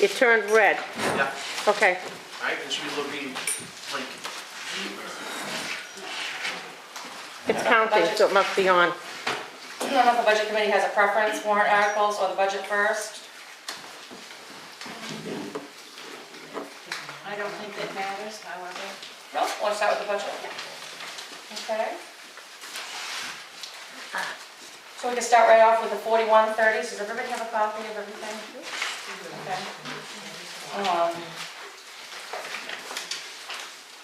It turned red. Yeah. Okay. All right, this should be a little green blink. It's counting, so it must be on. I don't know if the budget committee has a preference, warrant articles or the budget first. I don't think that matters, however. No, want to start with the budget? Okay. So we can start right off with the 4130s. Does everybody have a copy of everything? Okay.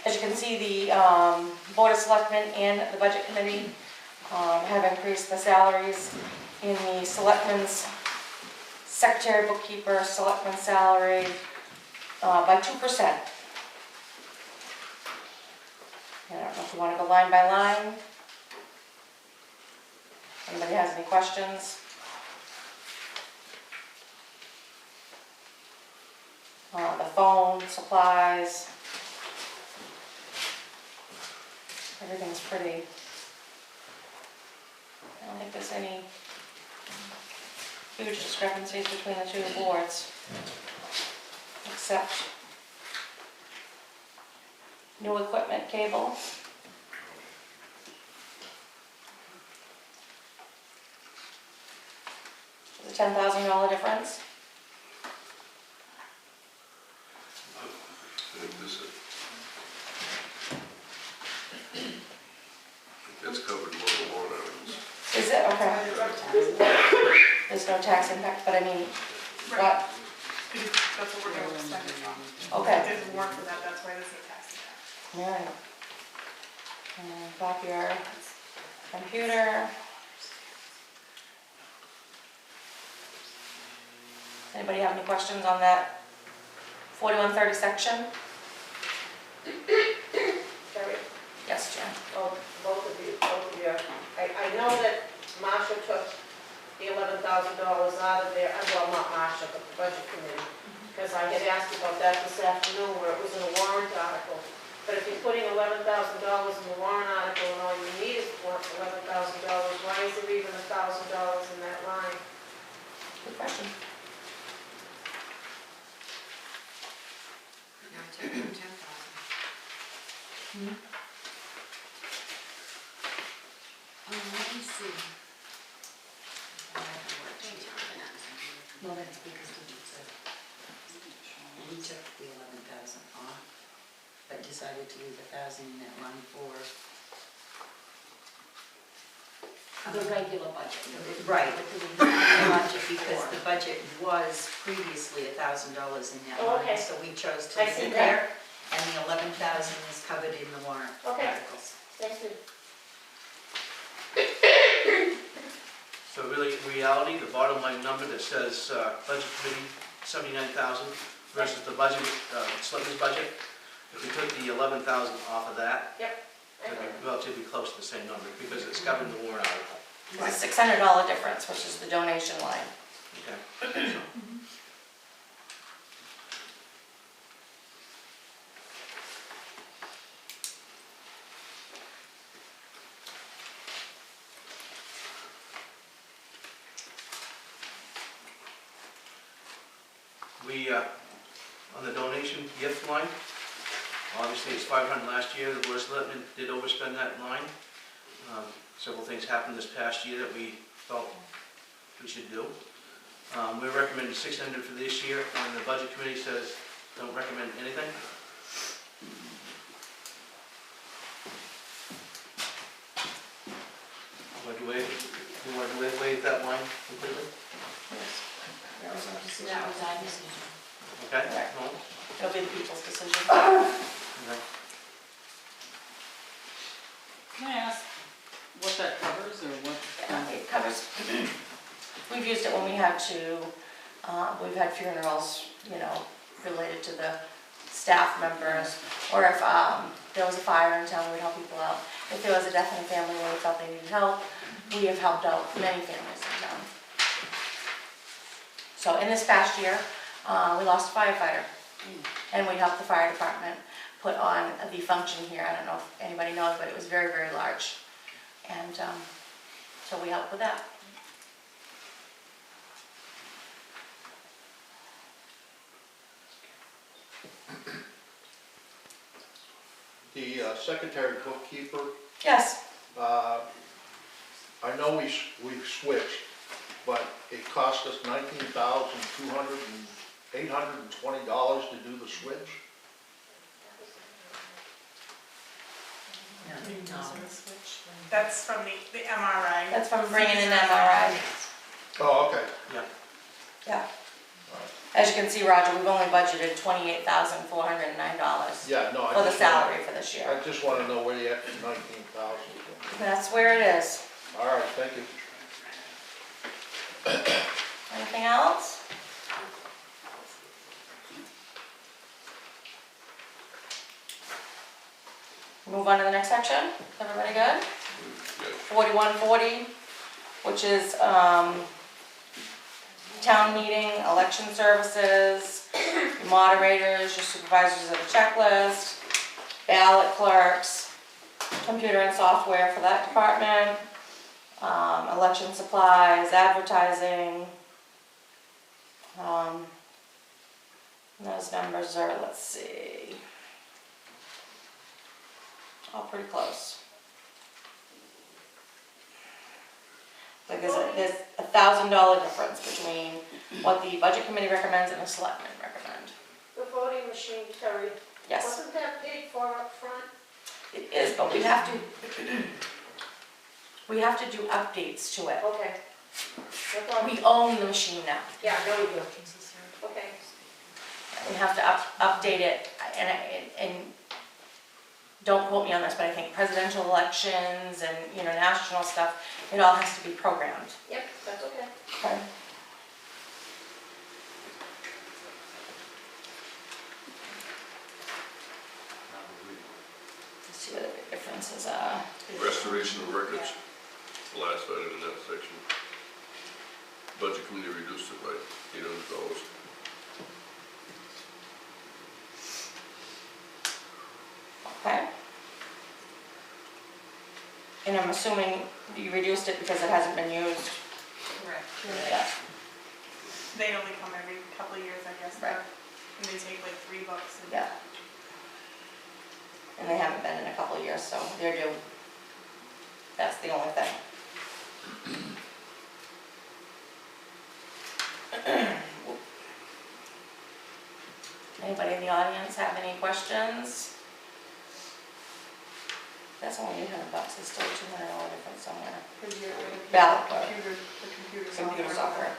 As you can see, the Board of Selectmen and the Budget Committee have increased the salaries in the Selectmen's secretary, bookkeeper, Selectmen's salary by 2%. I don't know if you want to go line by line. Anybody has any questions? The phone, supplies, everything's pretty. I don't think there's any huge discrepancies between the two boards, except new equipment cable. There's a $10,000 difference. I think this is, it's covered in the warrant articles. Is it? Okay. There's no tax impact, but I mean, what? That's what we're going to spend it on. Okay. It doesn't work for that, that's why there's no tax impact. Alright. Copier, computer. Anybody have any questions on that 4130 section? Terry, Yes, Jen. well, both of you. I know that Marcia took the $11,000 out of there, well, not Marcia, but the budget committee, because I had asked about that this afternoon where it was in a warrant article. But if you're putting $11,000 in the warrant article and all you need is $11,000, why is there even $1,000 in that line? Good question. Let me see. Well, that's because we took the 11,000 off, but decided to leave 1,000 in that line for. The regular budget. Right, the budget, because the budget was previously $1,000 in that Oh, line, okay. so we chose to I leave see it that. there, and the 11,000 is covered in the warrant Okay. articles. Thank you. So really, in reality, the bottom line number that says budget committee, 79,000 versus the budget, selectmen's budget, if we took the 11,000 off of that, it'd be relatively close to the same number because it's covered in the warrant article. It's a $600 difference, which is the donation line. Okay. We, on the donation gift line, obviously it's 500 last year. The Board of Selectmen did overspend that line. Several things happened this past year that we felt we should do. We recommended 600 for this year, and the Budget Committee says don't recommend anything. You want to waive that line completely? That was our decision. That was our decision. Okay? Right. No? It'll be the people's decision. Okay. Can I ask what that covers or what? It covers, we've used it when we had to, we've had funerals, you know, related to the staff members, or if there was a fire in town, we'd help people out. If there was a death in a family where we felt they needed help, we have helped out many families in town. So in this past year, we lost a firefighter, and we helped the fire department put on the function here. I don't know if anybody knows, but it was very, very large. And so we helped with that. The secretary bookkeeper, Yes, I know we've switched, but it cost us $820 to do the switch. That's from the MRI. that's from bringing in MRI. Oh, okay. Yeah. As you can see, Roger, we've only budgeted $28,409 Yeah, no, I for the just salary for this year. I just want to know where the extra 19,000 is. That's where it is. All right, thank you. Anything else? Move on to the next section. Everybody good? 4140, which is town meeting, election services, your moderators, your supervisors of the checklist, ballot clerks, computer and software for that department, election supplies, advertising. Those numbers are, let's see, all pretty close. Like there's $1,000 difference between what the budget committee recommends and the selectmen recommend. The voting machine, Terry, Yes, wasn't that paid for up front? it is, but we have to do updates to it. Okay. No problem. We own the machine now. Yeah, I know you do. Okay. We have to update it, and don't quote me on this, but I think presidential elections and, national stuff, it all has to be programmed. Yep, that's okay. Okay. Let's see what the big differences are. Restoration of records, the last item in that section. Budget committee reduced it by $800. Okay. And I'm assuming you reduced it because it hasn't been used Correct. yet. They only come every couple of years, I guess. Right. And they take like $3 and. Yeah. And they haven't been in a couple of years, so they're due. That's the only thing. Anybody in the audience have any questions? That's only $800, it's still $200 difference somewhere. For your Ballot clerk. the computer Computer software.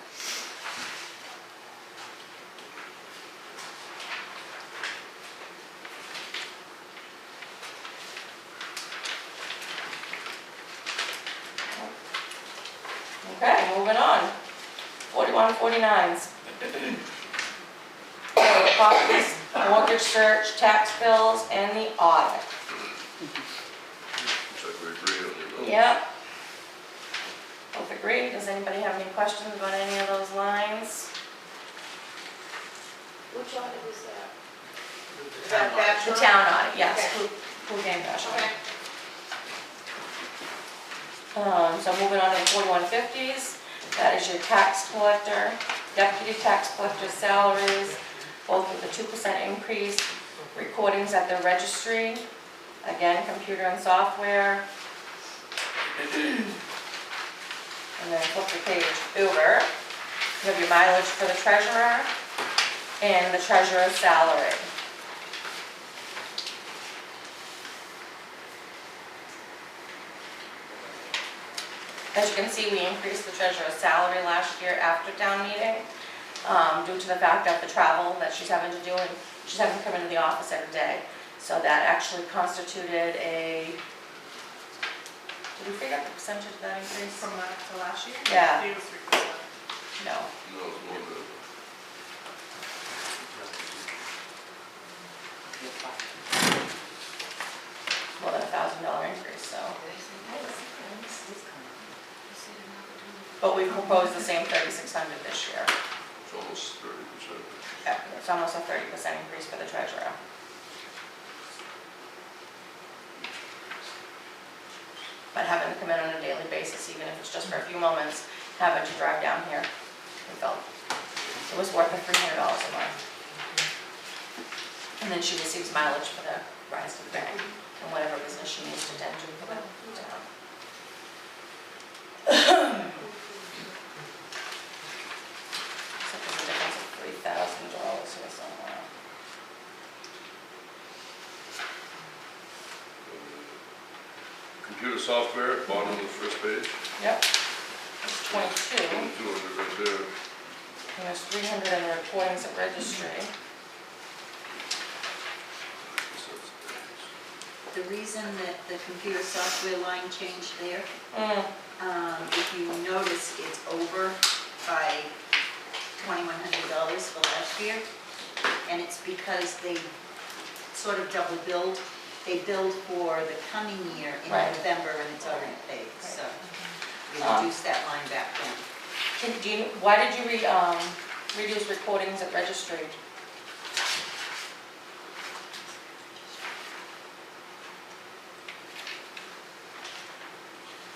Okay, moving on. 4149s. Properties, mortgage search, tax bills, and the audit. Looks like we agree on the amount. Yep. Both agree. Does anybody have any questions about any of those lines? Which audit is that? Is town that that The one? town audit, yes. Okay. Who gave that? Okay. So moving on to the 4150s, that is your tax collector, deputy tax collector salaries, both with a 2% increase, recordings at the registry, again, computer and software. And then flip the page over, you have your mileage for the treasurer and the treasurer's salary. As you can see, we increased the treasurer's salary last year after town meeting, due to the fact of the travel that she's having to do, and she's having to come into the office every day. So that actually constituted a, did we figure out the percentage of that increase? From last year? Yeah. It was 3%. No. No, it's more than that. More than $1,000 increase, so. But we proposed the same 3,600 this year. It's almost 30%. Yeah, it's almost a 30% increase for the treasurer. But having to come in on a daily basis, even if it's just for a few moments, having to drive down here, we felt it was worth the $300 a month. And then she receives mileage for the rides to the bank and whatever business she needs to attend to for the town. So there's a difference of $3,000 here somewhere. Computer software, bottom of the first page, Yep. It's 22, 200 right there. and there's 300 in the recordings at registry. The reason that the computer software line changed there, Mm, if you notice, it's over by $2,100 for last year. And it's because they sort of double billed. They billed for the coming year in Right. November and it's already paid, so we Um, reduced that line back then. why did you reduce recordings at registry?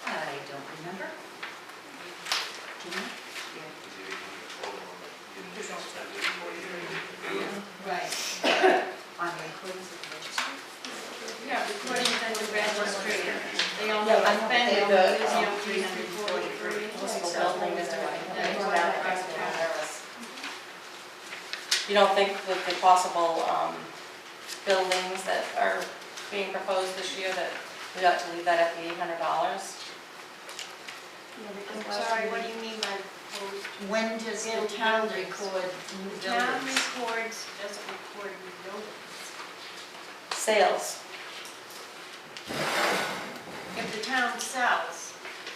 I don't remember. Do you know? Right. On the recordings at the registry? Yeah, recording at the registry, they only Yeah, I know, spend, they- they the, only um, use 343. Municipal building is right. That's That right. makes me nervous. You don't think with the possible buildings that are being proposed this year that we ought to leave that at the $800? I'm sorry, what do you mean by proposed? When does the Build town buildings. record new The town buildings? records, doesn't record new buildings. Sales. If the town sells,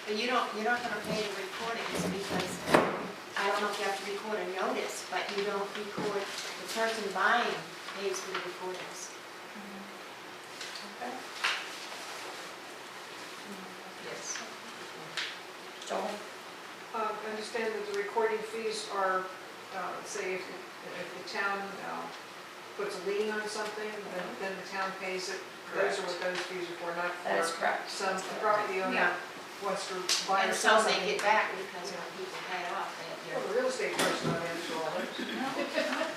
but you're not gonna pay the recordings because, I don't know if you have to record a notice, but you don't record, the person buying pays for the recordings. Okay. Yes. Joel? I understand that the recording fees are, say, if the town puts a lien on something, then the town pays it. Those are what those fees are for, not That is for correct. some property owner Yeah. wants to buy or And sell some they something. get back because when people pay off, Well, the real estate person will answer all those.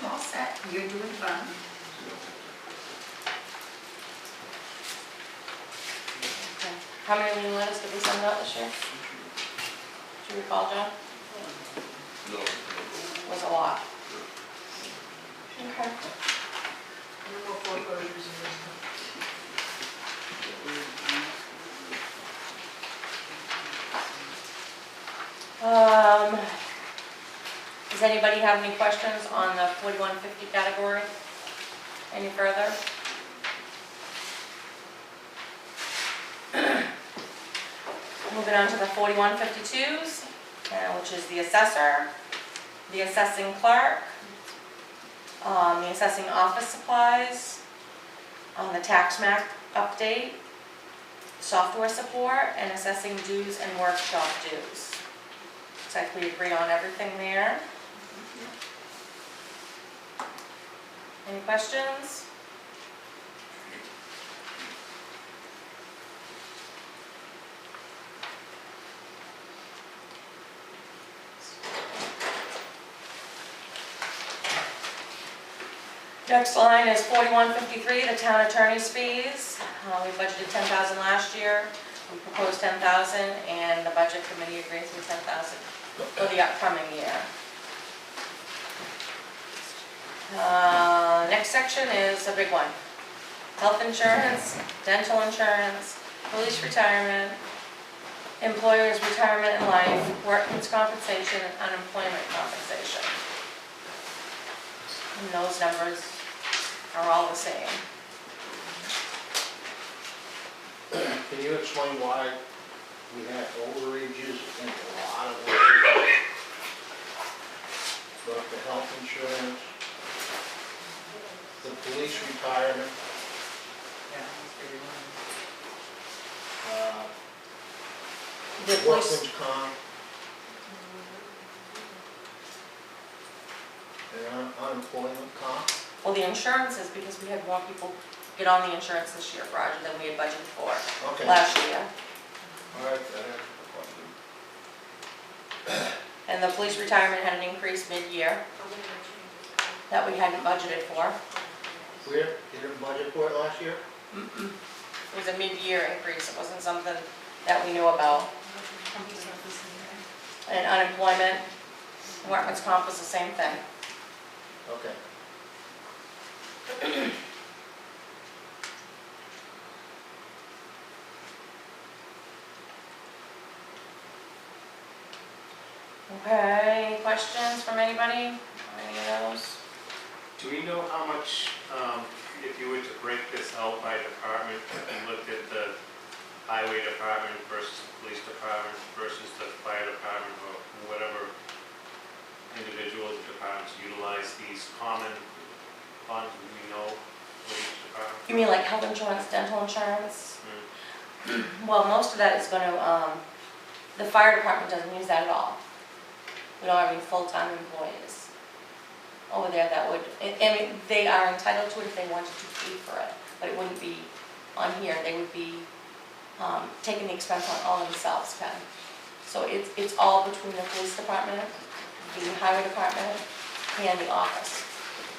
No, all set, you're doing fine. Okay. How many lien letters did we send out this year? Do you recall, John? No. Was a lot. Okay. No more foreclosures in this town. Does anybody have any questions on the 4150 category? Any further? Moving on to the 4152s, which is the assessor, the assessing clerk, the assessing office supplies, the tax map update, software support, and assessing dues and workshop dues. Looks like we agree on everything there. Any questions? Next line is 4153, the town attorney's fees. We budgeted 10,000 last year. We proposed 10,000 and the budget committee agrees with 10,000 for the upcoming year. Next section is a big one. Health insurance, dental insurance, police retirement, employers' retirement and life, workman's compensation, and unemployment compensation. And those numbers are all the same. Can you explain why we have overages in a lot of work? But the health insurance, the police retirement, The police, workman's comp, and unemployment comp. well, the insurance is because we had more people get on the insurance this year, Roger, than we had budgeted for Okay, last year. all right, that answers the question. And the police retirement had an increase mid-year that we hadn't budgeted for. We didn't budget for it last year? It was a mid-year increase, it wasn't something that we knew about. And unemployment, workman's comp was the same thing. Okay. Okay, any questions from anybody? Any of those? Do we know how much, if you were to break this out by department, if you looked at the highway department versus the police department versus the fire department or whatever individuals or departments utilize these common funds, do we know what each department? You mean like health insurance, dental insurance? Well, most of that is gonna, the fire department doesn't use that at all. We don't have any full-time employees over there that would, I mean, they are entitled to it if they wanted to pay for it, but it wouldn't be on here, they would be taking the expense on all themselves, Ken. So it's all between the police department, the highway department, and the office.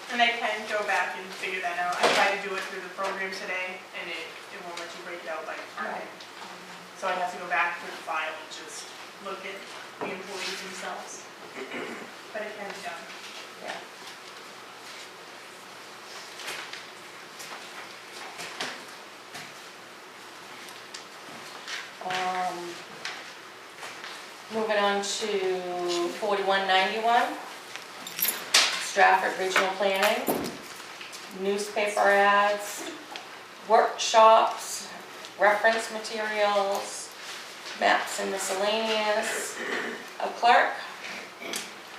And I can go back and figure that out. I tried to do it through the program today, and it won't let you break it out by department. So I have to go back through the file and just look at the employees themselves. But it can be done. Yeah. Moving on to 4191, Stratford Regional Planning, newspaper ads, workshops, reference materials, maps and miscellaneous, a clerk,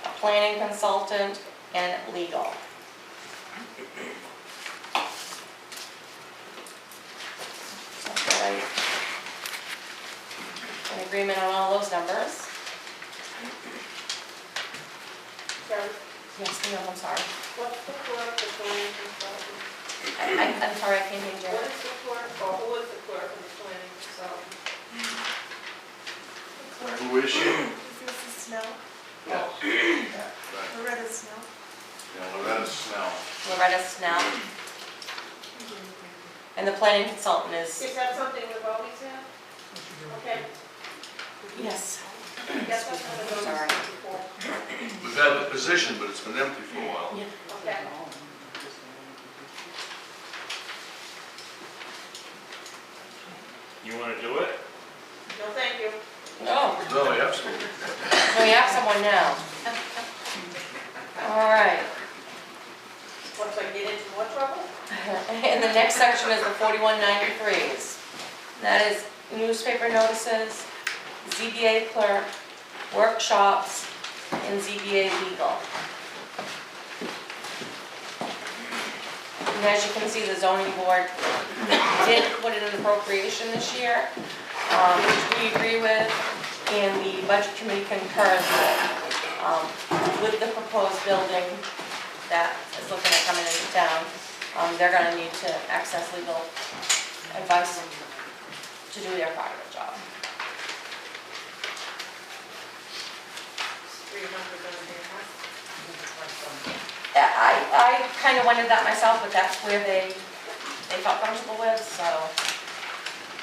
a planning consultant, and legal. So, right. In agreement on all those numbers? Karen, Yes, no, I'm sorry. what's the clerk, the planning consultant? I'm sorry, I can't hear you. What is the clerk, or who is the clerk and the planning consultant? Who is she? Is this the Snow? Yes. Loretta Snow? Yeah, Loretta Snell. Loretta Snell. And the planning consultant is, Is that something we've always had? Okay. yes, Yes, I've never done Sorry. this before. We've had the position, but it's been empty for a while. Okay. You wanna do it? No, thank you. no, No, absolutely. we have someone now. All right. Once I get into more trouble? And the next section is the 4193s. That is newspaper notices, ZBA clerk, workshops, and ZBA legal. And as you can see, the zoning board did put in an appropriation this year, which we agree with, and the budget committee concurs with the proposed building that is looking at coming into town. They're gonna need to access legal advice to do their part of the job. 300 on there, huh? I kind of wondered that myself, but that's where they felt comfortable with, so.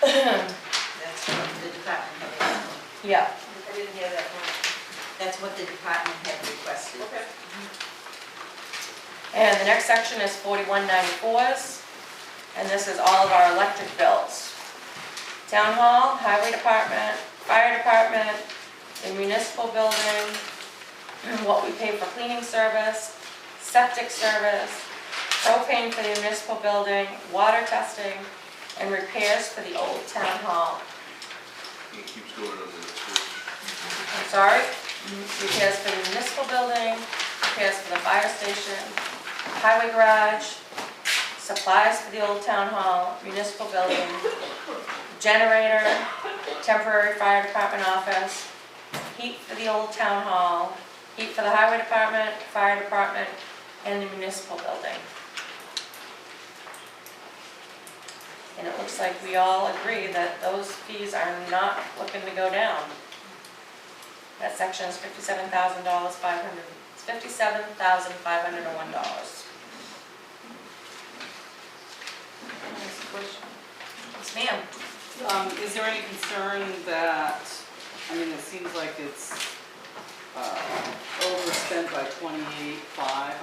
That's what the department had, Yeah. I didn't hear that one. that's what the department had requested. Okay. And the next section is 4194s, and this is all of our electric bills. Town hall, highway department, fire department, the municipal building, what we pay for cleaning service, septic service, propane for the municipal building, water testing, and repairs for the old town hall. It keeps going under the switch. I'm sorry, repairs for the municipal building, repairs for the fire station, highway garage, supplies for the old town hall, municipal building, generator, temporary fire department office, heat for the old town hall, heat for the highway department, fire department, and the municipal building. And it looks like we all agree that those fees are not looking to go down. That section is $57,501. Ma'am? Is there any concern that, I mean, it seems like it's overspent by 28.5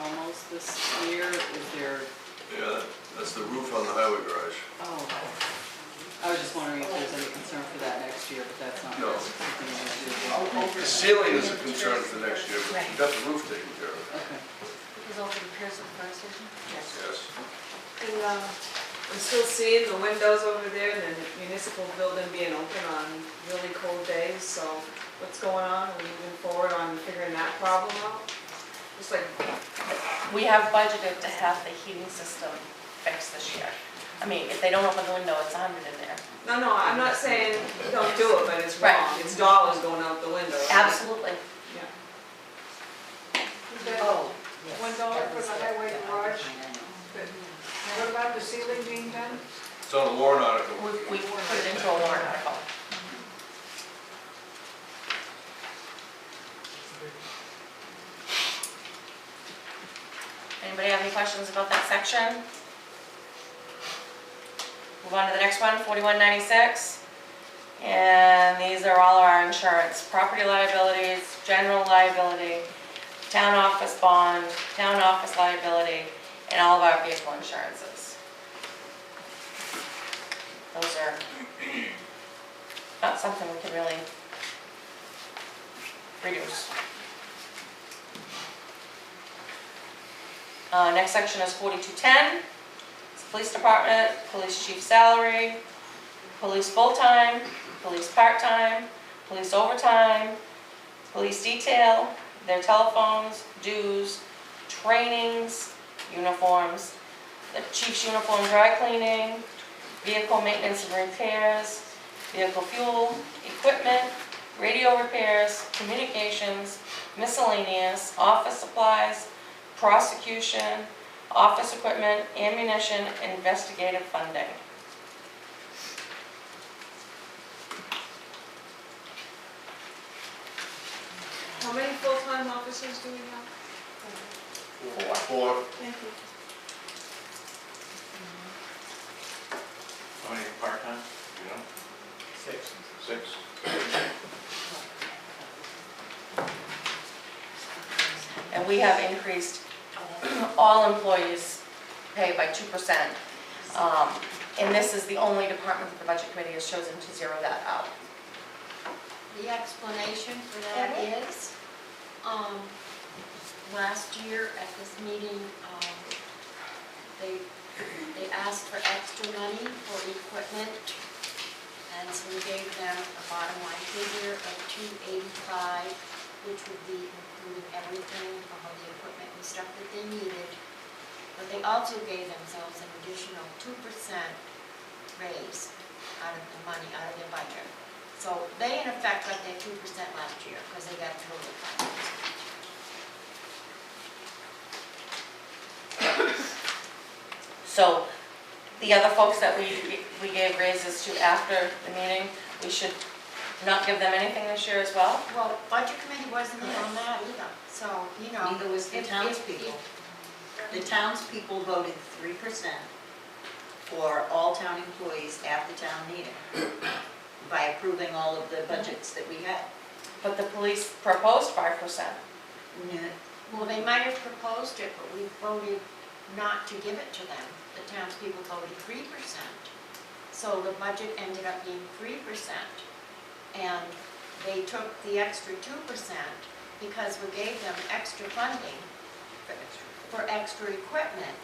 almost this year. Is there, Yeah, that's the roof on the highway garage. oh, I was just wondering if there's any concern for that next year, but that's not No. something we do. The ceiling is a concern for next year, but you got the roof taken care of. Okay. Because over the repairs of the fire station? Yes. And, I'm still seeing the windows over there and the municipal building being open on really cold days, so what's going on? Are we moving forward on figuring that problem out? Just like, We have budgeted to have the heating system fixed this year. I mean, if they don't open the window, it's 100 in there. no, I'm not saying don't do it, but it's Right. wrong. It's dollars going out the window. right? Absolutely. Yeah. Oh. $1 for the highway garage. But what about the ceiling being done? It's on a warrant article. We put it into a warrant article. Anybody have any questions about that section? Move on to the next one, 4196. And these are all our insurance, property liabilities, general liability, town office bond, town office liability, and all of our vehicle insurances. Those are not something we can really reduce. Next section is 4210. It's police department, police chief salary, police full-time, police part-time, police overtime, police detail, their telephones, dues, trainings, uniforms, the chief's uniform dry cleaning, vehicle maintenance and repairs, vehicle fuel, equipment, radio repairs, communications, miscellaneous, office supplies, prosecution, office equipment, ammunition, investigative funding. How many full-time officers do we have? 4. How many part-time, you know? 6. 6. And we have increased all employees' pay by 2%. And this is the only department that the budget committee has chosen to zero that out. The explanation for that is, last year at this meeting, they asked for extra money for equipment, and so we gave them a bottom line figure of $285, which would be including everything, all the equipment and stuff that they needed. But they also gave themselves an additional 2% raise out of the money, out of their budget. So they in effect got their 2% last year because they got total funding. So the other folks that we gave raises to after the meeting, we should not give them anything this year as well? Well, budget committee wasn't in on that either, so, you know. Neither was the if- townspeople. The townspeople voted 3% for all town employees at the town meeting by approving all of the budgets that we had. But the police proposed 5%. Well, they might have proposed it, but we voted not to give it to them. The townspeople voted 3%. So the budget ended up being 3%. And they took the extra 2% because we gave them extra funding for extra equipment.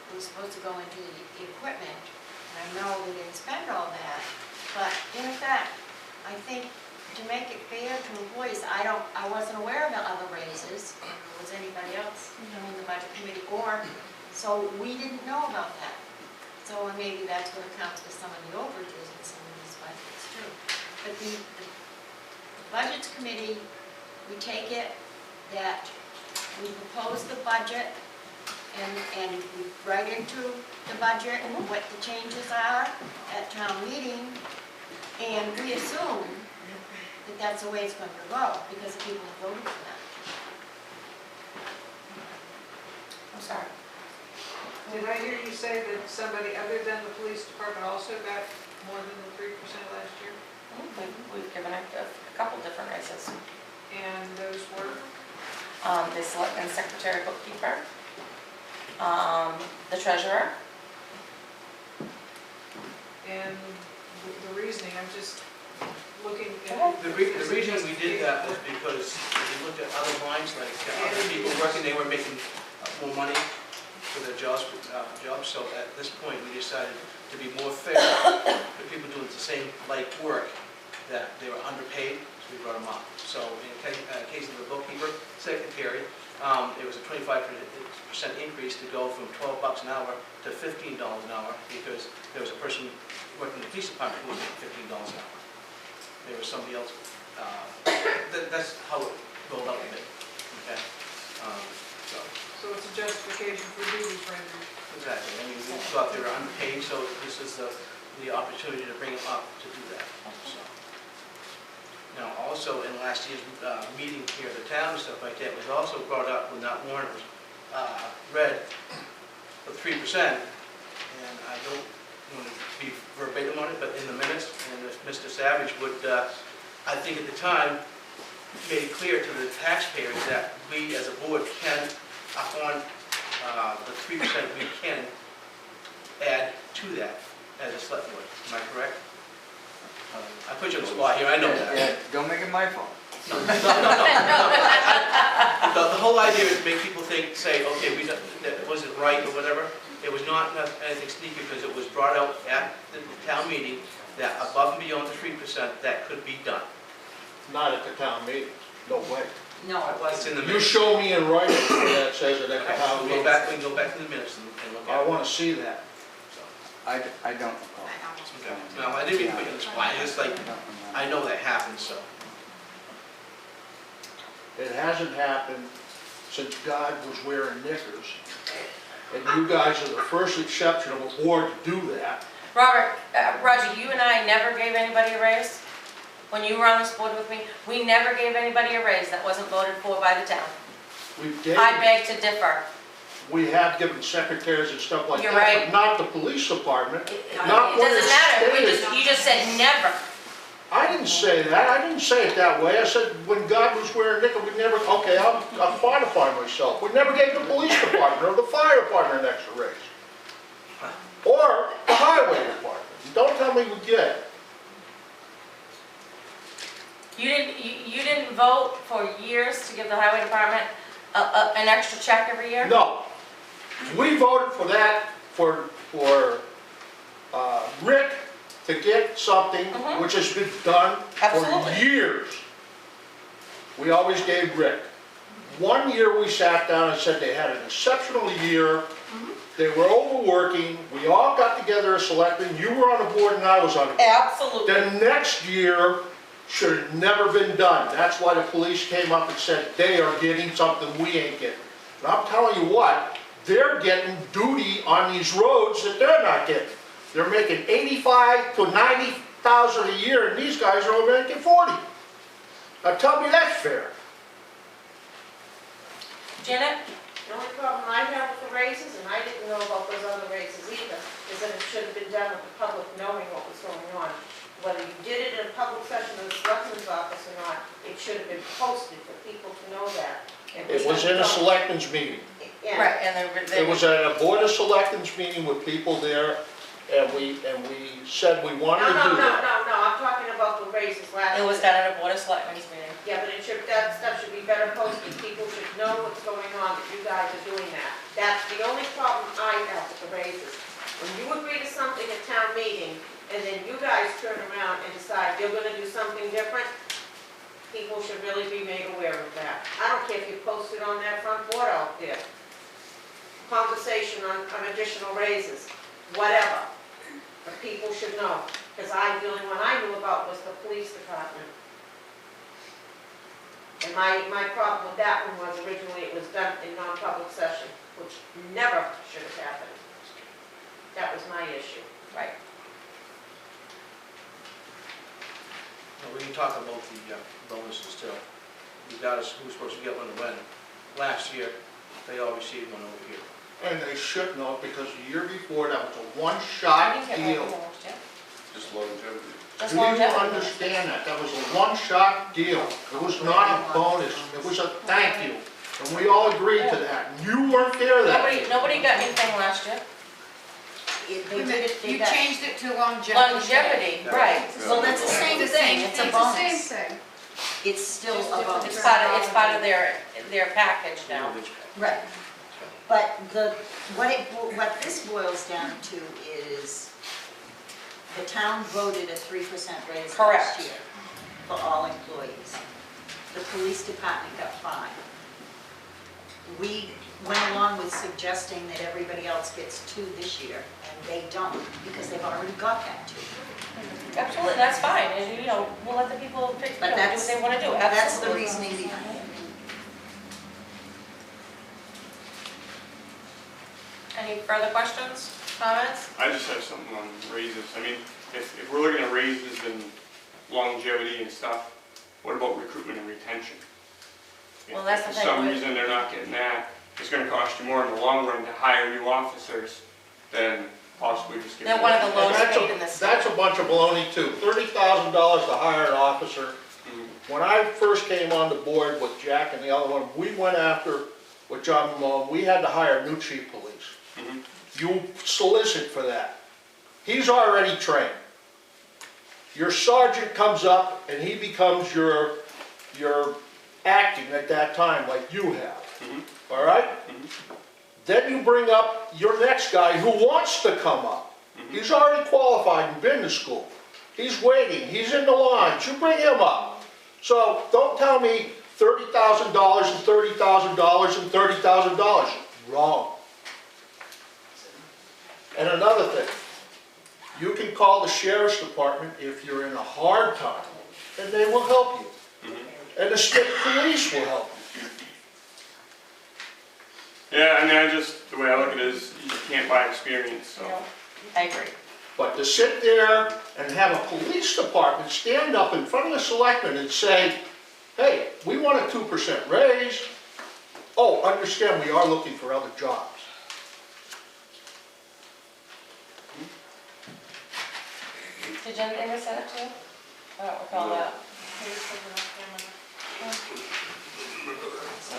It was supposed to go into the equipment, and I know we didn't spend all that, but in effect, I think to make it fair to employees, I wasn't aware of the other raises, or was anybody else in the budget committee, so we didn't know about that. So maybe that's what accounts for some of the overages in some of these budgets too. But the budgets committee, we take it that we propose the budget and we write into the budget what the changes are at town meeting, and we assume that that's the way it's going to go because the people have voted for that. I'm sorry. Did I hear you say that somebody other than the police department also got more than the 3% last year? We've given a couple different raises. And those were? The selectman secretary bookkeeper, the treasurer. And the reasoning, I'm just looking Go at. The reason we did that was because if you looked at other lines, like other people working, they were making more money for their jobs. So at this point, we decided to be more fair for people doing the same like work, that they were underpaid, so we brought them up. So in the case of the bookkeeper, secretary, it was a 25% increase to go from $12 an hour to $15 an hour, because there was a person working in the police department who was making $15 an hour. There was somebody else, that's how it rolled out a bit, okay? So it's a justification for duties rendered. Exactly, I mean, we thought they were underpaid, so this is the opportunity to bring them up to do that, so. Now, also in last year's meeting here at the town and stuff like that, was also brought up when that warrant was read for 3%, and I don't want to be verbatim on it, but in the minutes, and if Mr. Savage would, I think at the time, made it clear to the taxpayers that we as a board can, upon the 3%, we can add to that as a select board. Am I correct? I put you on the spot here, I know that. Yeah, don't make it my fault. No. The whole idea is to make people think, say, okay, that wasn't right or whatever. It was not anything sneaky, because it was brought out at the town meeting that above and beyond the 3%, that could be done. Not at the town meeting, no way. No, it It's wasn't. in the You minutes. show me in writing where that says it at the town We meeting. can go back to the minutes and look at I it. want to see that. So, I don't recall. okay. No, I didn't mean to put you on the spot, it's like, I don't remember. I know that happened, so. It hasn't happened since God was wearing knickers. And you guys are the first exception of a board to do that. Robert, Roger, you and I never gave anybody a raise. When you were on this board with me, we never gave anybody a raise that wasn't voted for by the town. I beg to differ. We have given secretaries and stuff like You're that, right. but not the police department. It Not when doesn't it's matter, stated. you just said never. I didn't say that, I didn't say it that way. I said when God was wearing knickers, we never, okay, I'll quantify myself. We never gave the police department or the fire department an extra raise. Or the highway department. Don't tell me we did. You didn't vote for years to give the highway department an extra check every year? No. We voted for that, for Rick to get something Mhm. which has been done for Absolutely. years. We always gave Rick. One year we sat down and said they had an exceptional year. They were overworking. We all got together as selectmen. You were on the board and I was on the board. Absolutely. The next year should have never been done. That's why the police came up and said they are getting something we ain't getting. And I'm telling you what, they're getting duty on these roads that they're not getting. They're making 85 to 90,000 a year, and these guys are only making 40. Now tell me that's fair. Janet? The only problem I have with the raises, and I didn't know about those other raises either, is that it should have been done with the public knowing what was going on. Whether you did it in a public session in the selectman's office or not, it should have been posted for people to know that. It was in a selectmen's meeting. And Right, and It was at a board of selectmen's meeting with people there, and we said we wanted to do that. No, I'm talking about the raises last it year. was done at a board of selectmen's meeting. Yeah, but that stuff should be better posted, people should know what's going on, that you guys are doing that. That's the only problem I have with the raises. When you agree to something at town meeting, and then you guys turn around and decide you're gonna do something different, people should really be made aware of that. I don't care if you post it on that front board out there. Conversation on additional raises, whatever. But people should know, because the only one I knew about was the police department. And my problem with that one was originally it was done in non-public session, which never should have happened. That was my issue. Right. Well, we can talk about the bonuses too. You got us, who's supposed to get one and when. Last year, they all received one over here. And they should know, because the year before, that was a I one-shot didn't get my deal. emails, yeah. Just longevity. Just Do you longevity. understand that? That was a one-shot deal. It was not a bonus, it was a thank you. And we all agreed to that. You weren't there that Nobody, year. nobody got anything last year. They did it, they You got. changed it to longevity. Longevity, right. Well, that's the same thing, it's a It's the bonus. same thing. It's still Just a a bonus. It's part of their package now. Right. But what this boils down to is the town voted a 3% raise Correct. last year for all employees. The police department got 5. We went along with suggesting that everybody else gets 2 this year, and they don't, because they've already got that 2. Absolutely, that's fine, and you know, we'll let the people pick, you But know, do what that's, they wanna do, that's the absolutely. reasoning behind it. Any further questions, comments? I just have something on raises. I mean, if we're looking at raises and longevity and stuff, what about recruitment and retention? Well, that's the If thing, for some we- reason they're not getting that, it's gonna cost you more in the long run to hire new officers than possibly just getting. They're one of the And lowest paid in this. that's a bunch of baloney too. $30,000 to hire an officer. Mhm. When I first came on the board with Jack and the other one, we went after, with John Malone, we had to hire a new chief police. Mhm. You solicit for that. He's already trained. Your sergeant comes up and he becomes your acting at that time like you have, Mhm. all right? Mhm. Then you bring up your next guy who wants to come up. Mhm. He's already qualified and been to school. He's waiting, he's in the lines, you bring him up. So don't tell me $30,000 and $30,000 and $30,000. Wrong. And another thing, you can call the sheriff's department if you're in a hard time, and they will help you. Mhm. And the state police will help you. Yeah, I mean, the way I look at it is you can't buy experience, You so. know, I agree. But to sit there and have a police department stand up in front of the selectmen and say, hey, we want a 2% raise. Oh, understand, we are looking for other jobs. Did Jen ever say that to you? I don't recall that.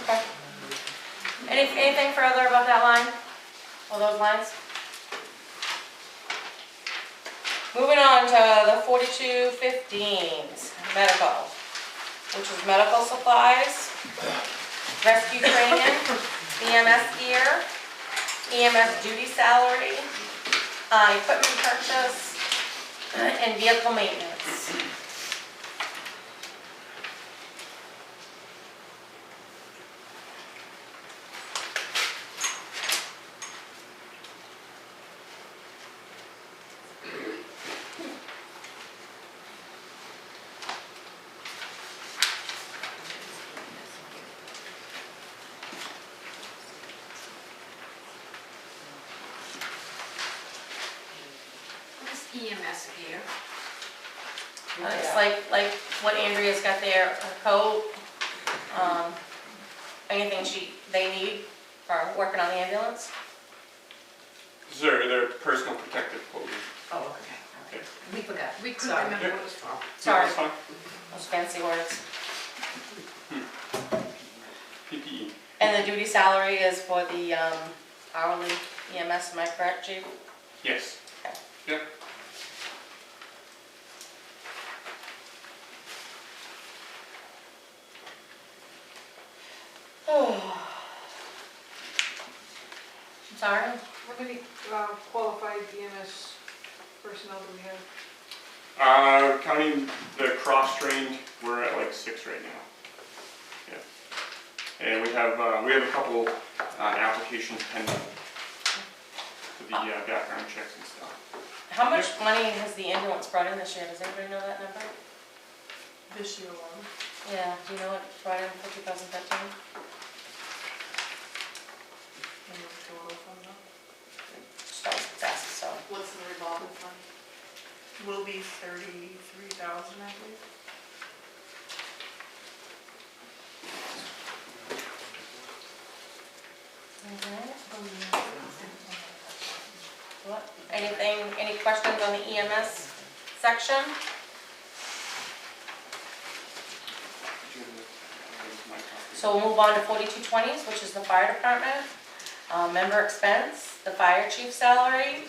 Okay. Anything further about that line? Or those lines? Moving on to the 4215s, medical, which is medical supplies, rescue training, EMS gear, EMS duty salary, equipment purchase, and vehicle maintenance. What's EMS gear? It's like what Andrea's got there, a coat, anything they need for working on the ambulance. These are their personal protective clothing. Oh, okay. We forgot. We couldn't Sorry. remember what it was for. Sorry, That's fine. those fancy words. PPE. And the duty salary is for the hourly EMS, am I correct, Chief? Yes. Okay. Yep. I'm sorry? How many qualified EMS personnel do we have? Counting the cross-trained, we're at like 6 right now. Yeah. And we have a couple applications pending for the background checks and stuff. How much money has the ambulance brought in this year? Does anybody know that number? This year alone. Yeah, do you know what it brought in for 2013? And the total fund though. Just always fast, so. What's the revolving fund? Will be 33,000, I believe. Okay. Any questions on the EMS section? So we'll move on to 4220s, which is the fire department. Member expense, the fire chief salary,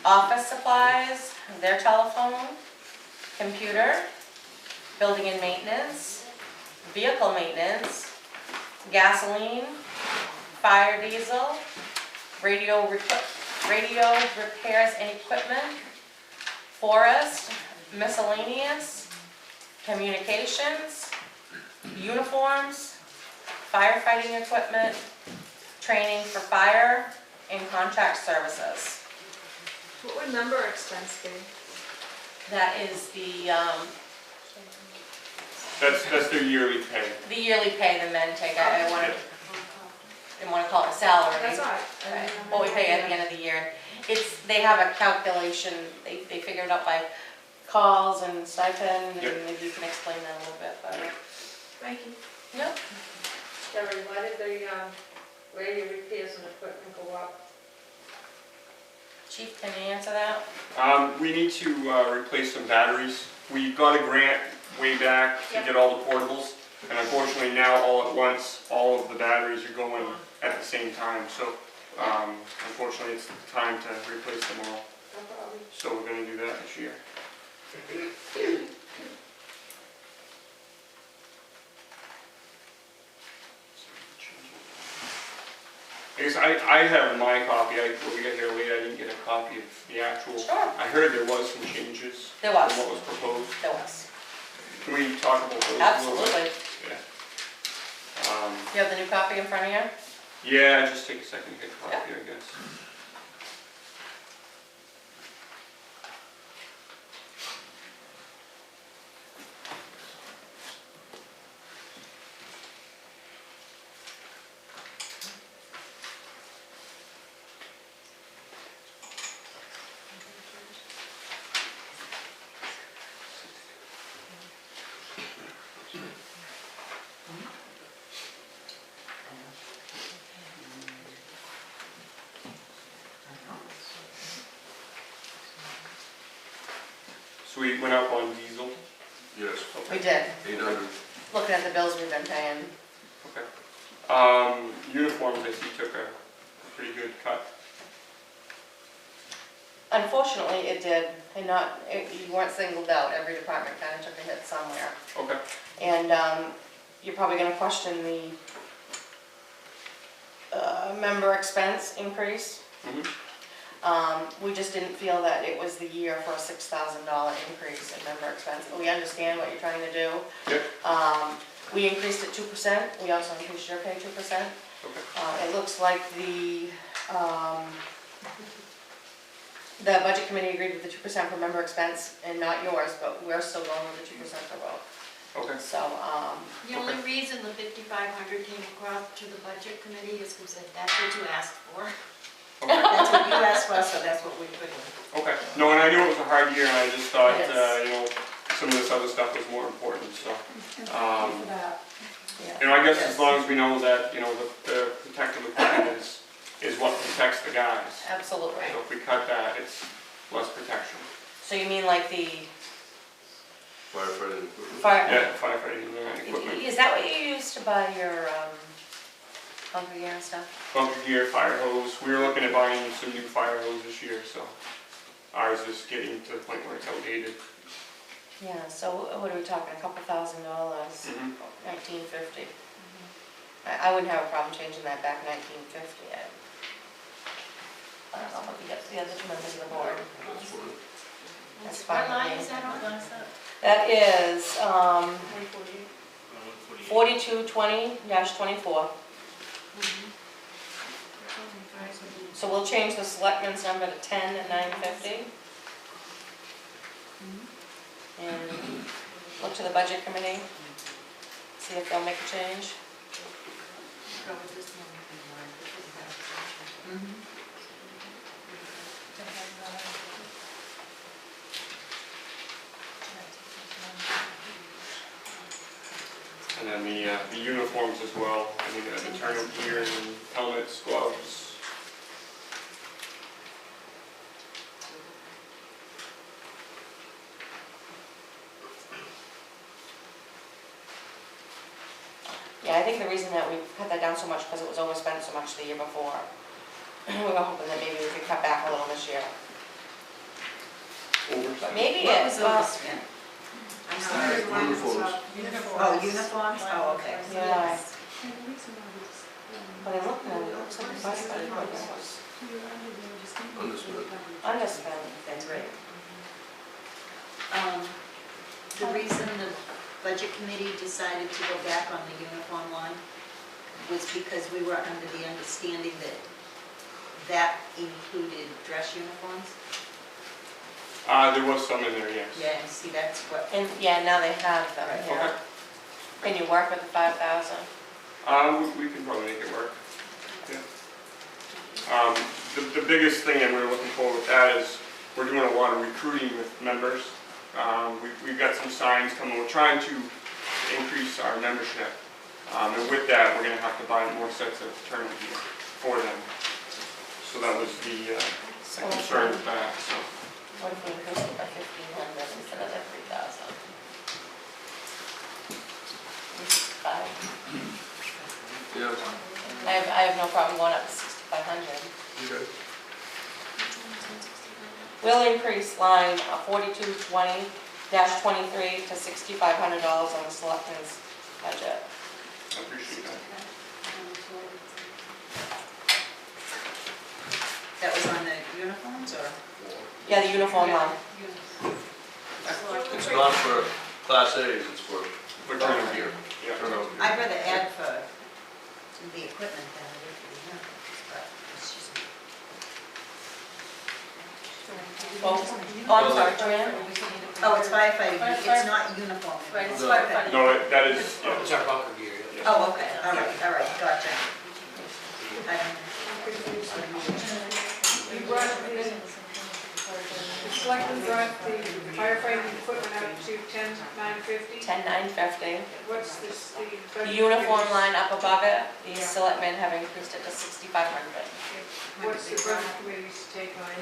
office supplies, their telephone, computer, building and maintenance, vehicle maintenance, gasoline, fire diesel, radio repairs and equipment, forest, miscellaneous, communications, uniforms, firefighting equipment, training for fire, and contract services. What would member expense be? That is the That's their yearly pay. yearly pay the men take. I didn't want to call it a salary. That's all right. Right. What we pay at the end of the year. They have a calculation, they figure it out by calls and stipend, and Yep. maybe you can explain that a little bit better. Thank you. Yep. Terry, why did the radio repairs and equipment go up? Chief, can you answer that? We need to replace some batteries. We got a grant way back to Yep. get all the portables, and unfortunately now all at once, all of the batteries are going at the same time. So unfortunately it's time to replace them all. No problem. So we're gonna do that this year. I guess I have my copy. When we got here late, I didn't get a copy of the actual. Sure. I heard there was some changes. There was. From what was proposed. There was. Can we talk about those a little bit? Absolutely. Yeah. You have the new copy in front of you? Yeah, just take a second to get a copy, I guess. So we went up on diesel. Yes, We did. 800. Looking at the bills we've been paying. Okay. Uniforms, I see took a pretty good cut. Unfortunately, it did, and you weren't singled out. Every department kind of took a hit somewhere. Okay. And you're probably gonna question the member expense increase. Mhm. We just didn't feel that it was the year for a $6,000 increase in member expense. We understand what you're trying to do. Yep. We increased it 2%. We also increased your pay 2%. Okay. It looks like the budget committee agreed with the 2% for member expense and not yours, but we're still going with the 2% for both. Okay. So, The only reason the 5,500 came across to the budget committee is because that's what you asked for. That's what you asked for, so that's what we put in. Okay. No, and I knew it was a hard year, and I just thought, Yes. some of this other stuff was more important, so. yeah. I guess as long as we know that, the protective equipment is what protects the guys. Absolutely. So if we cut that, it's less protection. So you mean like the Firefighting equipment. fire? Yeah, firefighting equipment. Is that what you use to buy your bunker gear and stuff? Bunker gear, fire hose. We were looking at buying some new fire hose this year, so ours is getting to the point where it's outdated. Yeah, so what are we talking, a couple $1,000s? Mhm. 1950. I wouldn't have a problem changing that back 1950. I don't know if I could get the other two members of the board. That's fine. That's fine. What line with me. is that on? That is 4220-24. So we'll change the selectmen's number to 10 and 950. And look to the budget committee, see if they'll make a change. And then the uniforms as well. I mean, the turnout gear and helmets, gloves. I think the reason that we cut that down so much, because it was overspent so much the year before. We were hoping that maybe we could cut back a little this year. But maybe What it's, was overspent? I'm sorry. Uniforms. Oh, uniforms, oh, okay. yeah. But I looked at it, it looks like the firefighting equipment was Understood. underspent. That's right. The reason the budget committee decided to go back on the uniform line was because we were under the understanding that that included dress uniforms. There was some in there, yes. Yeah, and see, that's what, And, yeah, now they have them Right, here. Can you work with the 5,000? We can probably make it work, yeah. The biggest thing that we're looking for with that is, we're doing a lot of recruiting with members. We've got some signs coming, we're trying to increase our membership. And with that, we're gonna have to buy more sets of tournament gear for them. So that was the concern with that, so. What if we increase it by 1,500 instead of the 3,000? 65. Yeah, I have no problem going up to 6,500. okay. We'll increase line 4220-23 to $6,500 on the selectmen's budget. I appreciate that. that was on the uniforms, or? Yeah, the uniform line. It's not for Class A's, it's for For tournament gear. Yeah. Turnout gear. I'd rather add for the equipment than I do for the uniforms, but it's just. Oh, I'm sorry, Joanne? Oh, it's firefighting, it's not uniform. Right, it's No. firefighting. No, that is, yeah. It's our bunker gear, yeah. Oh, okay, all right, gotcha. I don't- You brought the selectmen brought the firefighting equipment out to 10,950. 10,950. What's this, the? The budget uniform committee's- line up above it, the Yeah. selectmen have increased it to 6,500. What's the budget committee's take on it?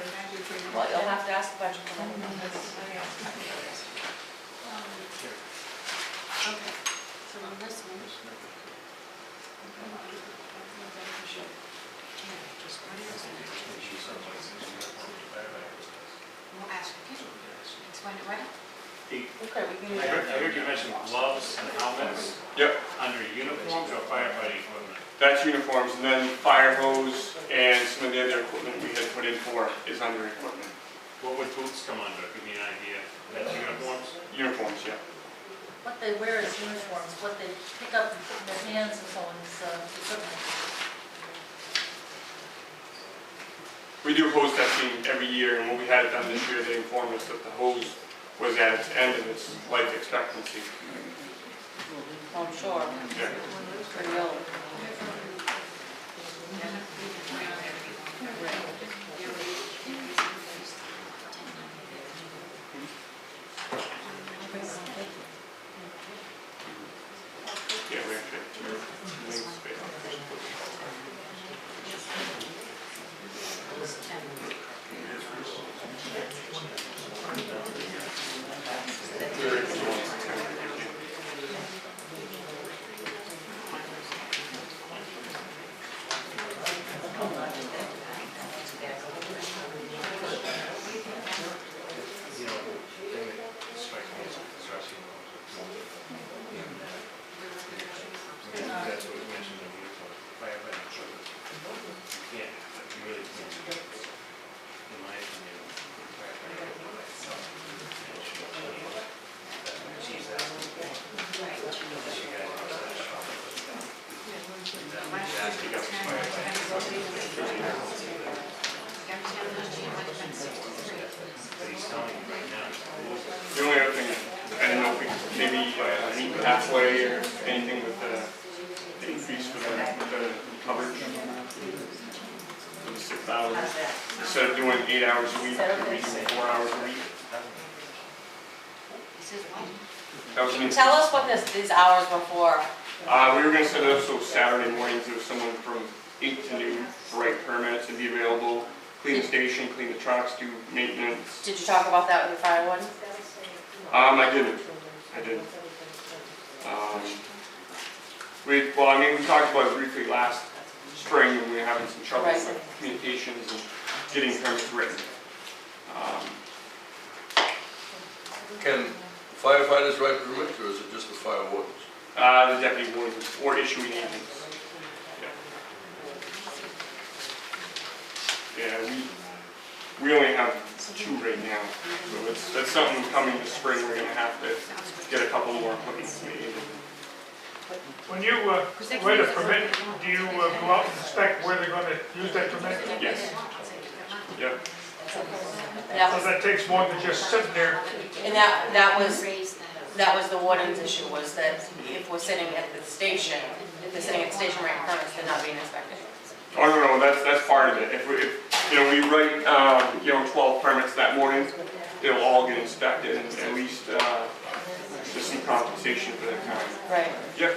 Well, you'll have to ask the budget committee. Okay, so on this one. We'll ask again. Explain it right. Okay, we can. I heard you mention gloves and helmets Yep, under uniforms or firefighting equipment. that's uniforms, and then fire hose and some of the other equipment we had put in for is under equipment. What would boots come under? Give me an idea. That's uniforms? Uniforms, yeah. What they wear is uniforms, what they pick up and put in their hands and so on is equipment. We do hose testing every year, and when we had it done this year, they informed us that the hose was at its end of its life expectancy. I'm sure. Yeah. Pretty old. Yeah, we actually have two lanes spare. You know, the thing that strikes me as distressing that's what was mentioned in uniform, firefighting equipment. You can't, you really can't, in my opinion, firefighting equipment itself. That's what the chief's asking for. Unless you guys are that strong. He's asking us for firefighting equipment. But he's telling you right now, The only other thing, I don't know if we could maybe meet halfway or anything with the increase for the coverage. For the 6,000. How's that? Instead of doing 8 hours a week, we do 4 hours a week. This is one. That was an Tell us what these hours were for. We were gonna set it up so Saturday mornings there was someone from 8 to noon to write permits and be available, clean the station, clean the trucks, do maintenance. Did you talk about that with the fire warden? I didn't. We talked about it briefly last spring when we were having some trouble Right. with communications and getting permits written. Can firefighters write permits, or is it just the fire wardens? The deputy wardens or issuing agents. Yeah, we only have 2 right now, so that's something coming this spring. We're gonna have to get a couple more bookings made. When you write a permit, do you go out and inspect where they're gonna use that permit? Yes. Yep. That So was, that takes more than just sitting there. and that was the warden's issue, was that if we're sitting at the station, if they're sitting at the station writing permits, they're not being inspected. Oh, no, that's part of it. If we write, 12 permits that morning, they'll all get inspected and at least, to see compensation for that time. Right. Yep.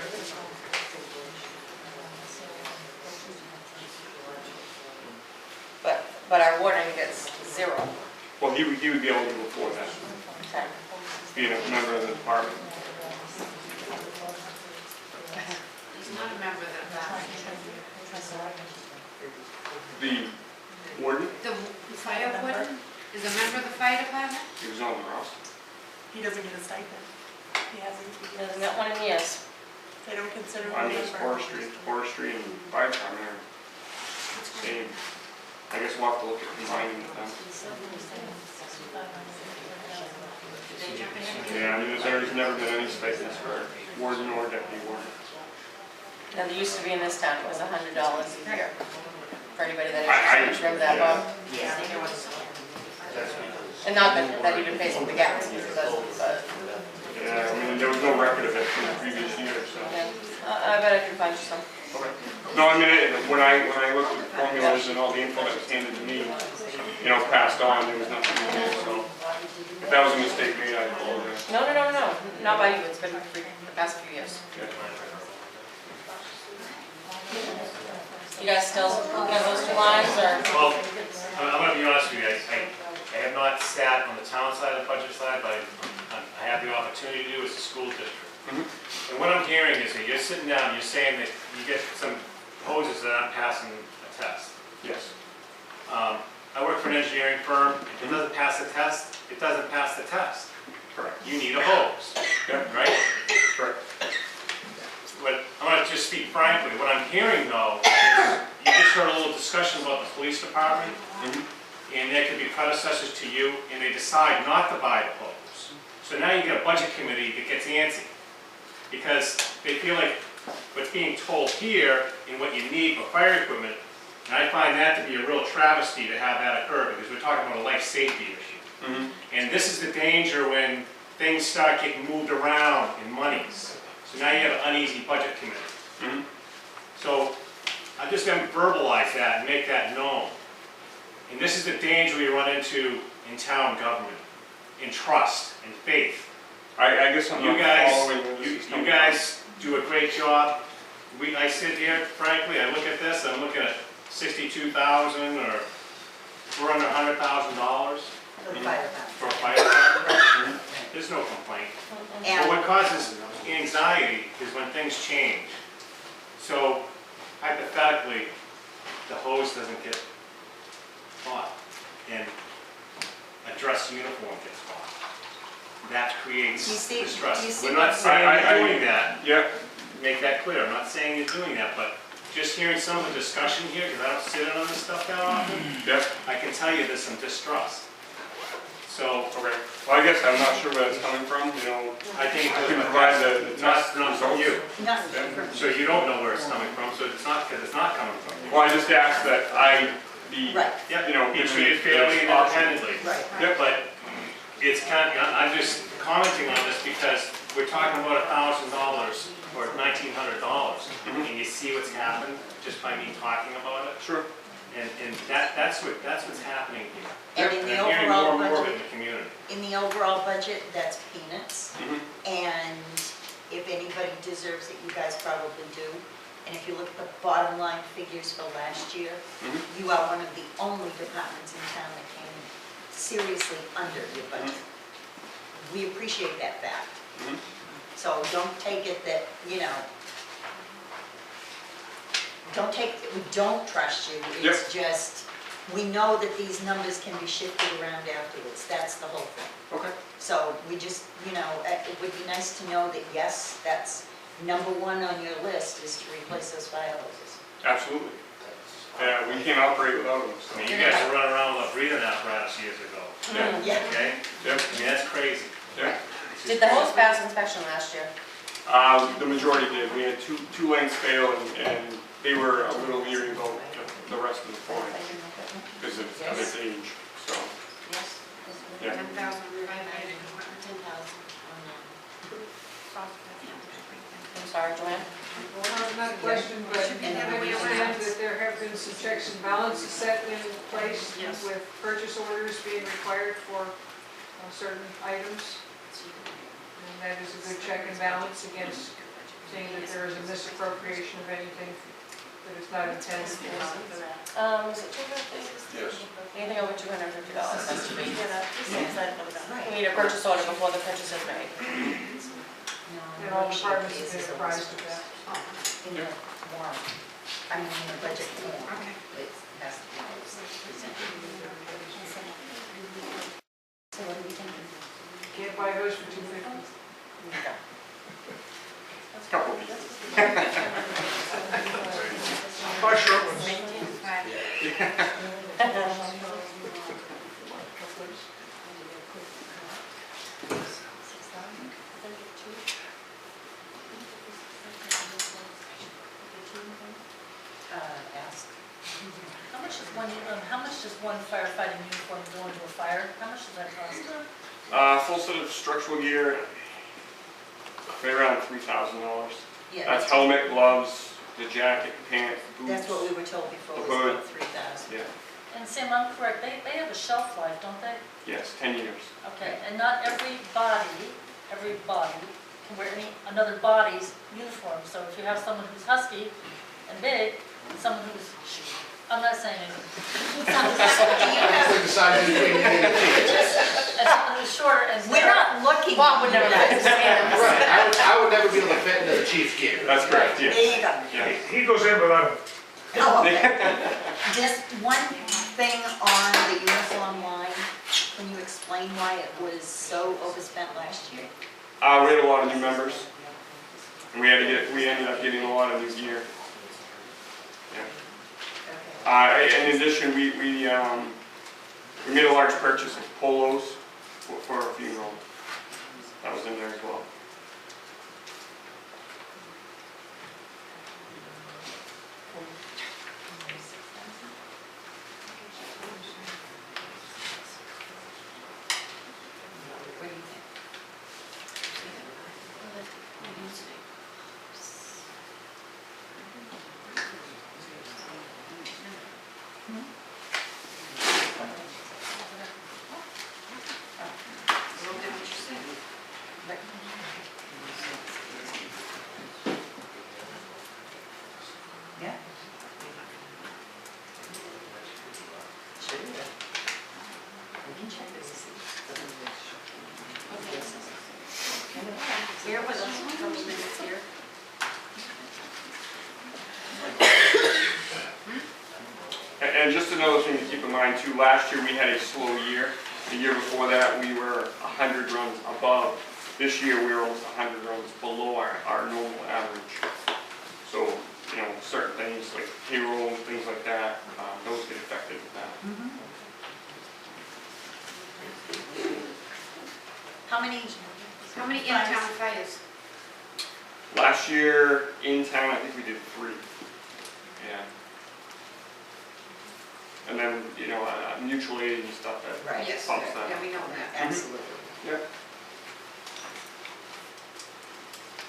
But our warden gets 0. Well, he would be able to report that, Okay. being a member of the department. He's not a member of that. The warden, The fire warden is a member of the fire department? he was on the roster. He doesn't get a stipend. He hasn't, Hasn't got one in years. they don't consider him a I mean, it's member. forestry and fire department are same. I guess we'll have to look at combining them. Yeah, I mean, there's never been any stipends for warden or deputy warden. Now, there used to be in this town, it was $100 a year for anybody that I- is from that above. Yeah. And not that even pays them the gas, but, Yeah, I mean, there was no record of it from the previous year, so. yeah. I bet I can find you some. Okay. No, I mean, when I looked at the formulas and all the info that was handed to me, passed on, there was nothing in there, so. If that was a mistake made, I apologize. No, not by you, it's been for the past few years. Yeah. You guys still looking at those 2 lines, or? Well, I'm gonna be honest with you, I have not sat on the town side of the budget side, but I have the opportunity to do as a school district. And what I'm hearing is that you're sitting down, you're saying that you get some hoses that aren't passing a test. Yes. I work for an engineering firm, if it doesn't pass the test, it doesn't pass the test. Correct. You need a hose, Yeah. right? Correct. But I'm gonna just speak frankly, what I'm hearing though, is you just heard a little discussion about the police department, and there could be predecessors to you, and they decide not to buy the hose. So now you got a budget committee that gets antsy, because they feel like what's being told here and what you need for fire equipment, and I find that to be a real travesty to have that occur, because we're talking about a life safety issue. And this is the danger when things start getting moved around in monies. So now you have an uneasy budget committee. So I'm just going to verbalize that and make that known. And this is the danger we run into in town government, in trust and faith. I guess I'm not following where this is coming You guys do a great job. I sit here, frankly, I look at this, I'm looking at $62,000 or we're under $100,000 For the fire department. for a fire department. There's no complaint. But And what causes anxiety is when things change. So hypothetically, the hose doesn't get bought and a dress uniform gets bought. That creates You see- distrust. you see We're not what- saying I- you're doing that, Yeah. make that clear. I'm not saying you're doing that, but just hearing some of the discussion here, because I don't sit in on this stuff that often, Yeah. I can tell you there's some distrust. So Okay. Well, I guess I'm not sure where it's coming from, I think I can provide the test not from you. not So you don't know where it's coming from, so it's not because it's not coming from you. Well, I just asked that I be, right, Yeah, given be treated the fairly and option. independently. right. Yep. But it's I'm just commenting on this because we're talking about $1,000 or $1,900. And you see what's happened just by me talking about it. Sure. And that's what's happening here. And in the I'm hearing overall more and more of it budget, in the community. in the overall budget, that's peanuts. Mhm. And if anybody deserves it, you guys probably do. And if you look at the bottom line figures for last year, Mhm. you are one of the only departments in town that came seriously under your budget. We appreciate that fact. Mhm. So don't take it that, we don't trust you. It's just, we know that these numbers can be shifted around afterwards. That's the whole thing. Okay. So we just, it would be nice to know that, yes, that's number one on your list is to replace those fire hoses. Absolutely. Yeah, we can't operate without them, so. I mean, you guys were running around with a breathing apparatus years ago, Yeah. Yeah. okay? Yep. I mean, that's crazy. Yeah. Did the hose pass inspection last year? The majority did. We had two lanes fail, and they were a little leery about the rest of the farm because of its age, so. Yeah. 10,000, right, 10,000. I'm sorry, Joanne? Not a question, but Should be I the other way understand around. that there have been some checks and balances set in place Yes. with purchase orders being required for certain items. And that is a good check and balance against saying that there is a misappropriation of anything that is not intended for. Is it $250? Yes. Anything over $250 has to be. Right. We need a purchase order before the purchase is made. And all departments have been apprised of that. In the warrant, I mean, in the budget form. It has to be presented. So what do we think? Can't buy those for $250. Couple of pieces. My shirt was. Ask. How much does one firefighting uniform go into a fire? How much does that cost? Full set of structural gear, right around $3,000. Yeah, That's helmet, gloves, the jacket, pants, boots. That's what we were told before, The was hood. about 3,000. Yeah, And Sam, I'm correct, they have a shelf life, don't they? yes, 10 years. Okay, and not every body can wear another body's uniform. So if you have someone who's husky and big, and someone who's, I'm not saying anything. The size of the thing you need to take. And someone who's shorter and. We're not looking. Bob would never at fit. Right, I would never be able to fit into the chief's gear. That's correct, There yes. you go. Yeah. He goes in without them. Oh, okay. Just one thing on the uniform line, can you explain why it was so overspent last year? We had a lot of new members, and we ended up getting a lot of new gear. Yeah. In addition, we made a large purchase of polos for our funeral. That was in there as well. What do you think? Yeah. Sure. We can check this. Bear with us, a couple minutes here. And just another thing to keep in mind too, last year we had a slow year. The year before that, we were 100 runs above. This year, we were almost 100 runs below our normal average. So, certain things like payroll and things like that, those get affected with that. How many in-town fires? Last year, in town, I think we did 3. Yeah. And then, mutual aid and stuff that Right. Yes, bumps that. yeah, we know that. Absolutely. Yeah.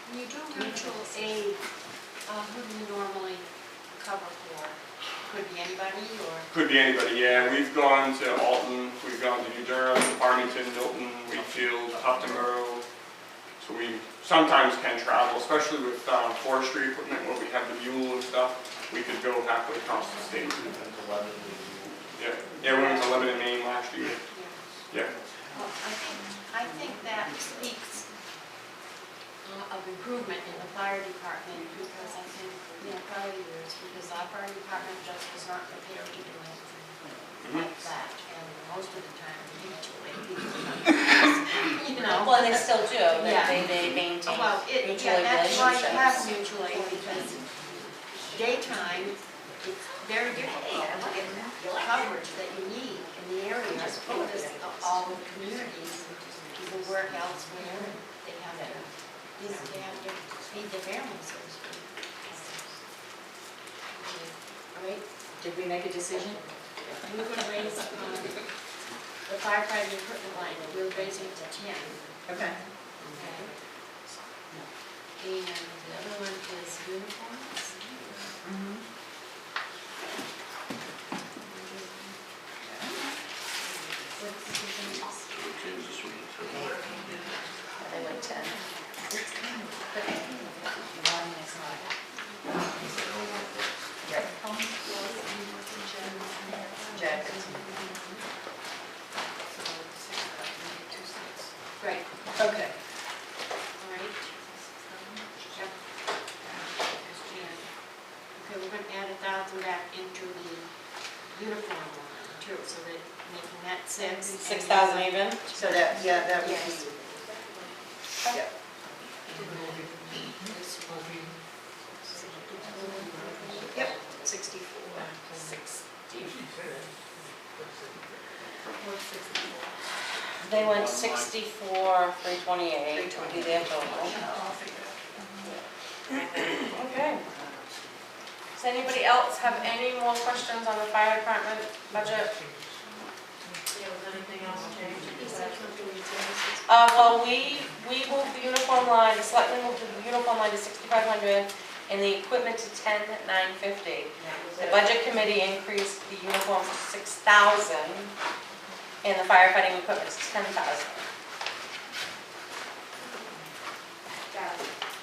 When you do mutual aid, who do you normally cover for? Could be anybody, or? Could be anybody, yeah. We've gone to Alton, we've gone to New Durham, Farmington, Milton, Wakefield, Upton Borough. So we sometimes can travel, especially with forestry equipment where we have the mule and stuff. We could go halfway across the state. Yeah, we went to Lebanon, Maine last year. Yeah. Well, I think that speaks of improvement in the fire department, because I think, prior years, because our fire department just was not prepared to do anything like that, and most of the time, mutually, Well, they still do, Yeah. they maintain Well, mutual that's why you have relationships. mutual aid, because daytime, it's very difficult to get the coverage that you need in the area, because all the communities, people work elsewhere, and they have to, they have to feed their families, so to speak. All right, Did we make a decision? we're gonna raise, the firefighting equipment line, we're raising it to 10. Okay. Okay. And the other one is uniforms. What's the difference? Change this one to They went 10. Jackets. Right, Okay. all right. Yep. Okay, we're gonna add 1,000 back into the uniform line too, so that making that 6. 6,000 even? So that, yeah, that would Yes. be, yeah. Yep, 64. They went 64, 328, would be their total. Okay. Does anybody else have any more questions on the fire department budget? Well, we moved the uniform line, the selectmen moved the uniform line to 6,500 and the equipment to 10,950. The budget committee increased the uniforms to 6,000 and the firefighting equipment to 10,000.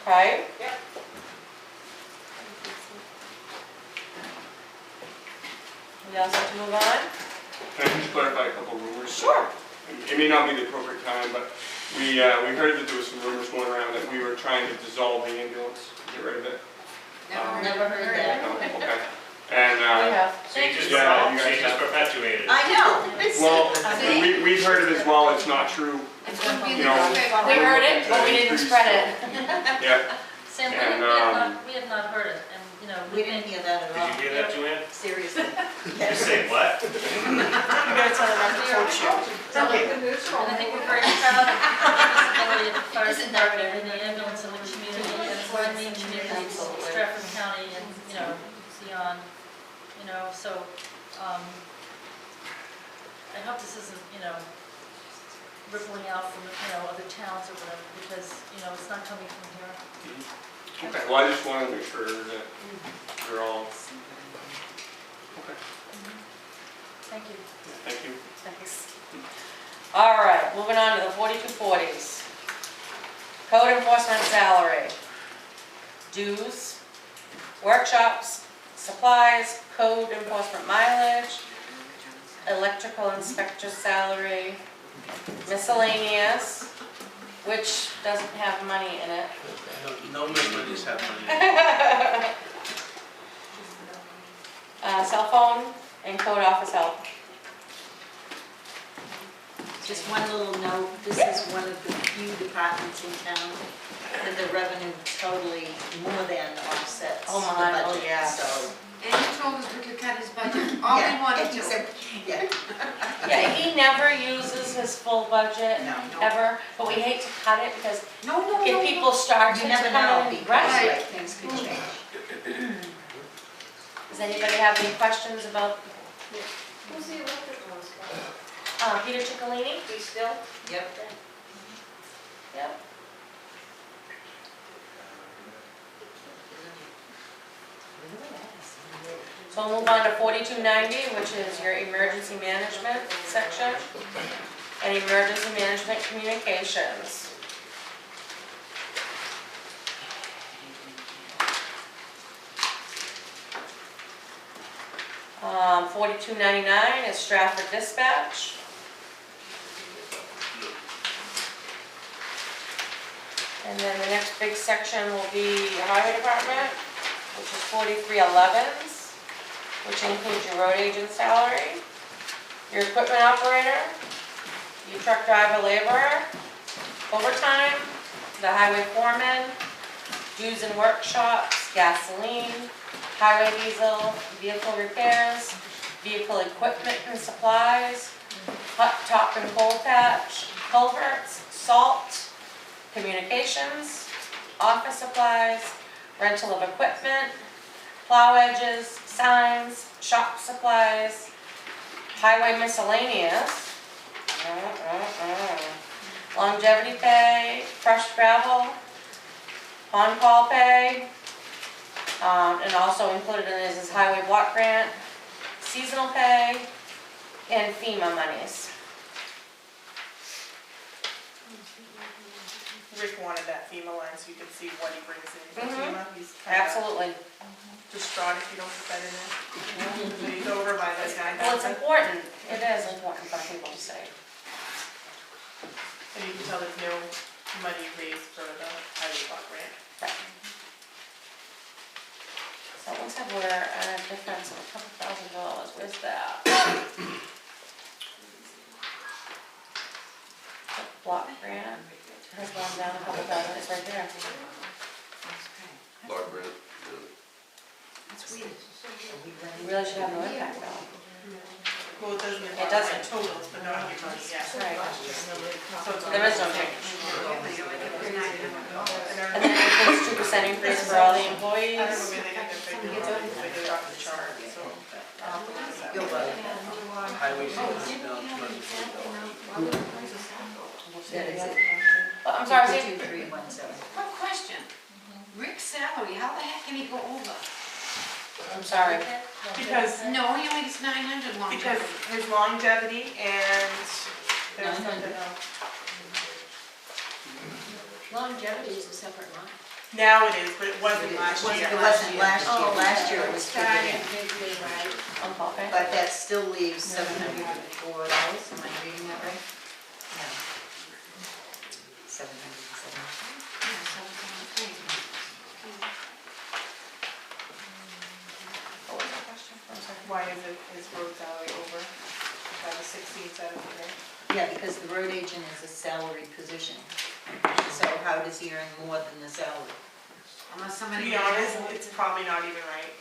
Okay? Yep. We also have to move on? Can I just clarify a couple rumors? Sure. It may not be the appropriate time, but we heard that there was some rumors going around that we were trying to dissolve the ambulance, get rid of it. Never heard that. No, okay. And, We have. So you just, Yeah, you so guys you just have- perpetuated it. I know. well, we've heard it as well, it's not true, you know. We heard it, but we didn't spread it. Yeah, Sam, And, we have not heard it, and, We didn't hear that at Did all. you hear that, Joanne? Seriously. You say what? I'm gonna tell the record for you. Don't get the news from And I think we're very proud of the visibility of the fire department and the ambulance in the community, and surrounding communities, Stratford County and, beyond, so, I hope this isn't, rippling out from, other towns or whatever, because, it's not coming from here. okay, well, I just wanted to make sure that you're all, okay, Thank you. thank you. Thanks. All right, moving on to the 4240s. Code enforcement salary. Dues, workshops, supplies, code enforcement mileage, electrical inspector salary, miscellaneous, which doesn't have money in it. No miscellaneous have money. Cell phone and code office help. Just one little note, this is one of the few departments in town that the revenue totally more than offsets the Oh my, budget. oh yeah. So, And he told us we could cut his budget all we yeah, wanted and he to. said, yeah. Yeah, he never uses his full budget, No. ever, but we hate to cut it because No, if people start to You never come know, in, because right. like, things could change. Does anybody have any questions about, Who's the electrical inspector? Peter Ciccolini? He still? Yep. Yep. So we'll move on to 4290, which is your emergency management section, and emergency management communications. 4299 is Stratford Dispatch. And then the next big section will be your highway department, which is 4311s, which includes your road agent salary, your equipment operator, your truck driver laborer, overtime, the highway foreman, dues and workshops, gasoline, highway diesel, vehicle repairs, vehicle equipment and supplies, hot top and cold patch, culverts, salt, communications, office supplies, rental of equipment, plow edges, signs, shop supplies, highway miscellaneous, longevity pay, crushed gravel, on-call pay, and also included in this is highway block grant, seasonal pay, and FEMA monies. Rick wanted that FEMA line so you could see what he brings in from FEMA. He's kinda Absolutely. distraught if you don't put that in there. So he's over by this guy. Well, it's important. It is important for people to see. And you can tell there's no money raised for the highway block grant. So it looks like we're at a difference of a couple $1,000. Where's that? Block grant has gone down a couple thousand. It's right there. Block grant, yeah. That's weird. You really should have no impact though. Well, it doesn't. It doesn't. Totals, but not your money, yeah. Right. So it's There is no change. And And then it includes 2% increase for all the I don't know employees. where they get their figure from, they do it off the chart, so. You're right. Highway savings down $240. That is it. But I'm sorry, see, 22317. Quick question. Rick's salary, how the heck can he go over? I'm sorry. Because, No, he only gets 900 because longevity. his longevity and there's something else. Longevity is a separate line. Now it is, but it wasn't last year. It wasn't last year. Oh, Last year it was Starting figured in. midway, right? On-call pay. But that still leaves $704. Am I reading that right? No. 707. Yeah, 7.3. What was the question? I'm sorry. Why is it his road salary over by the 1670 there? Yeah, because the road agent is a salaried position. So how does he earn more than the salary? Unless To somebody. be honest, it's probably not even right.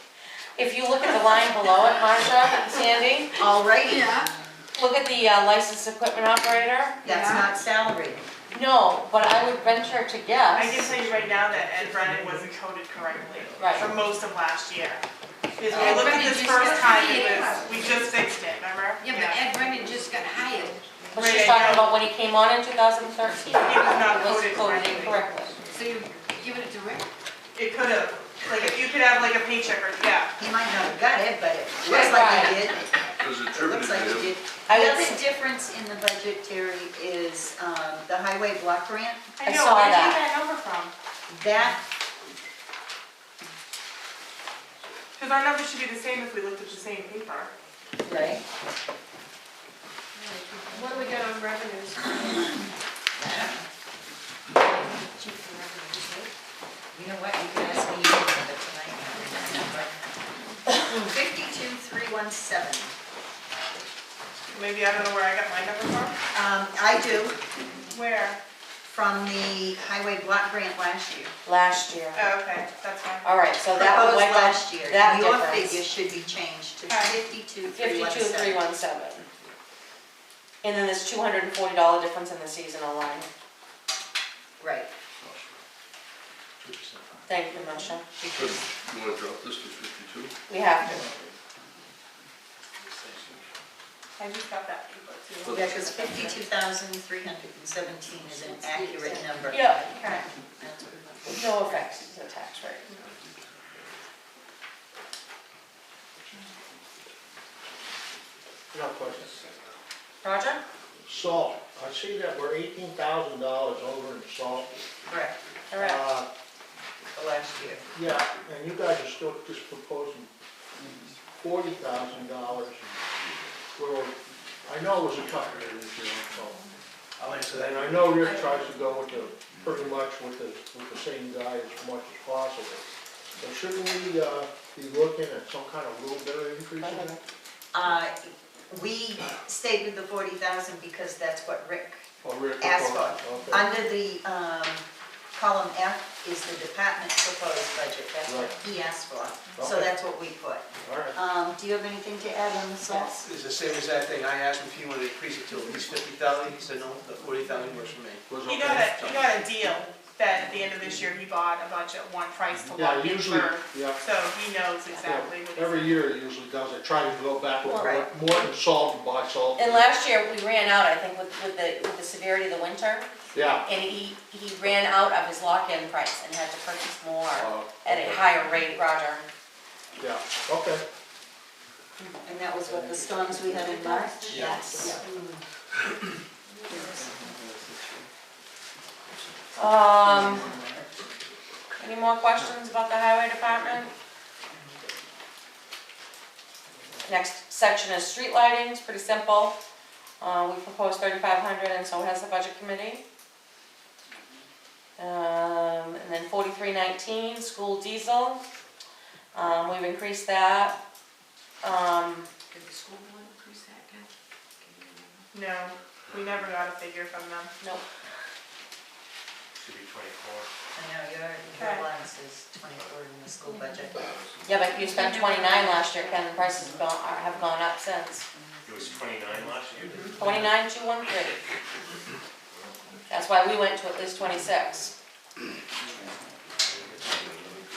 If you look at the line below it, Marcia, Sandy, All right. Yeah. look at the licensed equipment operator. That's Yeah. not salaried. No, but I would venture to I can guess. tell you right now that Ed Brennan wasn't coded correctly Right. for most of last year. Because when Ed we looked at Brennan this just first got time, hired. we just fixed it, remember? Yeah, but Ed Brennan just got hired. But she's Right, talking I know. about when he came on in 2013. He was not It was coded coded correctly. incorrectly. So you're giving it to Rick? It could have, like, if you could have like a paycheck or, yeah. He might not have got it, but it looks like he did. It was It attributed looks to like he him. did. I The would other s- difference in the budget, Terry, is the highway block grant. I know, saw where'd you that. get that number from? That, Because our numbers should be the same if we looked at the same paper. right? What do we got on revenues? You know what, you can ask me anything but tonight. 52317. Maybe I don't know where I got my number from. I do, Where? from the highway block grant last year. Last year. Oh, okay, that's fine. All right, so that would Proposed wipe out last year. that Your difference. figure should be changed to Okay. 52317. 52,317. And then there's $240 difference in the seasonal line. Right. 2%. Thank you, Marcia. So you wanna drop this to 52? We have to. I just got that paper too. Yeah, because 52,317 is an accurate number. Yeah. Okay. That's what it No effects to the tax rate. No question. Roger? Salt, I see that we're $18,000 over in salt. Correct, Correct. the last year. Yeah, and you guys are still just proposing $40,000. Well, I know it was a tough year this year on salt. I'll answer that. And I know Rick tries to go with pretty much with the same guy as much as possible. So shouldn't we, be looking at some kind of little bit of increase in that? We stayed with the 40,000 because that's what Rick Or Rick asked for. proposed? Okay. Under the column F is the department proposed budget, that's what he asked for. So Okay. that's what we put. All right. Do you have anything to add on the salt? It's the same exact thing. I asked him if he wanted to increase it to at least 50,000. He said, no, the 40,000 works for me. Was He okay. got a deal that at the end of this year, he bought a bunch at one price to Yeah, lock in usually, for, yeah. so he knows exactly what he's. Every year it usually does, it try to go back with Right. more than salt and buy salt. And last year, we ran out, I think, with the severity of the winter, Yeah. and he ran out of his lock-in price and had to purchase more at a Okay. higher rate, Roger. Yeah, okay. And that was what the storms we had in March? Yes. Any more questions about the highway department? Next section is street lighting, it's pretty simple. We proposed 3,500 and so has the budget committee. And then 4319, school diesel. We've increased that. Did the school board increase that again? No, we never got a figure from them. Nope. Should be 24. I know, your Okay. line says 24 in the school budget. Yeah, but you spent 29 last year, Ken, the prices have gone up since. It was 29 last year? 29,213. That's why we went to at least 26.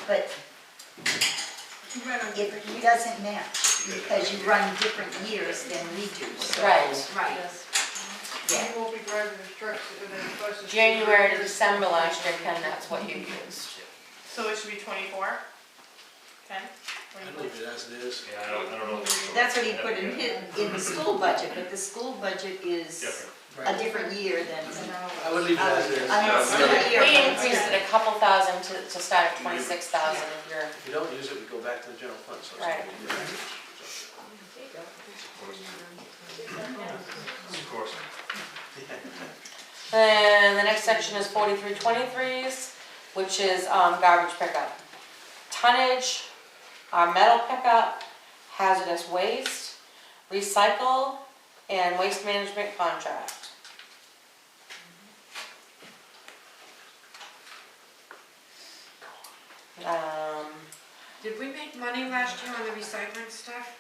But it doesn't match because you run different years than we do, so. Right. Right. Yeah. You won't be driving the trucks and then buses. January to December last year, Ken, that's what you used. So it should be 24? Ken? I leave it as it is. Yeah, I don't know. if it's- That's what he put in the school budget, but the school budget is Different. a different year than. I would leave it as it is. Another year. We increased it a couple thousand to start at 26,000 if you're, If you don't use it, we go back to the general fund, so it's Right. not a big deal. Of course. and the next section is 4323s, which is garbage pickup. Tonnage, our metal pickup, hazardous waste, recycle, and waste management contract. Did we make money last year on the recycling stuff?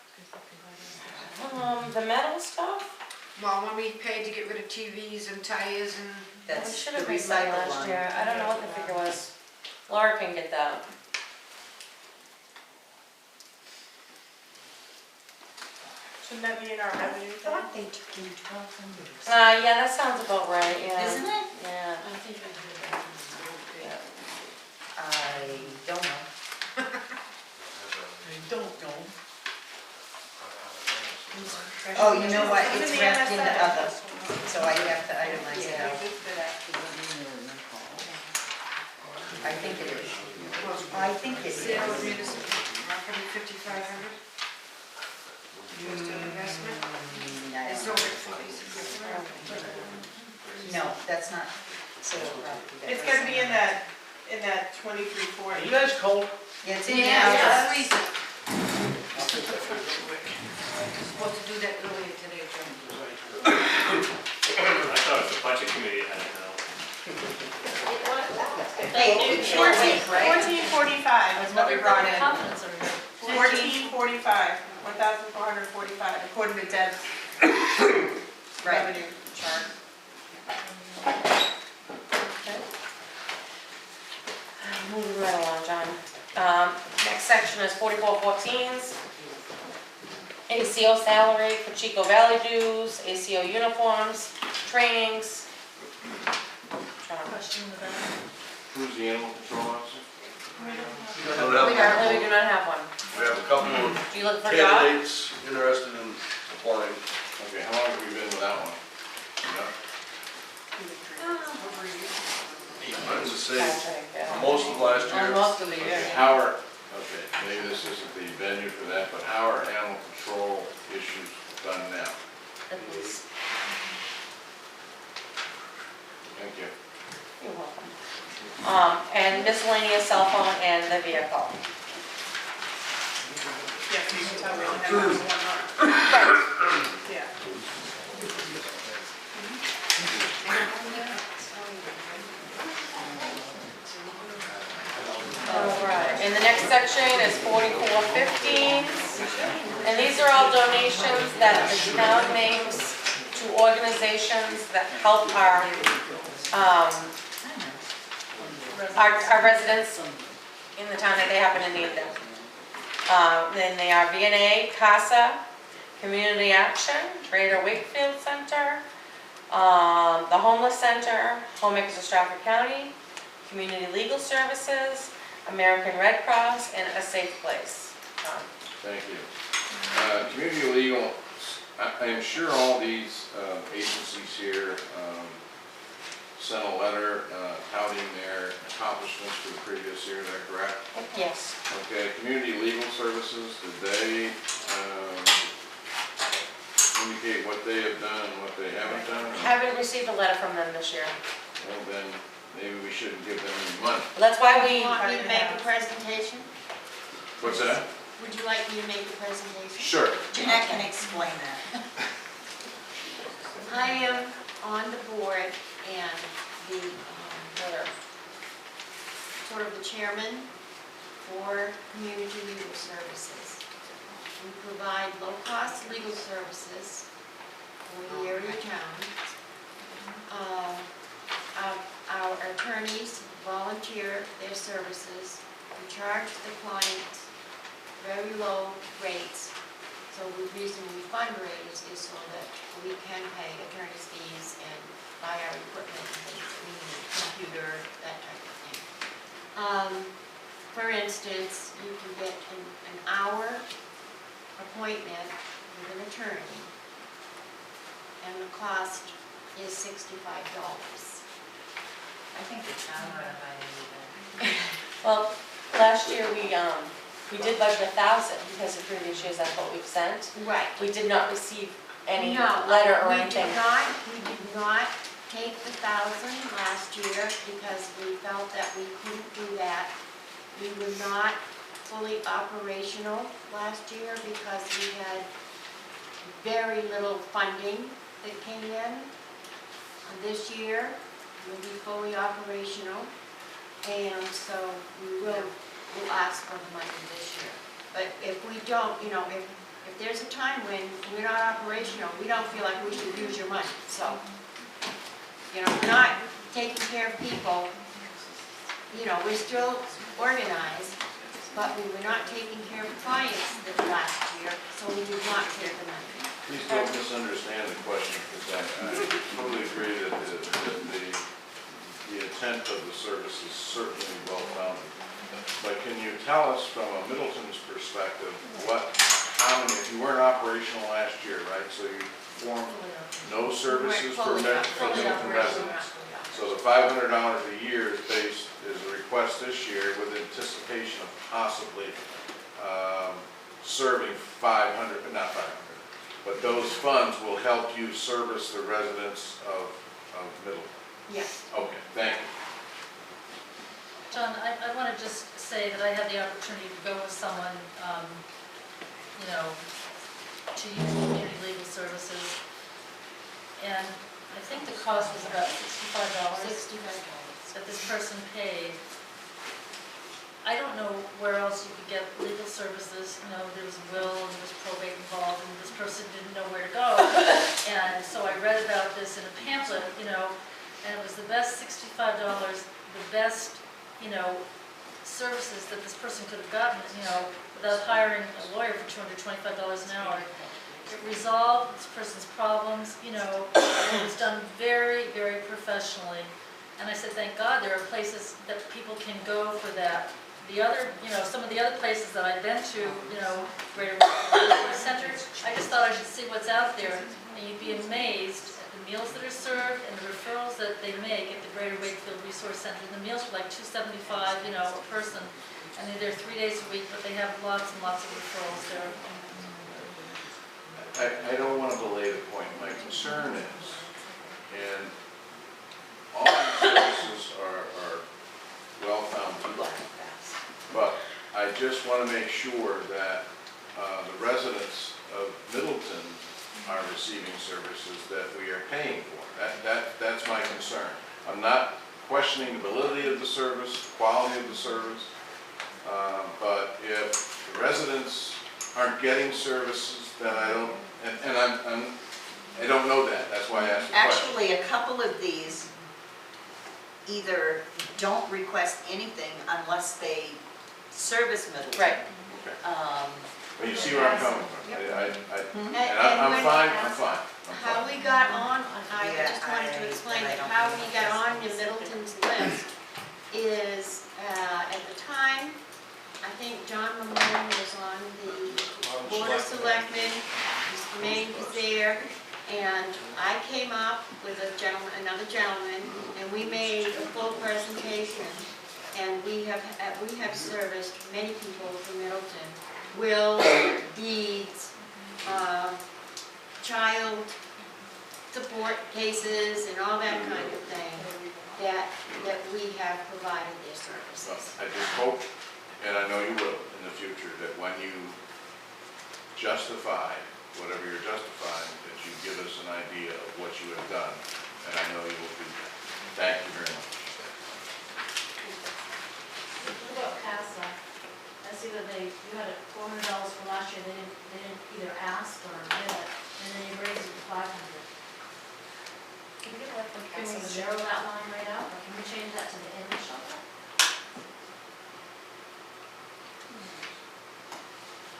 The metal stuff? Well, when we paid to get rid of TVs and tires and. We That's should the have made money recycle last line. year. I don't know what the figure was. Laura can get that. Shouldn't that be in our revenue? I thought they took in 1,200. Yeah, that sounds about right, yeah. Isn't it? Yeah. I think I heard that. I don't know. I don't know. Oh, you know what, It's it's in the wrapped into MSF. other, so I have to itemize it Yeah, out. we just did that. I think it is. I think it Sale of is. municipal property, 5,500. Just an investment. It's over No, that's not sale of property. It's gonna be in that 2340. Are you guys cold? Yeah, it's in the Yeah, house. freeze it. I'll take that for you real quick. Supposed to do that earlier today, Jim. I thought the budget committee had it now. Hey, it's short week, right? 1445 is what we brought in. Confidence over here. 1445, 1,445, according to Deb's Right. revenue chart. Moving right along, John. Next section is 4414s. ACO salary, Pacheco Valley dues, ACO uniforms, trainings. John. Question about it. Who's the animal control officer? Apparently, we do not have one. We have a couple of Do you look for a job? candidates interested in applying. Okay, how long have we been without one? I was to say, Patrick, yeah. most of last year. Most of the year. Okay, how are, okay, maybe this isn't the venue for that, but how are animal control issues done now? At least. And miscellaneous cell phone and the vehicle. Yeah, so you can tell we only have that one line. Yeah. Alright, and the next section is 4415. And these are all donations that the town makes to organizations that help our residents in the town that they happen to need them. Then they are VNA, CASA, Community Action, Greater Wakefield Center, the Homeless Center, Homemakers of Stratford County, Community Legal Services, American Red Cross, and A Safe Place. Thank you. Community Legal, I am sure all these agencies here sent a letter touting their accomplishments for the previous year, is that correct? Yes. Okay, Community Legal Services, did they indicate what they have done and what they haven't done? Haven't received a letter from them this year. Well, then maybe we shouldn't give them any money. That's why we, Want me to make a presentation? What's that? Would you like me to make a presentation? Sure. Jeanette can explain that. I am on the board and the, sort of the chairman for Community Legal Services. We provide low-cost legal services for the area town. Our attorneys volunteer their services. We charge the clients very low rates. So the reason we fundraise is so that we can pay attorney's fees and buy our equipment, computer, that type of thing. For instance, you can get an hour appointment with an attorney, and the cost is $65. I think the town ought to buy anything. well, last year we did budget 1,000 because of previous years that's what we've sent. Right. We did not receive any No, letter or we anything. did not take the 1,000 last year because we felt that we couldn't do that. We were not fully operational last year because we had very little funding that came in. This year, we'll be fully operational, and so we'll ask for the money this year. But if we don't, if there's a time when we're not operational, we don't feel like we should use your money. So, we're not taking care of people, we're still organized, but we were not taking care of clients this last year, so we did not take the money. Please don't misunderstand the question, because I totally agree that the intent of the service is certainly well-founded. But can you tell us from a Middleton's perspective, how many, if you weren't operational last year, right, so you formed no services for Middleton residents. So the $500 a year is a request this year with anticipation of possibly serving 500, but not 500. But those funds will help you service the residents of Middleton. Yes. Okay, thank you. John, I want to just say that I had the opportunity to go with someone, to use community legal services. And I think the cost was about $65 that this person paid. I don't know where else you could get legal services. There was will and there was probate involved, and this person didn't know where to go. And so I read about this in a pamphlet, and it was the best $65, the best, services that this person could have gotten, without hiring a lawyer for $225 an hour. It resolved this person's problems, it was done very, very professionally. And I said, thank God there are places that people can go for that. The other, some of the other places that I've been to, Greater Wakefield Center, I just thought I should see what's out there. And you'd be amazed at the meals that are served and the referrals that they make at the Greater Wakefield Resource Center. The meals are like $275, a person. And they're there 3 days a week, but they have lots and lots of referrals there. I don't want to belay the point. My concern is, and all these services are just want to make sure that the residents of Middleton are receiving services that we are paying for. That's my concern. I'm not questioning the validity of the service, quality of the service, but if the residents aren't getting services, then I don't, and I don't know that, that's why I asked the question. Actually, a couple of these either don't request anything unless they service Middleton. Right. Okay. But you see where I'm coming from. And I'm when- fine. How we got on, I Yeah, just wanted to I- explain I that don't how know. we got on the Middleton's list is, at the time, I think John Mamone was on the Board of Selectmen, May was there, and I came up with another gentleman, and we made a full presentation, and we have serviced many people from Middleton. Wills, deeds, child support cases, and all that kind of thing, that we have provided their services. I just hope, and I know you will in the future, that when you justify whatever you're justifying, that you give us an idea of what you have done, and I know you will do that. Thank you very much. What about CASA? I see that you had $400 for last year, they didn't either ask or get it, and then you raised it to 500. Can we get that from CASA? Can we zero that line right out, or can we change that to the animal shelter?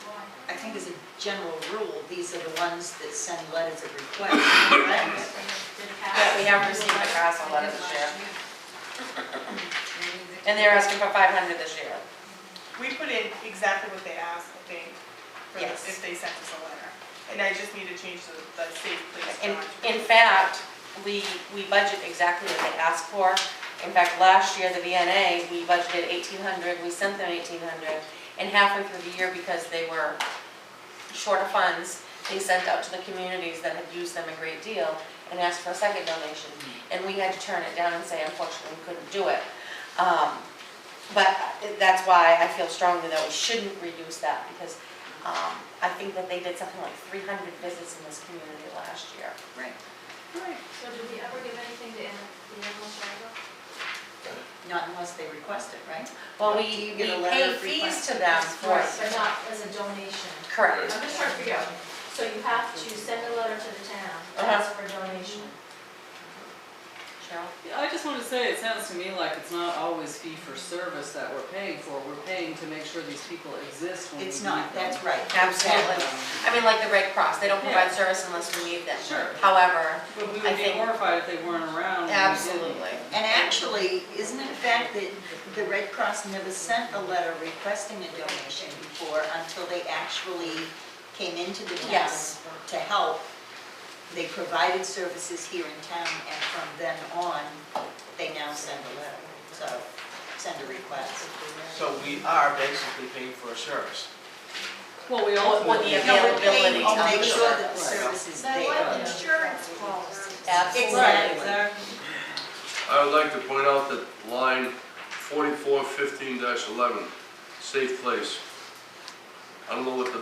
Why? I think as a general rule, these are the ones that send letters of request, correct? Yeah, we have received a CASA letter this year. And they're asking for 500 this year. We put in exactly what they asked, I think, Yes. if they sent us a letter. And I just need to change the safe place. In fact, we budget exactly what they asked for. In fact, last year, the VNA, we budgeted 1,800, we sent them 1,800, and halfway through the year, because they were short of funds, they sent out to the communities that had used them a great deal and asked for a second donation. And we had to turn it down and say, unfortunately, we couldn't do it. But that's why I feel strongly that we shouldn't reduce that, because I think that they did something like 300 visits in this community last year. Right. Right. So did we ever give anything to the animal shelter? Not unless they request it, right? Well, Do we you get a pay letter of fees request? to them for Right, but not as a donation. Correct. I'm just trying to figure out, so you have to send a letter to the town, ask for a donation. Cheryl? Yeah, I just want to say, it sounds to me like it's not always fee for service that we're paying for. We're paying to make sure these people exist when we need It's them. not, that's right. Absolutely. I mean, like the Red Cross, they don't provide Yeah. service unless we need them. Sure. However, But we I would be think- horrified if they weren't around. when we did. absolutely. And actually, isn't it a fact that the Red Cross never sent a letter requesting a donation before until they actually came into the town Yes. to help? They provided services here in town, and from then on, they now send a letter, so send a request. So we are basically paying for a service. Well, we What ultimately. the No, we're availability paying to of make the sure that the service. service is They're there. like insurance policies. Absolutely. Exactly. I would like to point out that line 4415-11, safe place. I don't know what the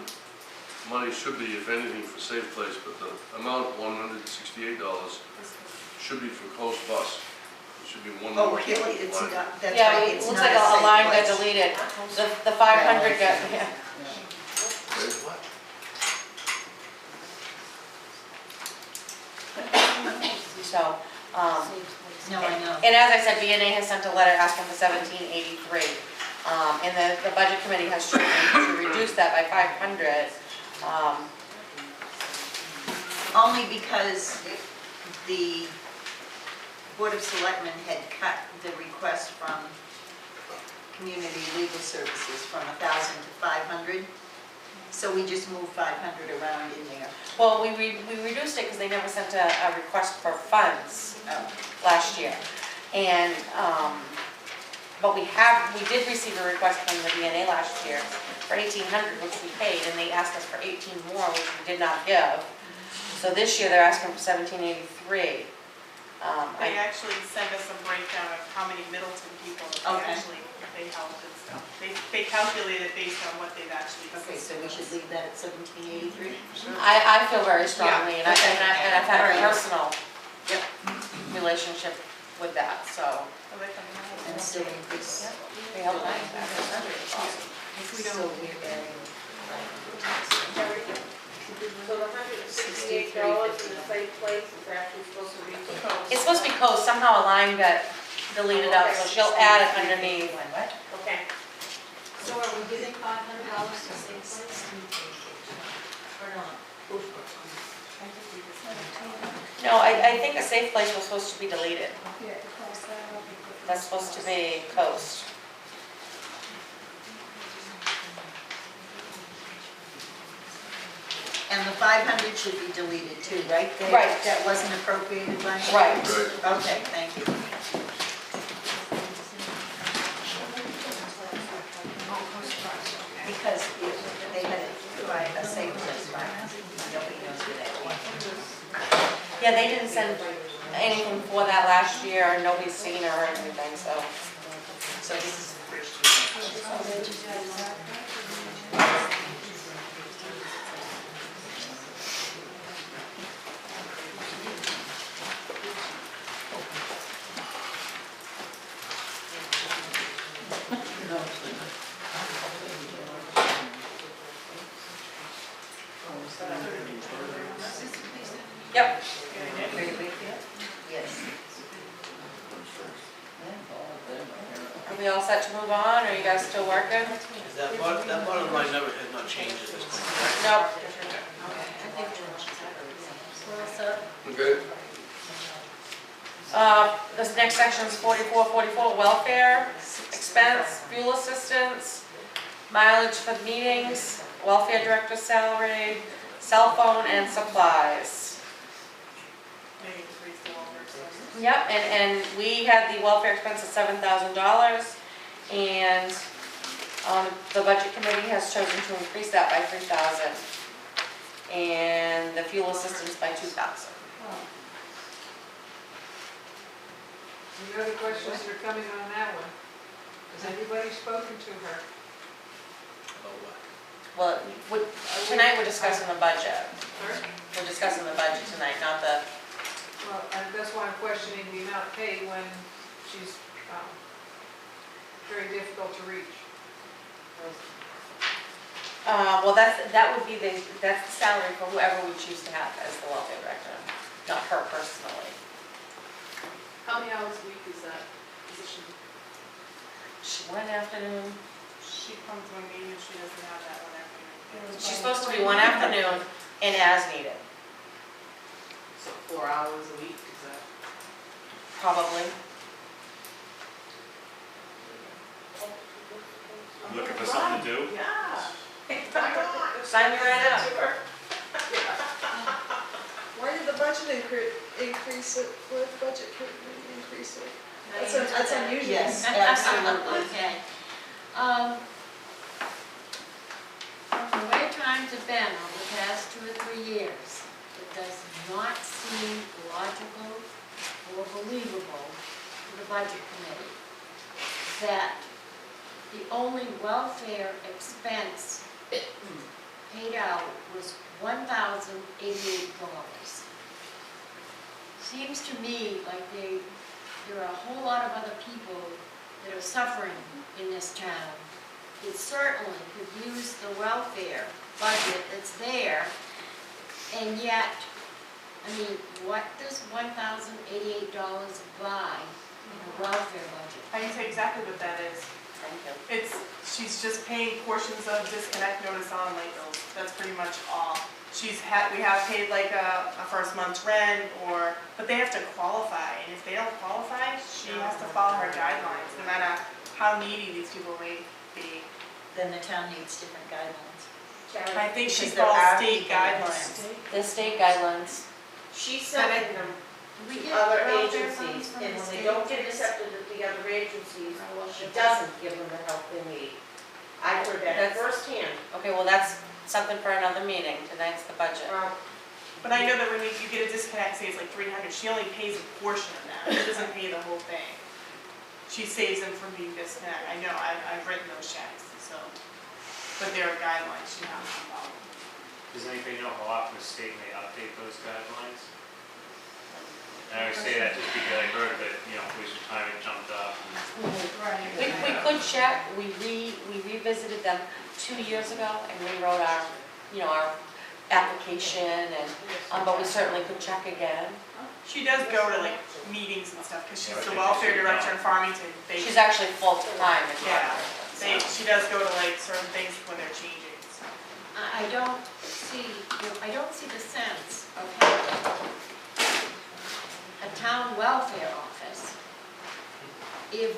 money should be, if anything, for safe place, but the amount, $168, should be for coast bus. It should be one Oh, more. really? It's line. not, that's Yeah, right, it it's looks not like a a safe line got place. deleted. The 500 got, yeah. What? So, No, I know. and as I said, VNA has sent a letter asking for 1783. And the budget committee has chosen to reduce that by 500. Only because the Board of Selectmen had cut the request from Community Legal Services from 1,000 to 500. So we just moved 500 around in there. Well, we reduced it because they never sent a request for funds last year. And, but we did receive a request from the VNA last year for 1,800, which we paid, and they asked us for 18 more, which we did not give. So this year, they're asking for 1,783. They actually send us a breakdown of how many Middleton people Okay. they helped and stuff. They calculate it based on what they've actually. Okay, so we should leave that at 1783? I feel very strongly, and I've had a Alright. personal Yep. relationship with that, so. And still increase. They help out. So we're adding. So the $168 in the same place is actually supposed to be proposed. It's supposed to be coast, somehow a line got deleted out, so she'll add it underneath. Okay. So are we giving $500 to Safe Place? Or not? No, I think a safe place was supposed to be deleted. That's supposed to be coast. And the 500 should be deleted too, right? Right. That wasn't appropriated last year? Right. Okay, thank you. Because they had to buy a safe place, right? Nobody knows where that was. Yeah, they didn't send anything for that last year, and nobody's seen her or anything, so. So this is the first year. Yep. Yes. Are we all set to move on, or are you guys still working? Is that bottom line never has not changed at this point, correct? Nope. We're all set? Okay. This next section is 4444, welfare expense, fuel assistance, mileage for meetings, welfare director's salary, cell phone and supplies. Maybe increase the welfare expenses. Yep, and we had the welfare expense of $7,000, and the budget committee has chosen to increase that by $3,000, and the fuel assistance by $2,000. Any other questions that are coming on that one? Has anybody spoken to her? About what? Well, tonight we're discussing the budget. We're discussing the budget tonight, not the, Well, and that's why I'm questioning the amount paid when she's very difficult to reach. well, that would be that's the salary for whoever we choose to have as the welfare director, not her personally. How many hours a week is that position? One afternoon, She comes when needed, she doesn't have that one afternoon. she's supposed to be one afternoon and as needed, So 4 hours a week, is that? probably. Looking for something to do? Yeah. Sign me right up. Why did the budget increase it, why did the budget increase it? That's unusual. Yes, absolutely. Okay. From the way times have been over the past 2 or 3 years, it does not seem logical or believable to the budget committee that the only welfare expense paid out was $1,088. Seems to me like there are a whole lot of other people that are suffering in this town that certainly could use the welfare budget that's there, and yet, I mean, what does $1,088 buy in a welfare budget? I can tell you exactly what that is. Thank you. She's just paying portions of disconnect notice on late bills. That's pretty much all. We have paid like a first month's rent but they have to qualify. And if they don't qualify, she has to follow her guidelines, no matter how needy these people may be. Then the town needs different guidelines. I think she Because there follows are state people that guidelines. The state guidelines. She's sending them We to get other welfare agencies, funds from and the when they state don't for get this? accepted at the other agencies, she doesn't give them the help they need. I heard that That's- firsthand. Okay, well, that's something for another meeting. Tonight's the budget. But I know that when you get a disconnect, say it's like 300, she only pays a portion of that, she doesn't pay the whole thing. She saves them from being disconnected, I know, I've written those checks, so, but there are guidelines she has to follow. Does anybody know how often the state may update those guidelines? And I would say that just because I heard that, police retirement jumped up. We could check, we revisited them 2 years ago and rewrote our, our application and, but we certainly could check again. She does go to like meetings and stuff, because she's the welfare director in Farmington. She's actually full-time in Yeah, Farmington. she does go to like certain things when they're changing, so. I don't see the sense of having a town welfare office if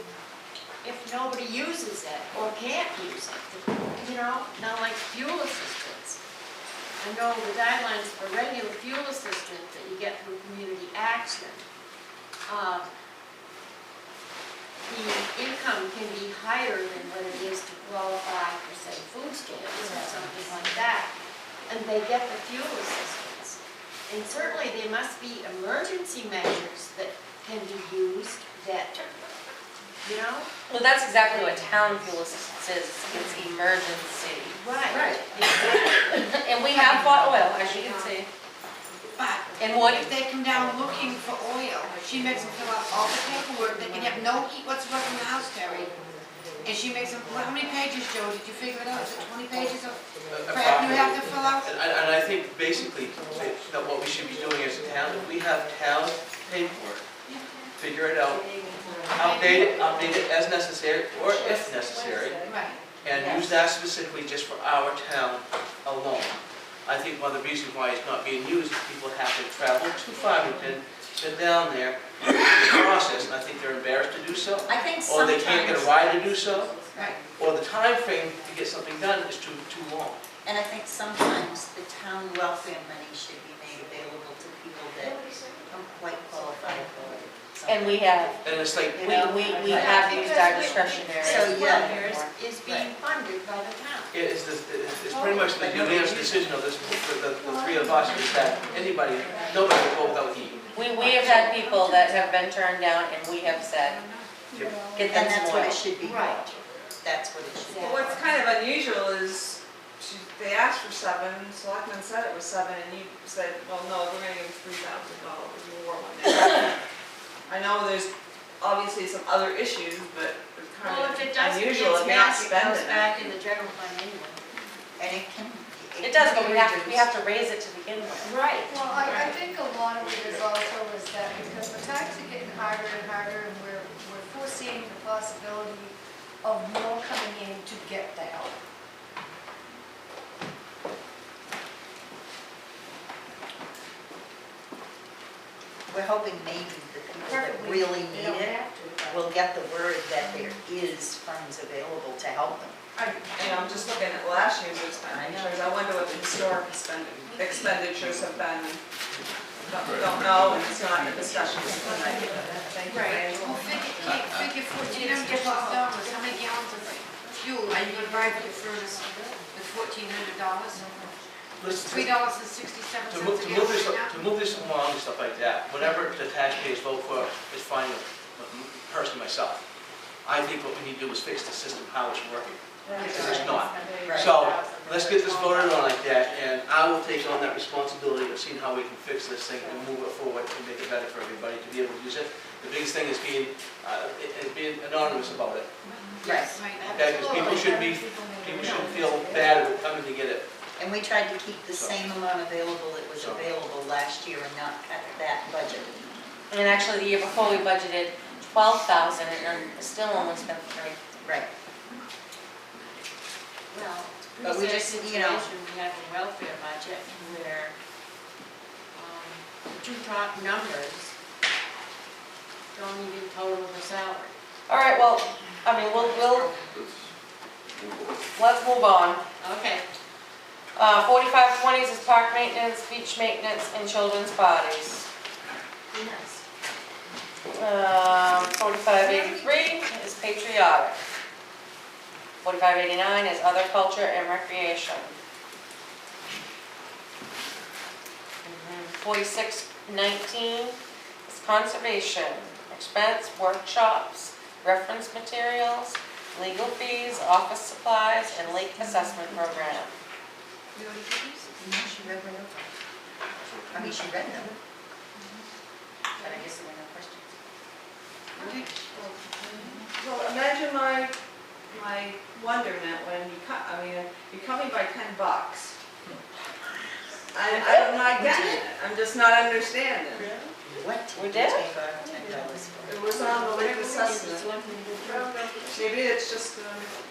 nobody uses it or can't use it, not like fuel assistance. I know the guidelines for regular fuel assistance that you get through community action, the income can be higher than what it is to qualify for, say, food stamps or something like that, and they get the fuel assistance. And certainly there must be emergency measures that can be used that, Well, that's exactly what town fuel assistance is, it's emergency. Right. And we have bought oil, as you can see. But And what, if they come down looking for oil, she makes them fill out all the paperwork, they can have no heat whatsoever in the house, Terry. And she makes them, how many pages, Joe, did you figure it out? Is it 20 pages of crap you have to fill out? And I think basically, that what we should be doing as a town, if we have town paperwork, figure it out, update it as necessary, or if necessary, Right. and use that specifically just for our town alone. I think one of the reasons why it's not being used is people have to travel to Farmington, sit down there, do the process, and I think they're embarrassed to do so. I think Or they can't get a ride to do so, Right. or the time frame to get something done is too long. And I think sometimes the town welfare money should be made available to people that don't quite qualify for it. and we have, And it's like, we have used our discretionary. So, yeah. Welfare is being funded by the town. it's pretty much the unanimous decision of this, the three of us, is that nobody will go without heat. We have had people that have been turned down and we have said, get them And that's some what oil. it should be. Right. That's what it should be. Well, what's kind of unusual is they asked for 7, selectmen said it was 7, and you said, well, no, we're gonna give them $3,000 more one day. I know there's obviously some other issues, but it's kind Well, of if it doesn't get unusual if you're not spent, it goes spending back it. in the general fund anyway. And it can. It does, but we have to raise it to begin with. Right. Well, I think a lot of it is also is that because the taxes are getting harder and harder and we're foreseeing the possibility of more coming in to get the help. We're hoping maybe the people that really They need don't it have to, but- will get the word that there is funds available to help them. I'm just looking at last year's expenditures, I wonder what the historic expenditures have been. Don't know, and it's not in the discussions tonight. Thank you, Right. Rachel. Well, figure $1,400, how many gallons of fuel are you gonna buy for your furnace with $1,400? Listen, $3.67 to a move gallon this, right now? to move this along and stuff like that, whatever the taxpayers vote for is fine with personally myself. I think what we need to do is fix the system, how it's working, because it's not. So, let's get this voted on like that, and I will take on that responsibility of seeing how we can fix this thing and move it forward and make it better for everybody to be able to use it. The biggest thing is being anonymous about it, Yes, okay? Because people shouldn't feel bad about coming to get it. And we tried to keep the same amount available that was available last year and not cut that budget. And actually, the year before, we budgeted 12,000 and still only spent 3. Right. Well, But we just, we have a welfare budget where the two top numbers don't even total the salary. All right, well, I mean, let's move on. Okay. 4520s is park maintenance, beach maintenance, and children's parties. Yes. 4583 is patriotic. 4589 is other culture and recreation. 4619 is conservation, expense, workshops, reference materials, legal fees, office supplies, and lake assessment program. She read my notes. I mean, she read them. But I guess there were no questions. Well, imagine my wonderment when you're coming by $10. I'm not getting it, I'm just not understanding. What? We did? It was on the lake assessment. Maybe it's just a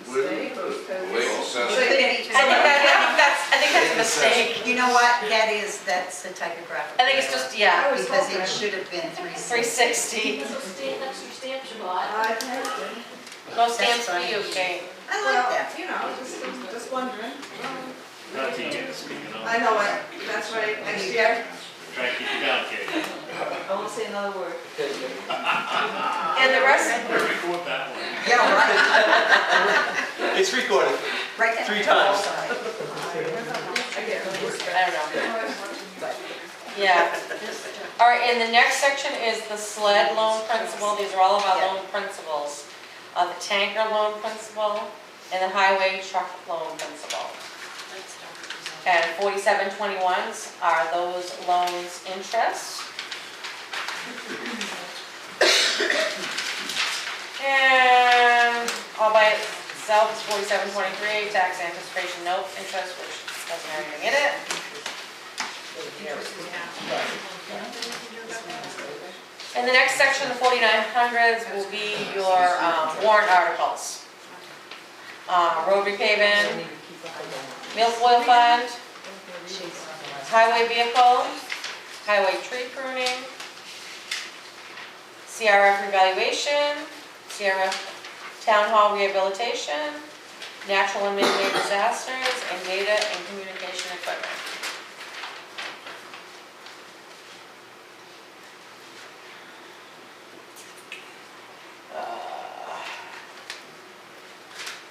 mistake. Lake assessment. I think that's a mistake. You know what, that's a typographical. I think it's just, yeah, Because it should have been 360. 360. That's your stamp you bought. No stamps for you, Kate. I like that. You know, just wondering. Not to get to speak, you know. I know it, that's right, next year, Try to keep you down, Kate. I won't say another word. And the rest, Record that one. Yeah, right. It's recorded. Right there. 3 times. I don't know. Yeah. All right, and the next section is the sled loan principal. These are all of our loan principals. The tanker loan principal and the highway truck loan principal. And 4721s are those loans' interest. And all by itself is 4723, tax anticipation note interest, which doesn't have anything in it. And the next section, the 4900s, will be your warrant articles. Road repaving, milfoil fund, highway vehicle, highway tree pruning, CRF evaluation, CRF town hall rehabilitation, natural and man-made disasters, and data and communication equipment.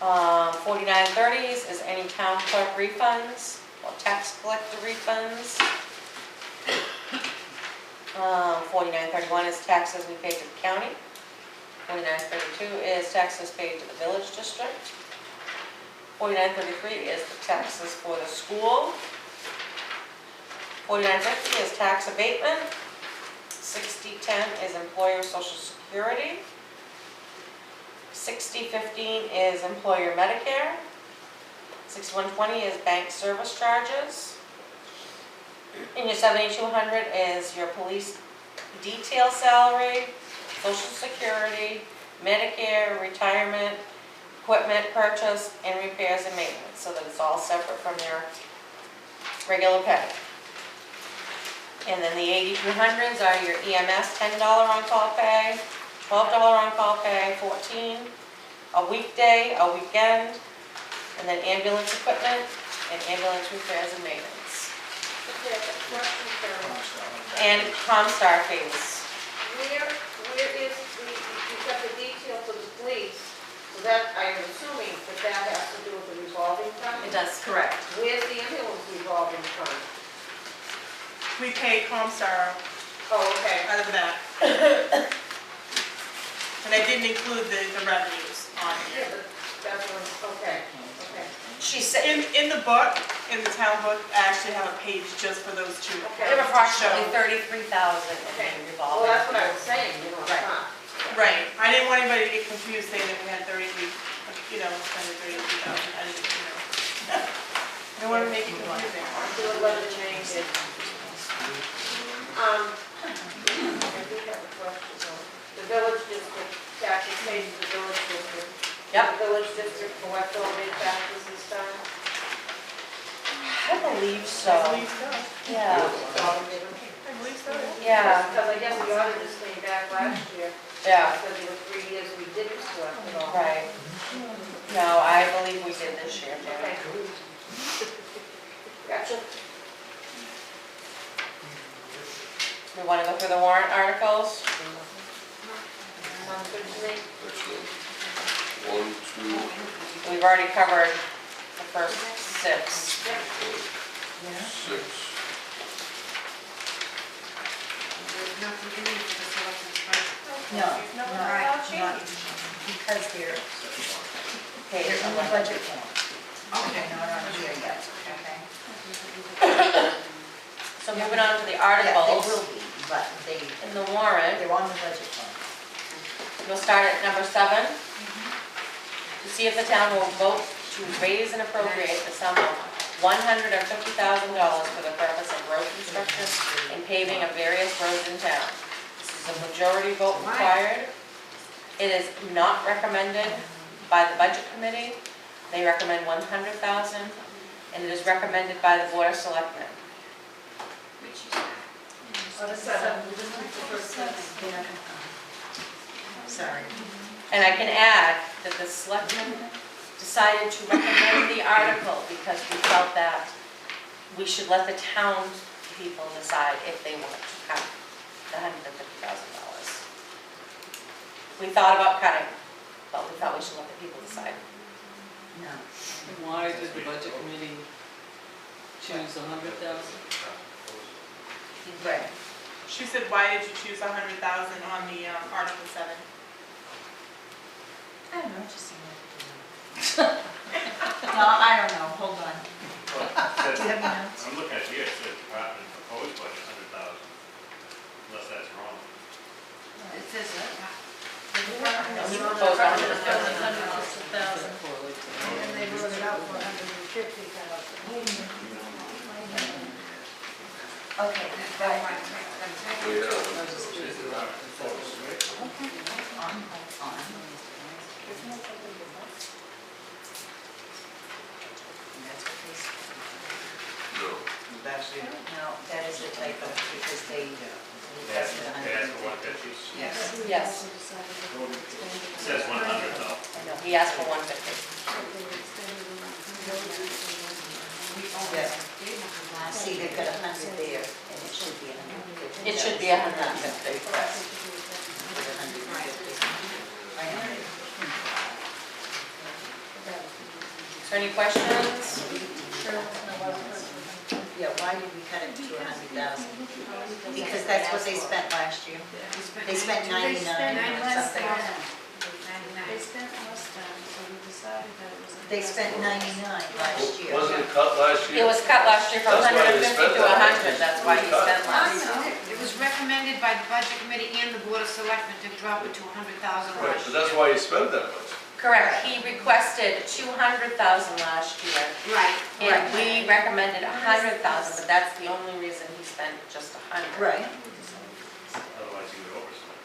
Uh, 4930s is any town clerk refunds or tax collector refunds. 4931 is taxes we pay to the county. 4932 is taxes paid to the village district. 4933 is the taxes for the school. 4950 is tax abatement. 6010 is employer social security. 6015 is employer Medicare. 6120 is bank service charges. And your 7200 is your police detail salary, social security, Medicare, retirement, equipment purchase, and repairs and maintenance, so that it's all separate from your regular pay. And then the 8200s are your EMS $10 on-call pay, $12 on-call pay, $14, a weekday, a weekend, and then ambulance equipment and ambulance repairs and maintenance. And Comstar fees. Where is you've got the detail for the police, so that, I'm assuming that has to do with the revolving fund? It does, correct. Where's the ambulance revolving fund? We pay Comstar Oh, okay. out of the back. And I didn't include the revenues on Yeah, here. but that's what, okay. She said, In the book, in the town book, I actually have a page just for those two. we have approximately 33,000 Okay. in Well, revolving. that's what I was saying, you know, Right. Right, I didn't want anybody to get confused saying that we had 33, spending 33,000, I didn't, I don't want to make it confusing. Do a letter change it. I do have a question though. The village district, taxes paid to the village district. Yep. The village district collect all their taxes this time? I believe so. I believe so. Yeah. I believe so. Yeah. Because I guess the auditors came back last year. Yeah. Said there were 3 years we didn't collect it all. Right. No, I believe we did this year, too. Okay. Gotcha. We want to go through the warrant articles? Sounds good to me. That's one, two, We've already covered the first 6. 6. nothing in it for the selectmen's budget. No, No, not, that'll not, change. because they're, Okay, they're in the budget form. Okay. They're not on here yet, okay? so moving on to the Yeah, they articles will be, but in the warrant, they're on the budget form. we'll start at number 7. To see if the town will vote to raise and appropriate the sum of $150,000 for the purpose of road construction and paving of various roads in town. This is a majority vote required. It is not recommended by the budget committee. They recommend $100,000, and it is recommended by the board of selectmen. Which is, Sorry. And I can add that the selectmen decided to recommend the article because we felt that we should let the town people decide if they want to cut the $150,000. We thought about cutting, but we thought we should let the people decide. No. Why did the budget committee choose 100,000? Right. She said, why did you choose 100,000 on the Article 7? I don't know, just seemed like. No, I don't know, hold on. Well, Do you have any notes? I'm looking at here, it says department proposed budget 100,000, unless that's wrong. it says, We proposed 150,000. and then they wrote it out for 150,000. Okay, right. No, that is a typo because they requested They asked 100. for 150. Yes. Yes, It says 100 though. I know, he asked for 150. Yes. See, they've got 100 there, and it should be 150. It should be 150. Request. With 150. I know. Is there any questions? Yeah, why did we cut it to 100,000? Because that's what they spent last year. They spent 99 or something. They spent less than, so we decided that it was. They spent 99 last year. Wasn't it cut last It year? was cut last year from That's why they 150 spent to that. 100, that's why he spent I less. know, it was recommended by the budget committee and the board of selectmen to drop it to 100,000 Right, last but year. that's why you spent that much. Correct, he requested 200,000 last year, Right. and we recommended 100,000, but that's the only reason he spent just 100. Right. Otherwise you would overspend.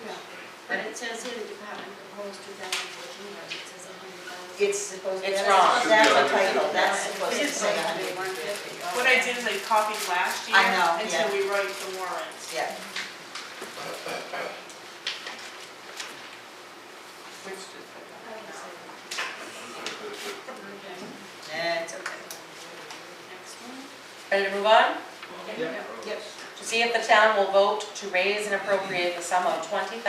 Yeah. But it says here the department proposed 2014 budget, it says 100,000. It's supposed to. It's that's- wrong. That's a typo, that's supposed to say 100. What I did is I copied last year I know, until yeah. we write the warrants. Yeah. That's okay. Next one. Ready to move on? Yep. To see if the town will vote to raise and appropriate the sum of $20,000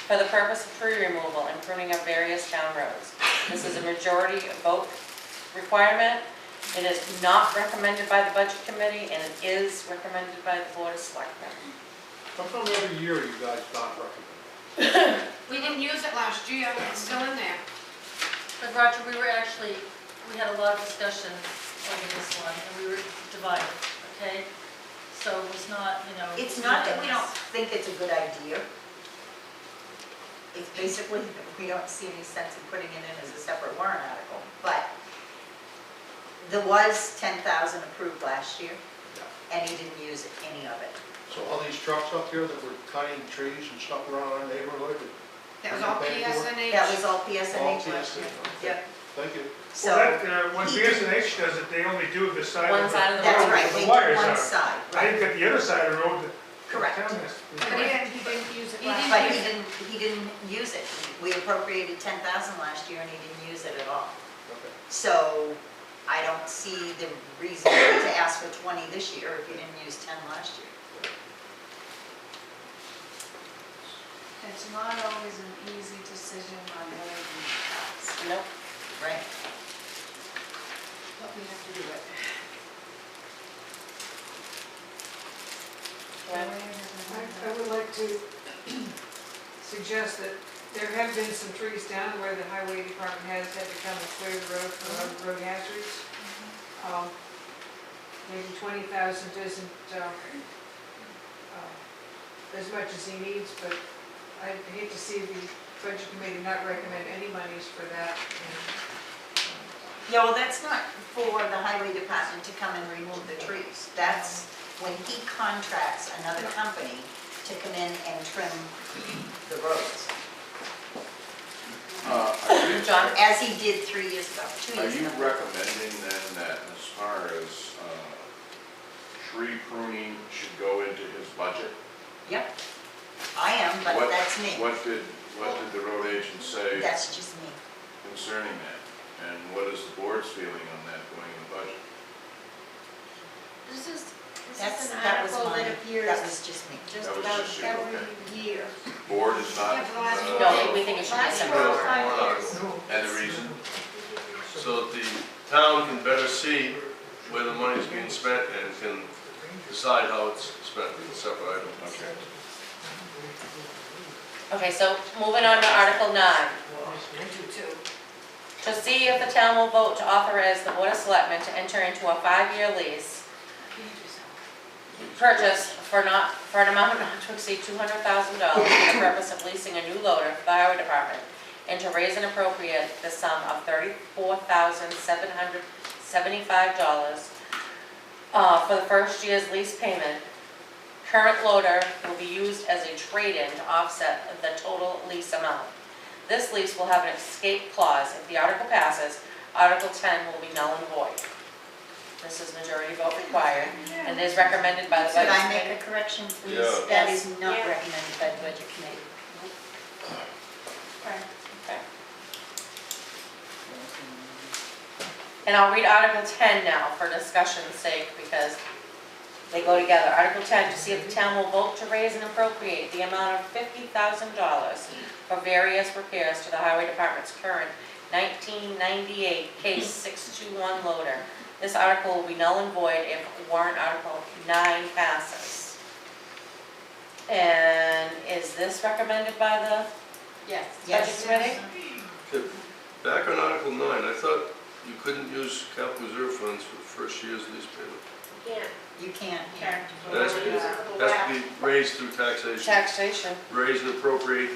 for the purpose of tree removal and pruning of various town roads. This is a majority vote requirement. It is not recommended by the budget committee, and it is recommended by the board of selectmen. How come every year you guys not recommend? We didn't use it last year, it's still in there. But Roger, we had a lot of discussion over this one, and we were divided, okay? So it was not, It's not that we don't think it's a good idea. It's basically that we don't see any sense in putting it in as a separate warrant article. But there was 10,000 approved last year, and he didn't use any of it. So all these trucks up here that were cutting trees and stuff around our neighborhood? That was all PSNH. That was all All PSNH last year. PSNH. Yep. Thank you. So, When BSNH does it, they only do the side One of the side of the that's road. right, they the did wires one are. side, I right? didn't get the other side of the road that the Correct. town has. But he didn't use it He last But year. he didn't use it. We appropriated 10,000 last year and he didn't use it at all. Okay. So I don't see the reason to ask for 20 this year if you didn't use 10 last year. It's not always an easy decision on whether we pass, Nope. Right. but we have to do it. Yeah. to suggest that there have been some trees down where the highway department has had to come and clear the road for road hazards. Maybe 20,000 isn't as much as he needs, but I hate to see the budget committee not recommend any monies for that. Yeah, well, that's not for the highway department to come and remove the trees. That's when he contracts another company to come in and trim the roads. John? As he did 3 years ago, 2 Are years you ago. recommending then that as far as tree pruning should go into his budget? Yep. I am, but What- that's me. What did the road agent say That's just me. concerning that? And what is the board's feeling on that going in the budget? This is That's, an that was article that mine. appears That was just me. just That was about just you, every okay. year. Board is not, Yeah, for the last No, we think it should be Last separate. 4 or 5 years. and the reason? So that the town can better see where the money's being spent and can decide how it's spent in a separate item. Okay. Okay, so moving on to Article 9. To see if the town will vote to authorize the Board of Selectmen to enter into a 5-year lease purchase for an amount not to exceed $200,000 for the purpose of leasing a new loader for the highway department, and to raise and appropriate the sum of $34,775 for the first year's lease payment. Current loader will be used as a trade-in to offset the total lease amount. This lease will have an escape clause. If the article passes, Article 10 will be null and void. This is majority vote required, and is recommended by the Could Budget I make Committee. a correction, please? Yeah. That is not Yeah. recommended by the budget committee. Okay. And I'll read Article 10 now for discussion's sake, because they go together. Article 10, to see if the town will vote to raise and appropriate the amount of $50,000 for various repairs to the highway department's current 1998 case 621 loader. This article will be null and void if warrant Article 9 passes. And is this recommended by the Yes. Budget Yes. Committee? Okay, back on Article 9, I thought you couldn't use capital reserve funds for the first year's lease payment. Yeah. You can't. It has to be raised through taxation. Taxation. Raise and appropriate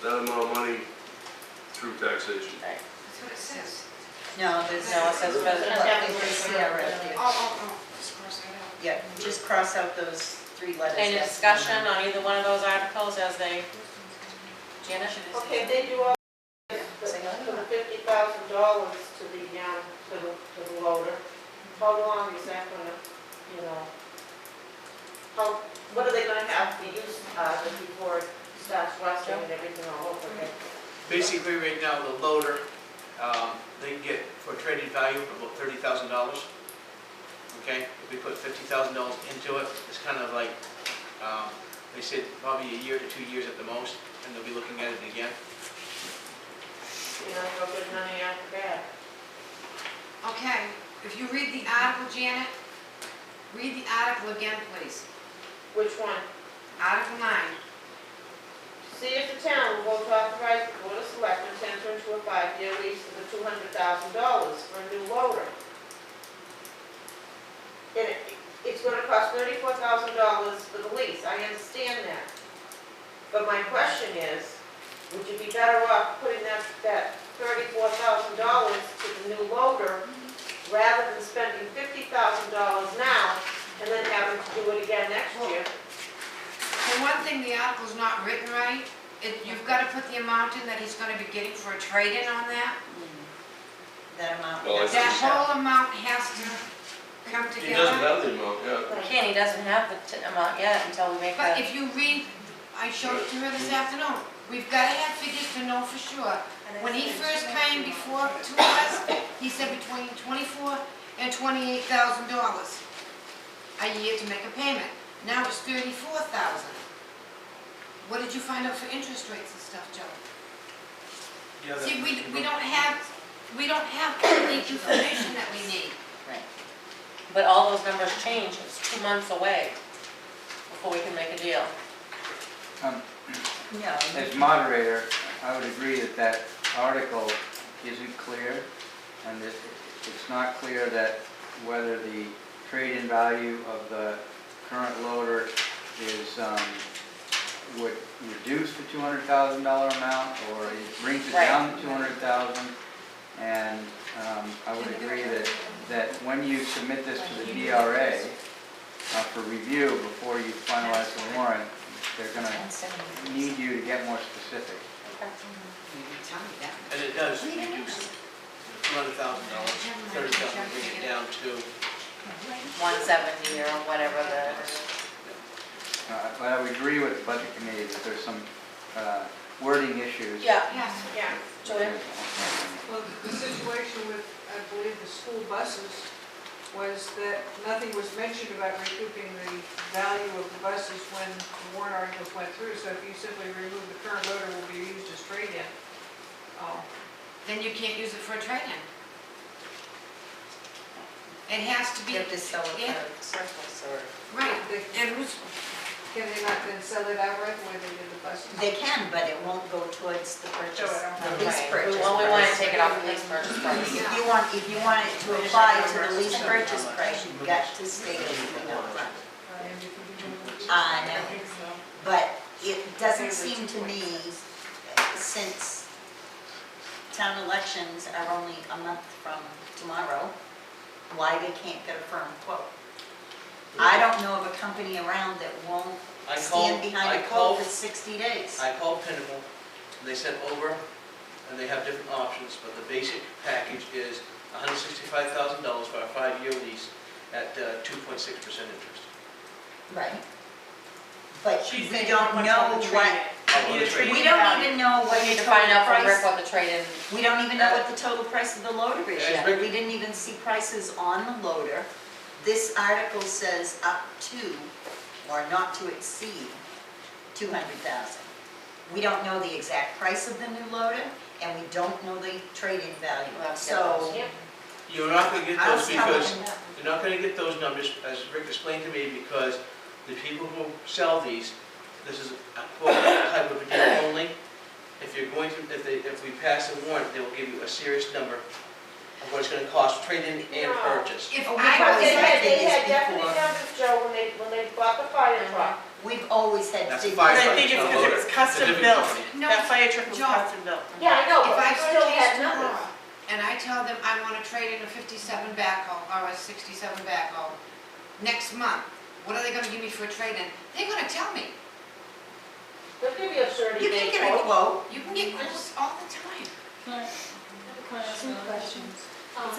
that amount of money through taxation. Right. That's what it says. No, there's. No, it says Look, President. it's there right there. Just cross that out. Yeah, just cross out those 3 letters. Any That's discussion on either one of those articles as they, Janet? Okay, they do all the $50,000 to the loader. How long is that gonna, what are they gonna have to use, before it starts rusting and everything all over again? Basically, right now, the loader, they can get for trading value about $30,000. Okay, if we put $50,000 into it, it's kind of like, they said probably a year to 2 years at the most, and they'll be looking at it again. No good money after that. Okay, if you read the article, Janet, read the article again, please. Which one? Article 9. See if the town will vote to authorize the Board of Selectmen to enter into a 5-year lease for the $200,000 for a new loader. And it's gonna cost $34,000 for the lease, I understand that. But my question is, would you be better off putting that $34,000 to the new loader rather than spending $50,000 now and then having to do it again next year? For one thing, the article's not written right. You've got to put the amount in that he's going to be getting for a trade-in on that. That amount. Well, That whole amount has to come He doesn't together. have the amount, yeah. Kenny doesn't have the amount yet until we make But a, if you read, I showed it to her this afternoon, we've got to have figures to know for sure. When he first came before to us, he said between $24,000 and $28,000 a year to make a payment. Now it's $34,000. What did you find out for interest rates and stuff, Joe? Yeah, See, we don't have all the information that we need. but all those numbers change, it's 2 months away before we can make a deal. No. As moderator, I would agree that that article isn't clear, and that it's not clear that whether the trade-in value of the current loader is, would reduce the $200,000 amount, or it brings it down to $200,000. And I would agree that when you submit this to the DRA for review before you finalize the warrant, they're going to need you to get more specific. And it does reduce $200,000, $30,000, bring it down to 170 or whatever the, But I would agree with the budget committee that there's some wording issues. yeah. Yeah. Joanne? Well, the situation with, I believe, the school buses was that nothing was mentioned about recouping the value of the buses when the warrant articles went through. So if you simply remove the current loader will be used as trade-in. Then you can't use it for a trade-in. It has to be. You have to sell it Yeah. for surplus or. Right, and who's, Can they not then sell it outright the way they did the buses? They can, but it won't go towards the purchase, the lease Right. purchase. Well, we want to price. take it off the lease purchase price. If you want it to apply to the lease purchase price, you've got to state everything up front. No, but it doesn't seem to me, since town elections are only a month from tomorrow, why they can't get a firm quote. I don't know of a company around that won't stand behind a quote for 60 days. I called Pinnacle, and they sent over, and they have different options, but the basic package is $165,000 for a 5-year lease at 2.6% interest. Right. But She's we saying don't how much know on the what, trade-in. the trade-in. we don't even know what We the need to find total out from Rick price, what the trade-in, we don't even know what the total price of the loader is Yeah, yet. Rick- We didn't even see prices on the loader. This article says up to, or not to exceed, 200,000. We don't know the exact price of the new loader, and we don't know the trade-in value. So, You're not going to get I'll those tell because, them that. you're not going to get those numbers, as Rick explained to me, because the people who sell these, this is a quote type of a deal only. If you're going to, if we pass a warrant, they will give you a serious number of what it's going to cost, trade-in and No. purchase. if Oh, I always was, They had had figures definite before. numbers, Joe, when they bought the fire truck. We've always had That's a figures. fire but I truck, think it's not a because it loader. was It's a custom different built. company. No, That fire truck was John. custom built. Yeah, I know, if but I we go still to had use numbers. tomorrow, and I tell them I want to trade in a 57 backhoe, or a 67 backhoe, next month, what are they gonna give me for a trade-in? They're gonna tell me. They'll give you a You can 30-day get a quote. quote. You can get quotes all the time. Can I ask another question? Um,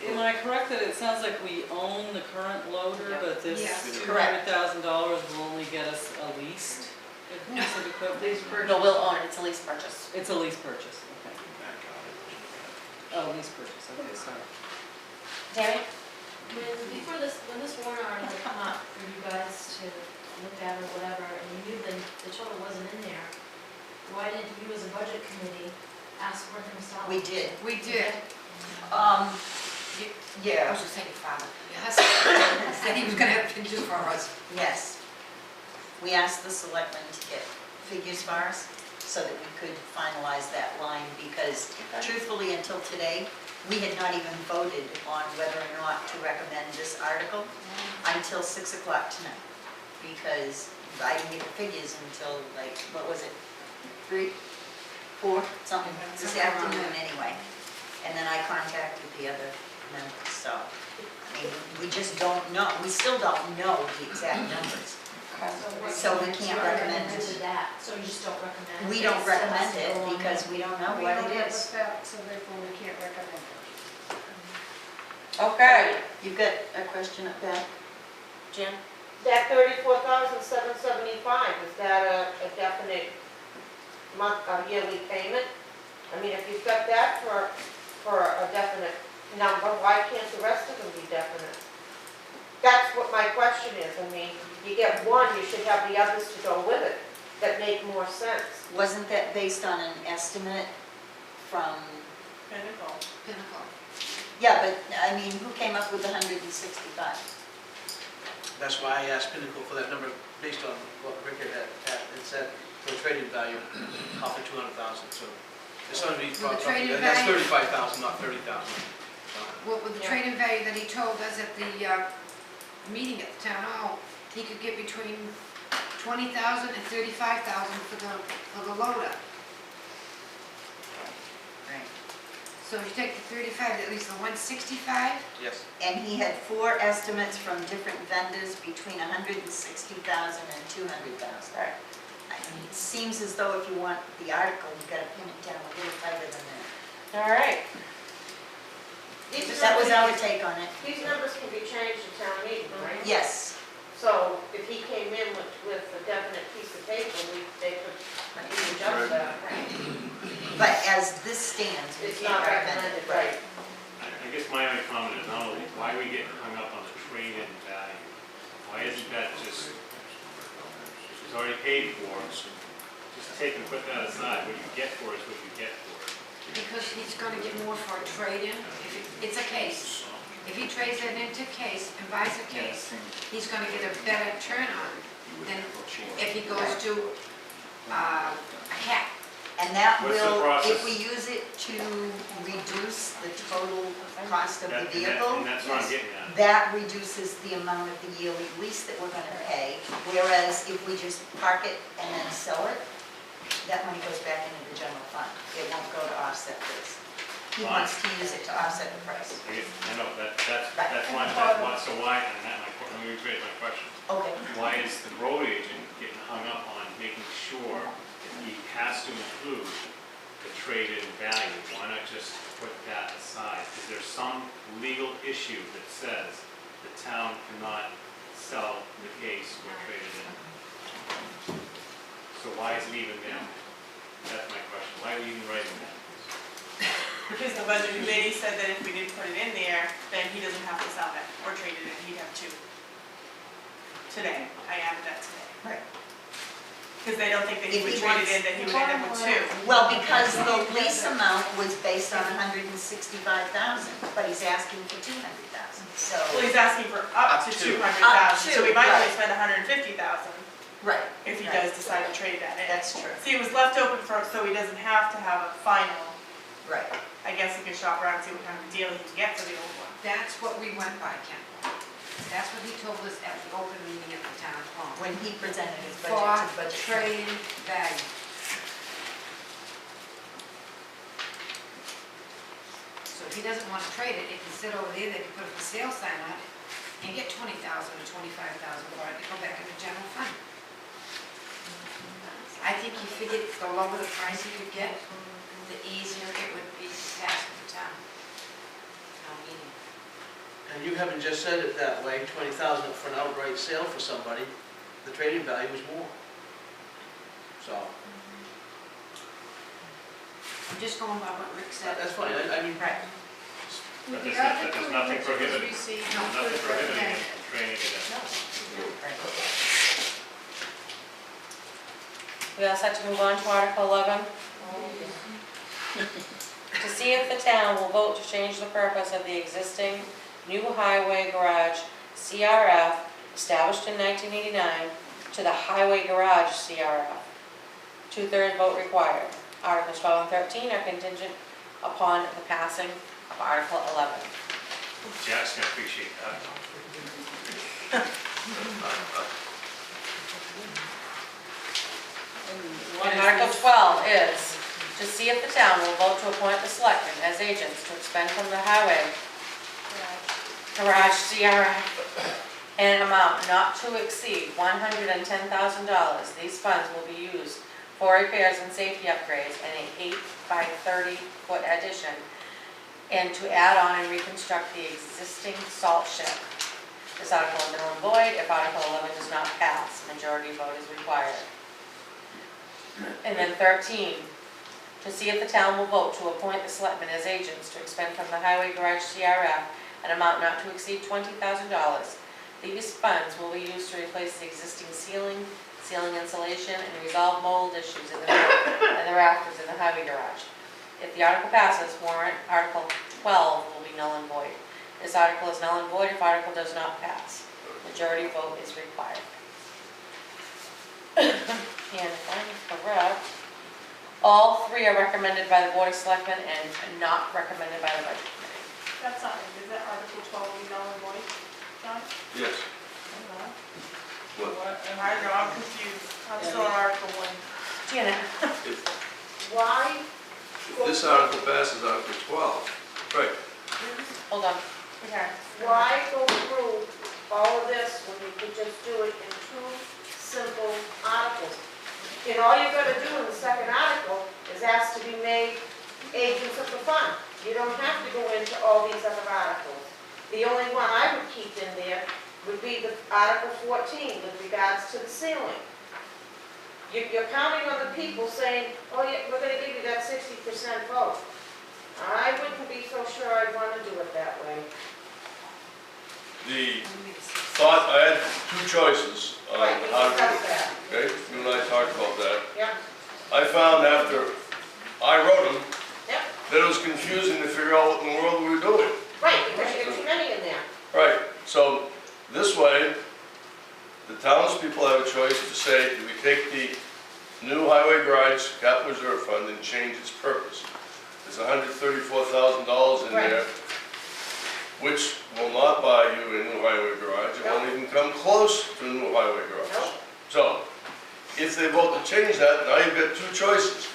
Am I correct that it sounds like we own the current loader, but this Yes. $200,000 will only get us a leased piece of equipment? no, we'll own it, it's a lease purchase. It's a lease purchase, okay. Oh, lease purchase, okay, sorry. Tammy? When this warrant article come up for you guys to look at or whatever, and you knew the total wasn't in there, why didn't you as a budget committee ask for them to We did. We did. Um, I yeah, was just saying, Father, yes. Said he was gonna have pictures for us. yes. We asked the selectmen to get figures for us so that we could finalize that line because truthfully, until today, we had not even voted on whether or not to recommend this article until 6 o'clock tonight. Because I didn't get the figures until like, what was it, 3, 4, something, this afternoon anyway. And then I contacted the other members, so, I mean, we just don't know, we still don't know the exact numbers. So we can't recommend it. that, so you just don't recommend it? We don't It still has recommend to it go on because we don't know We what don't it have a is. spec, so therefore we can't recommend it. Okay, You've got a question up there? Jim? That 34,775, is that a definite yearly payment? I mean, if you've got that for a definite number, why can't the rest of them be definite? That's what my question is. I mean, you get one, you should have the others to go with it, that make more sense. Wasn't that based on an estimate from, Pinnacle. Pinnacle. yeah, but, I mean, who came up with the 165? That's why I asked Pinnacle for that number based on what Rick had said. trade-in value off of 200,000, so it's gonna be, Well, the trade-in that's value- 35,000, not 30,000. Well, with the trade-in value that he told us at the meeting at the town hall, he could get between 20,000 and 35,000 for the loader. Right. So if you take the 35, at least the 165? Yes. And he had 4 estimates from different vendors between 160,000 and 200,000. Right. I mean, it seems as though if you want the article, you've got to pin it down a little tighter than that. All right. That was our take on it. These numbers can be changed at town meeting, right? Yes. So if he came in with a definite piece of paper, they could adjust that. But as this stands, we It's can't not recommend it. recommended, right? I guess my only comment is not only, why are we getting hung up on the trade-in value? Why isn't that just, it's already paid for, just take and put that aside, what you get for it is what you get for it. Because he's gonna get more for a trade-in. It's a case. If he trades it into case and buys a case, he's gonna get a better turn on than if he goes to a cap. And that What's the will, if process? we use it to reduce the total cost of the And vehicle, that's what I'm getting at. that reduces the amount of the yearly lease that we're gonna pay. Whereas if we just park it and then sell it, that money goes back into the general fund. It won't go to offset this. He wants to use it to offset the price. I know, that's fine, so why, and that, let me rephrase my question. Okay. Why is the road agent getting hung up on making sure that he has to include the trade-in value? Why not just put that aside? Is there some legal issue that says the town cannot sell the case or trade it in? So why is it even there? That's my question. Why are we even writing that? Because the budget committee said that if we didn't put it in there, then he doesn't have to sell it or trade it in, he'd have 2. Today, I added that today. Right. Because they don't think that he If would he trade it wants- in, that he would end up with 2. Well, because the lease amount was based on 165,000, but he's asking for 200,000, so. Well, he's asking for up to 200,000, Up so we to, might only right. spend 150,000 Right. if he right. does decide to trade that in. That's true. See, it was left open for, so he doesn't have to have a final. Right. I guess he can shop around and see what kind of deal he can get for the old one. That's what we went by, Ken. That's what he told us at the open meeting at the town hall. When he presented his budget For to budget. trade-in value. So if he doesn't want to trade it, he can sit over there, they can put a for sale sign on it and get 20,000 or 25,000 for it to go back in the general fund. I think he figured the lower the price he could get, the easier it would be to pass to the town. Town meeting. And you haven't just said it that way, 20,000 for an outright sale for somebody, the trading value is more. So, I'm just going by what Rick said. that's fine, I mean, Right. But there's nothing prohibiting, No, nothing prohibiting him from trading it in. We all set to move on to Article 11? To see if the town will vote to change the purpose of the existing new highway garage CRF established in 1989 to the highway garage CRF. 2/3 vote required. Articles 12 and 13 are contingent upon the passing of Article 11. Jack's gonna appreciate that. And Article 12 is to see if the town will vote to appoint the selectmen as agents to expend from the highway garage CRF an amount not to exceed $110,000. These funds will be used for repairs and safety upgrades and an 8 by 30 foot addition, and to add on and reconstruct the existing salt shed. This article is null and void if Article 11 does not pass. Majority vote is required. And then 13, to see if the town will vote to appoint the selectmen as agents to expend from the highway garage CRF an amount not to exceed $20,000. These funds will be used to replace the existing ceiling insulation, and resolve mold issues in the rafters in the highway garage. If the article passes, warrant Article 12 will be null and void. This article is null and void if article does not pass. Majority vote is required. And if I'm correct, three are recommended by the Board of Selectmen and not recommended by the Budget Committee. That's not, is that Article 12 be null and void, John? Yes. What? I know, I'm confused. I'm still on Article 1. Janet? Why, If this article passes, Article 12, right, Hold on. Okay. why go through all of this when you could just do it in two simple articles? And all you're gonna do in the second article is ask to be made agents of the fund. You don't have to go into all these other articles. The only one I would keep in there would be the Article 14 with regards to the ceiling. You're counting on the people saying, oh yeah, we're gonna give you that 60% vote. I wouldn't be so sure I'd wanna do it that way. the thought, I had two choices on Right, we how to do discussed it. that. Okay, you and I talked about that. Yeah, I found after I wrote them, yeah, that it was confusing to figure out what in the world we were doing. right, because you got too many in there. Right, so this way, the townspeople have a choice to say, do we take the new highway garage capital reserve fund and change its purpose? There's $134,000 in Right. there, which will not buy you a new highway garage. It won't even come close to a new highway garage. Nope. So, if they vote to change that, now you've got two choices.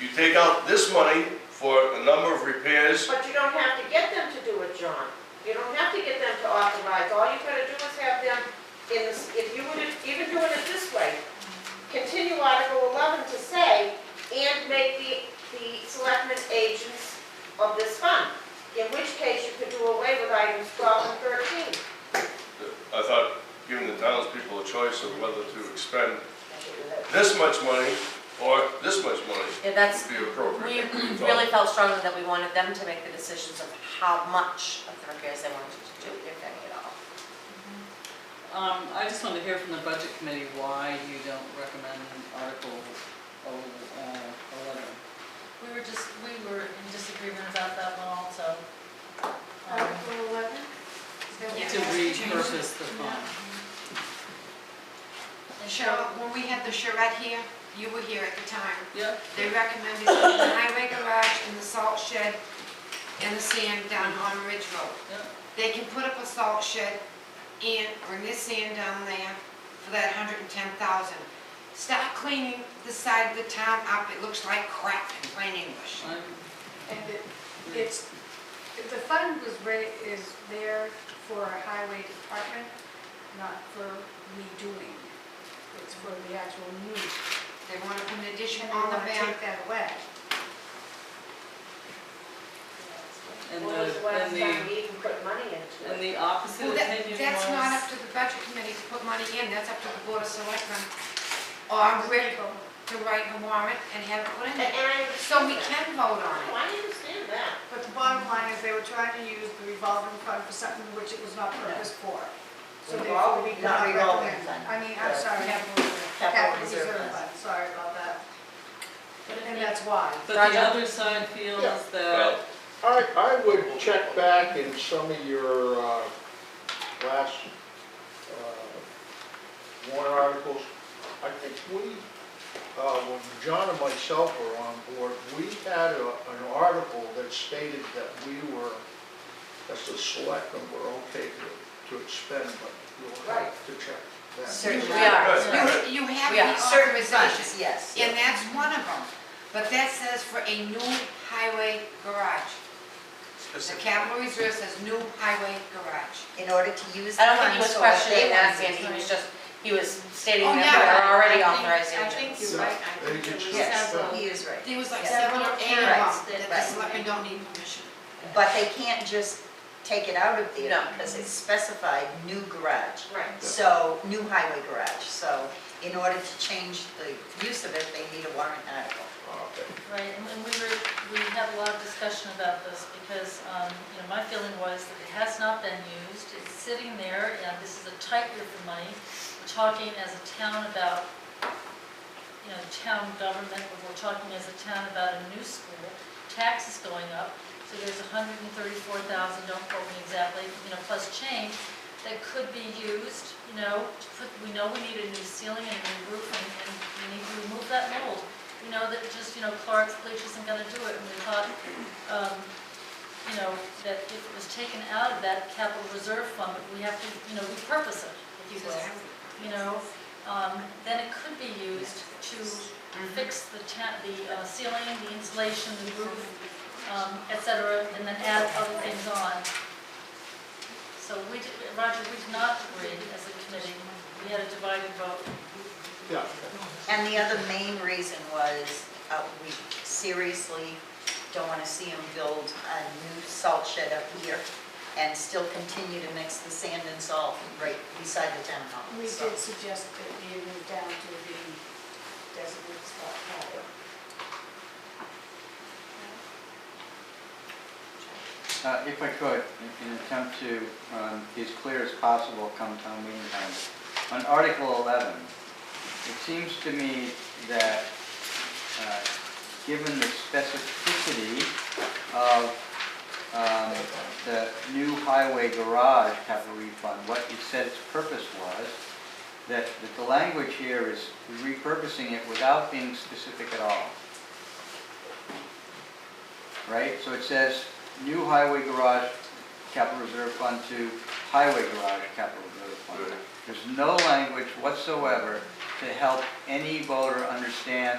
You take out this money for a number of repairs. But you don't have to get them to do it, John. You don't have to get them to authorize. All you've got to do is have them in this, if you would, even doing it this way, continue Article 11 to say, and make the selectmen agents of this fund. In which case you could do away with items 12 and 13. I thought giving the townspeople a choice of whether to expend this much money or this much money Yeah, that's, would be appropriate. we really felt strongly that we wanted them to make the decisions of how much of the repairs they wanted to do, if any at all. I just wanted to hear from the budget committee why you don't recommend Article 11. We were in disagreement about that one also. Article 11? To repurpose the fund. Cheryl, when we had the charrette here, you were here at the time. Yep. They recommended the highway garage and the salt shed and the sand down on Ridge Road. Yep. They can put up a salt shed and bring their sand down there for that 110,000. Start cleaning the side of the town up, it looks like crap in plain English. And it's, the fund is there for a highway department, not for redoing. It's for the actual new. They want to put an addition And they on the want to back. take that away. And When was the last the, time we even put money into and it? the opposite Well, opinion that's not up was, to the budget committee to put money in, that's up to the board of selectmen. Or Rick to write a warrant and have it put in And there. I So we understand can vote on that. it. Oh, I understand that. But the bottom line is they were trying to use the revolving fund for something which it was not purposed for. So therefore, we did not Revolving recommend. fund. I mean, I'm sorry, capital reserve fund, sorry about that. And that's why. but the other side feels Yeah. that, I would check back in some of your last warrant articles. I think when John and myself were on board, we had an article that stated that we were, as the selectmen, were okay to expend, but we'll have to check that. Certainly. We are. You have We are. the Certain authorization, funds, yes. and that's one of them. But that says for a new highway garage. The capital reserve says new highway garage. In order to use I the don't think he funds was for what questioning they that, want. Sandy, he was just, he was stating Oh, that yeah, we are already I authorized think agents. you're right, I think there was Yes, several. he is right. There was like Yeah. 7 or 8 of Right. them that the Right. selectmen don't need permission. But they can't just take it out of there No. because it's specified new garage. Right. So, new highway garage. So, in order to change the use of it, they need a warrant article. Okay. Right, and we had a lot of discussion about this because, my feeling was that it has not been used. It's sitting there, and this is a tight year for money. We're talking as a town about, town government, but we're talking as a town about a new school, taxes going up. So there's 134,000, don't quote me exactly, plus change that could be used, to put, we know we need a new ceiling and a new roof, and we need to remove that mold. We you know, that just, you know, Clark's Bleach isn't gonna do it, and we thought, you know, that if it was taken out of that capital reserve fund, we have to, you know, repurpose it, if you will. You know, then it could be used to fix the ceiling, the insulation, the roof, et cetera, and then add other things on. So Roger, we did not agree as a committee. We had a divided vote. Yeah. And the other main reason was, we seriously don't want to see them build a new salt shed up here and still continue to mix the sand and salt right beside the town hall. We So- did suggest that you move down to the designated spot higher. If I could, in an attempt to be as clear as possible come town meeting time, on Article 11, it seems to me that given the specificity of the new highway garage capital refund, what you said its purpose was, that the language here is repurposing it without being specific at all. Right? So it says, new highway garage capital reserve fund to highway garage capital reserve fund. Right. There's no language whatsoever to help any voter understand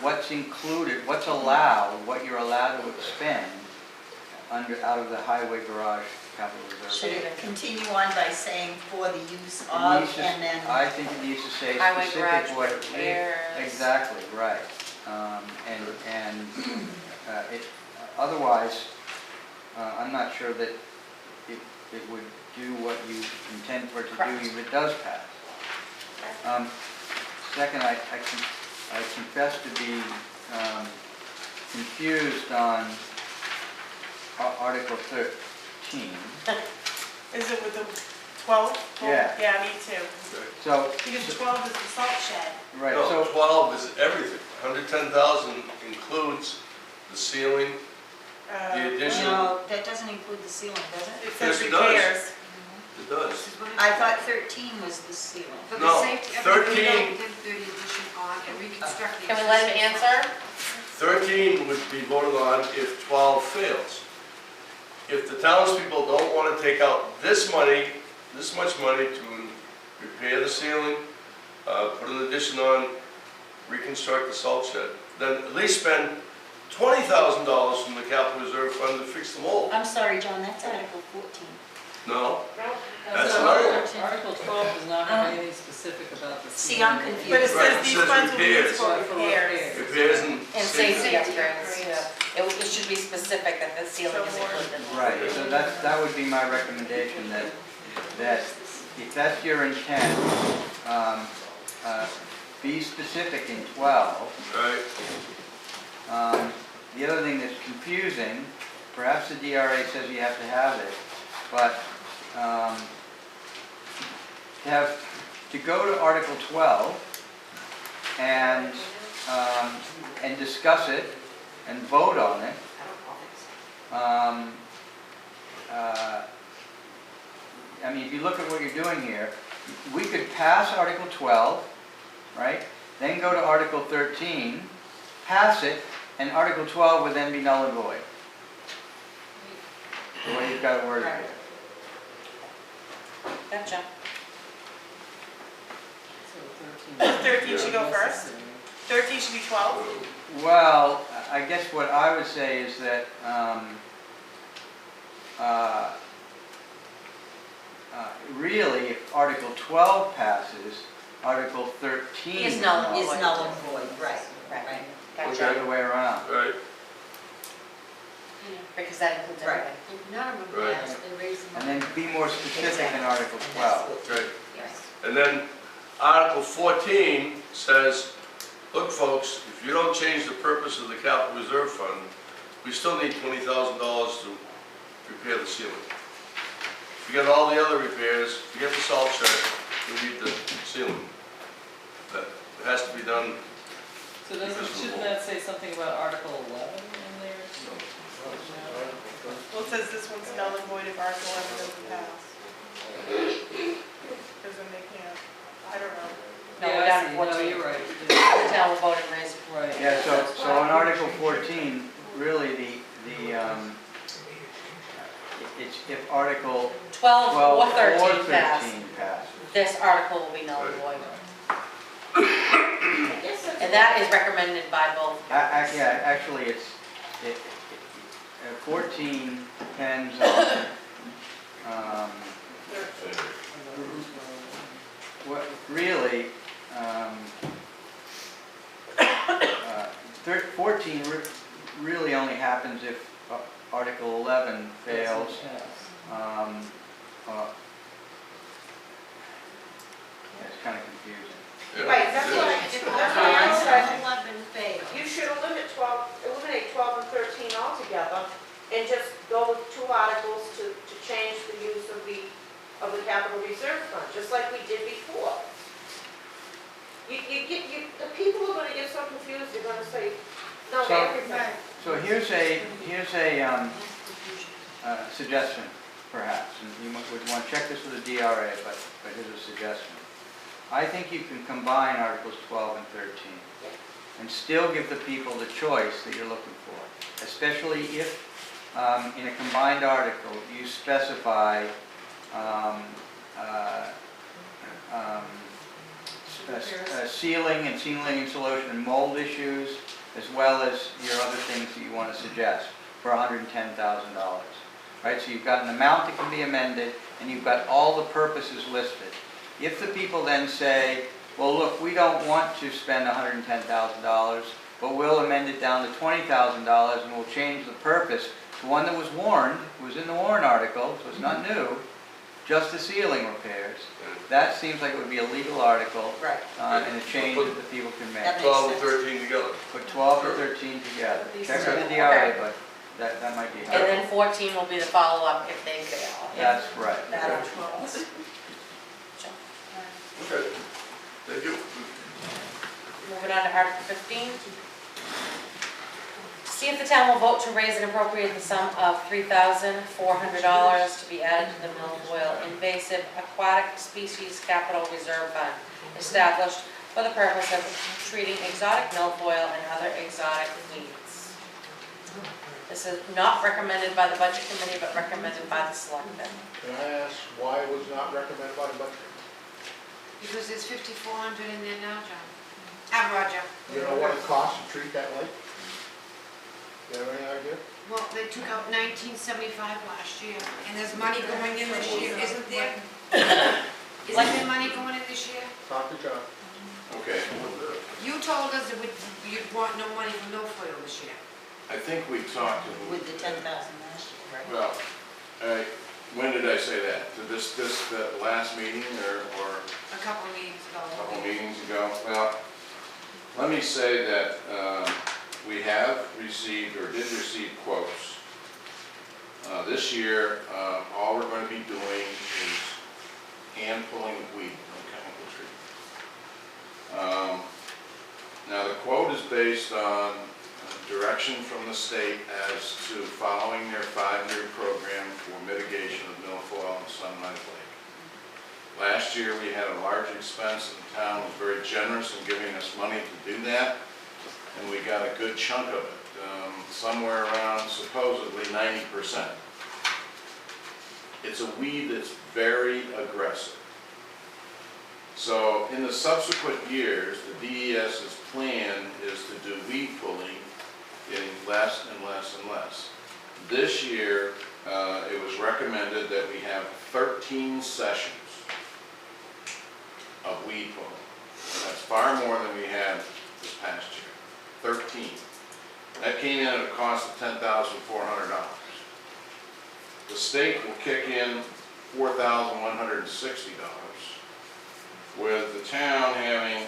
what's included, what's allowed, what you're allowed to expend out of the highway garage capital reserve. Should it continue on by saying for the use It of, needs to- and then, I think it needs to say Highway specific garage what. repairs. Exactly, right. Otherwise, I'm not sure that it would do what you intend for it to do if it does pass. Second, I confess to be confused on Article 13. Is it with the 12? Yeah. Yeah, me too. So, Because 12 is the salt shed. right, No, so, 12 is everything. 110,000 includes the ceiling, the addition. no, that doesn't include the ceiling, does it? It says Yes, it does. repairs. It does. I thought 13 was the ceiling. No, 13, Can we let him answer? 13 would be voted on if 12 fails. If the townspeople don't want to take out this money, this much money to repair the ceiling, put an addition on, reconstruct the salt shed, then at least spend $20,000 from the capital reserve fund to fix the mold. I'm sorry, John, that's Article 14. No, that's So another one. Article 12 does not have anything specific about the. See, I'm ceiling. confused. But it Right, says it these says funds will be used for repairs. repairs. Repairs and And safety. safety upgrades, yeah. It should be specific that the ceiling is included. right, so that would be my recommendation, that if that's your intent, be specific in 12. Right. The other thing that's confusing, perhaps the DRA says you have to have it, but to go to Article 12 and discuss it and vote on it, I mean, if you look at what you're doing here, we could pass Article 12, right? Then go to Article 13, pass it, and Article 12 would then be null and void. The way you've got it worded here. Gotcha. So 13 should go first? 13 should be 12? Well, I guess what I would say is that really, if Article 12 passes, Article 13 Is null and Is void. null and void, right. Or the other way around. Right. Because that includes Right. everything. None of them Right. passed, they raised them. And then be more specific in Article 12. Right. Yes. And then Article 14 says, look folks, if you don't change the purpose of the capital reserve fund, we still need $20,000 to repair the ceiling. Forget all the other repairs, forget the salt shed, we need the ceiling. That has to be done. So shouldn't that say something about Article 11 in there? Well, it says this one's null and void if Article 11 doesn't pass. Because then they can't, I don't know. No, we're Yeah, down I to see. 14. No, you're right. town will vote and raise. Right. Yeah, so on Article 14, really it's if Article 12 or 13 or pass, 13 passes. this article will be null and void. Yes, that's And that is recommended by both. Yeah, actually, it- 14 depends on, what, really, 14 really only happens if Article 11 fails. It's kind of confusing. Right, that's Yeah. why, that's why I said, 11 failed. you should eliminate 12 and 13 altogether, and just go with 2 articles to change the use of the capital reserve fund, just like we did before. The people are gonna get so confused, they're gonna say, no, to everything. So here's a suggestion, perhaps, and you would want to check this with the DRA, but here's a suggestion. I think you can combine Articles 12 and 13 and still give the people the choice that you're looking for, especially if in a combined article you specify sealing insulation and mold issues, as well as your other things that you want to suggest for $110,000. Right, so you've got an amount that can be amended, and you've got all the purposes listed. If the people then say, well, look, we don't want to spend $110,000, but we'll amend it down to $20,000, and we'll change the purpose to one that was warned, was in the warrant article, so it's not new, just the ceiling repairs. That seems like it would be a legal article, Right. and a change that the people can make. That makes 12 and sense. 13 together. Put 12 and 13 together. Check with the DRA, but that might be And helpful. then 14 will be the follow-up if they fail. That's right. That'll- Okay, thank you. Moving on to Article 15. See if the town will vote to raise and appropriate the sum of $3,400 to be added to the milfoil invasive aquatic species capital reserve fund established for the purpose of treating exotic milfoil and other exotic weeds. This is not recommended by the Budget Committee, but recommended by the Selectmen. Can I ask why it was not recommended by the budget? Because there's 5,400 in there now, John. Roger. You know what it costs to treat that lake? You have any idea? Well, they took out 1975 last year, and there's money going in this year, isn't there? Isn't there money going in this year? Talk to John. Okay, You told us that you'd want no money from milfoil this year. I think we talked, With the 10,000 last year, right? well, when did I say that? Did this last meeting or A couple of meetings ago. a couple meetings ago? Well, let me say that we have received or did receive quotes. This year, all we're going to be doing is hand pulling weed, no chemical treatment. Now, the quote is based on direction from the state as to following their 5-year program for mitigation of milfoil in Sunrise Lake. Last year, we had a large expense, and the town was very generous in giving us money to do that, and we got a good chunk of it, somewhere around supposedly 90%. It's a weed that's very aggressive. So in the subsequent years, the DES's plan is to do weed pulling in less and less and less. This year, it was recommended that we have 13 sessions of weed pulling. And that's far more than we had this past year, 13. That came in at a cost of $10,400. The state will kick in $4,160, with the town having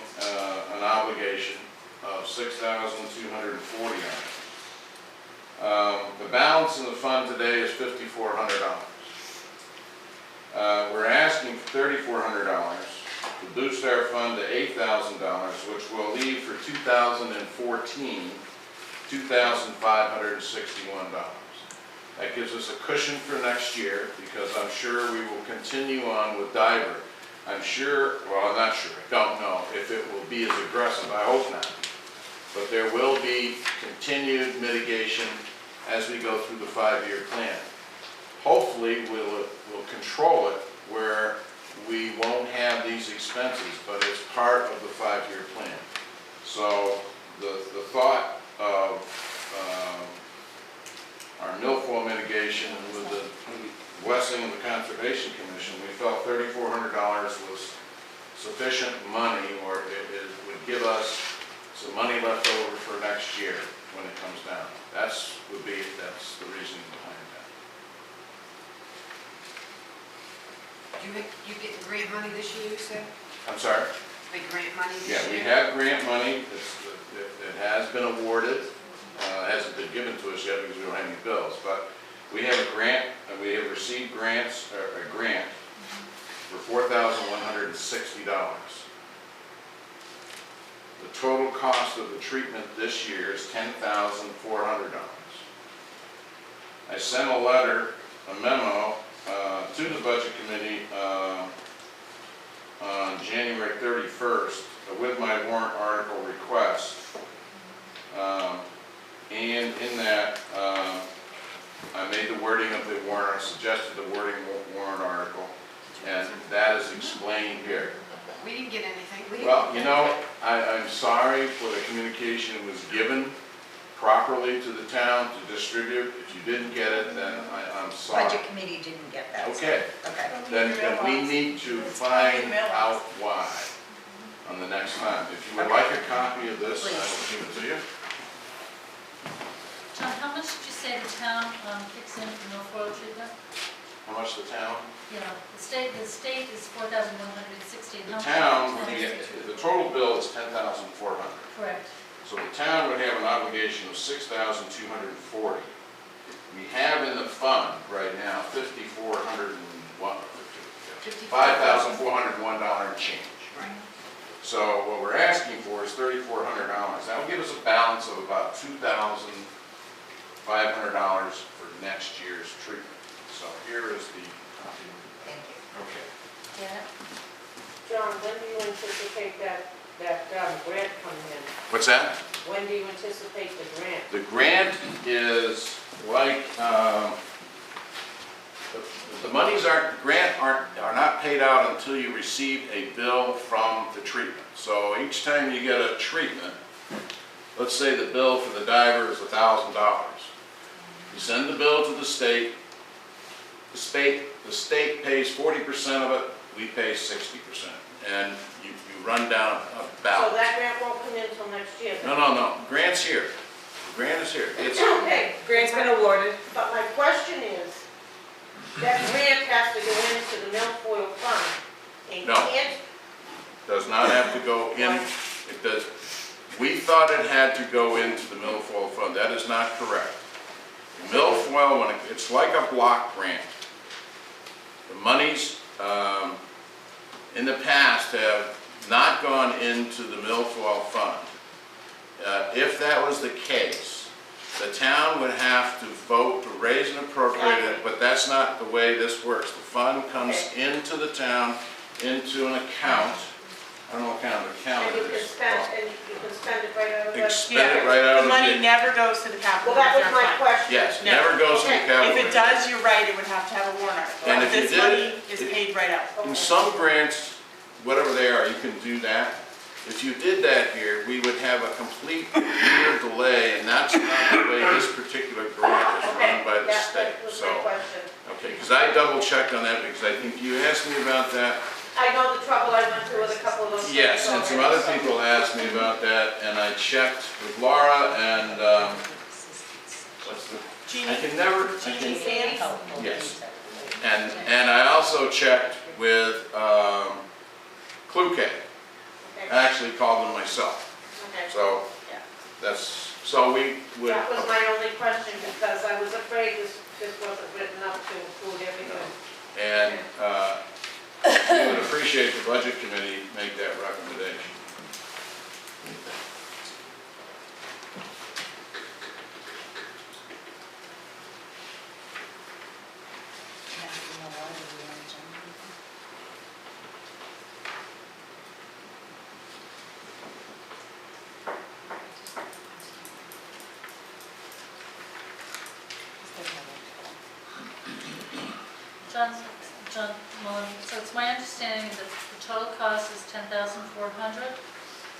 an obligation of $6,240. The balance in the fund today is $5,400. We're asking for $3,400 to boost our fund to $8,000, which will leave for 2014, $2,561. That gives us a cushion for next year, because I'm sure we will continue on with diver. I'm sure, well, I'm not sure, I don't know if it will be as aggressive, I hope not. But there will be continued mitigation as we go through the 5-year plan. Hopefully, we'll control it where we won't have these expenses, but it's part of the 5-year plan. So the thought of our milfoil mitigation with the blessing of the Conservation Commission, we felt $3,400 was sufficient money, or it would give us some money left over for next year when it comes down. That's the reasoning behind that. You get grant money this year, you said? I'm sorry? The grant money this Yeah, year? we have grant money. It has been awarded. It hasn't been given to us yet because we don't have any bills. But we have a grant, and we have received grants, a grant for $4,160. The total cost of the treatment this year is $10,400. I sent a letter, a memo, to the Budget Committee on January 31st with my warrant article request. And in that, I made the wording of the warrant, I suggested the wording of the warrant article, and that is explained here. We didn't get anything. Well, you know, I'm sorry for the communication that was given properly to the town to distribute. If you didn't get it, then I'm sorry. Budget committee didn't get that. Okay. Okay. Then we need to find out why on the next time. If you would like a copy of this, I will give it to you. John, how much did you say the town kicks in for milfoil treatment? How much the town? Yeah, the state is $4,160. The town, the total bill is $10,400. Correct. So the town would have an obligation of $6,240. We have in the fund right now $5,401 and change. Right. So what we're asking for is $3,400. That will give us a balance of about $2,500 for next year's treatment. So here is the copy. Thank you. Okay. Yeah. John, when do you anticipate that grant coming in? What's that? When do you anticipate the grant? The grant is like, the monies are not paid out until you receive a bill from the treatment. So each time you get a treatment, let's say the bill for the diver is $1,000. You send the bill to the state. The state pays 40% of it, we pay 60%. And you run down a balance. So that grant won't come in until next year? No, grant's here. The grant is here. It's, Okay, Grant's been awarded. but my question is, that grant has to go into the milfoil fund. And No. can't, does not have to go in, it does, we thought it had to go into the milfoil fund. That is not correct. Milfoil, it's like a block grant. The monies in the past have not gone into the milfoil fund. If that was the case, the town would have to vote to raise and appropriate it, but that's not the way this works. The fund comes into the town, into an account. I don't know what kind of account and it is. you can spend it right out of the... Spend it right out of The money the, never goes to the capital Well, that was reserve my fund. question. yes, No. never goes to the Okay. capital. If it does, you're right, it would have to have a warrant article. And if you This did- money is paid right out. In some grants, whatever they are, you can do that. If you did that here, we would have a complete year delay, and that's not the way this particular grant is run by the state. That was So, my question. okay, because I double checked on that, because I think you asked me about that. I know the trouble I went through with a couple of those. Yes, and some other people asked me about that, and I checked with Laura and, what's the, I can never, yes. And I also checked with, Kluke. I actually called them myself. Okay. So, so we would. That was my only question, because I was afraid this wasn't written up to include everything. And, we would appreciate the budget committee make that recommendation. John Mullen, so it's my understanding that the total cost is $10,400.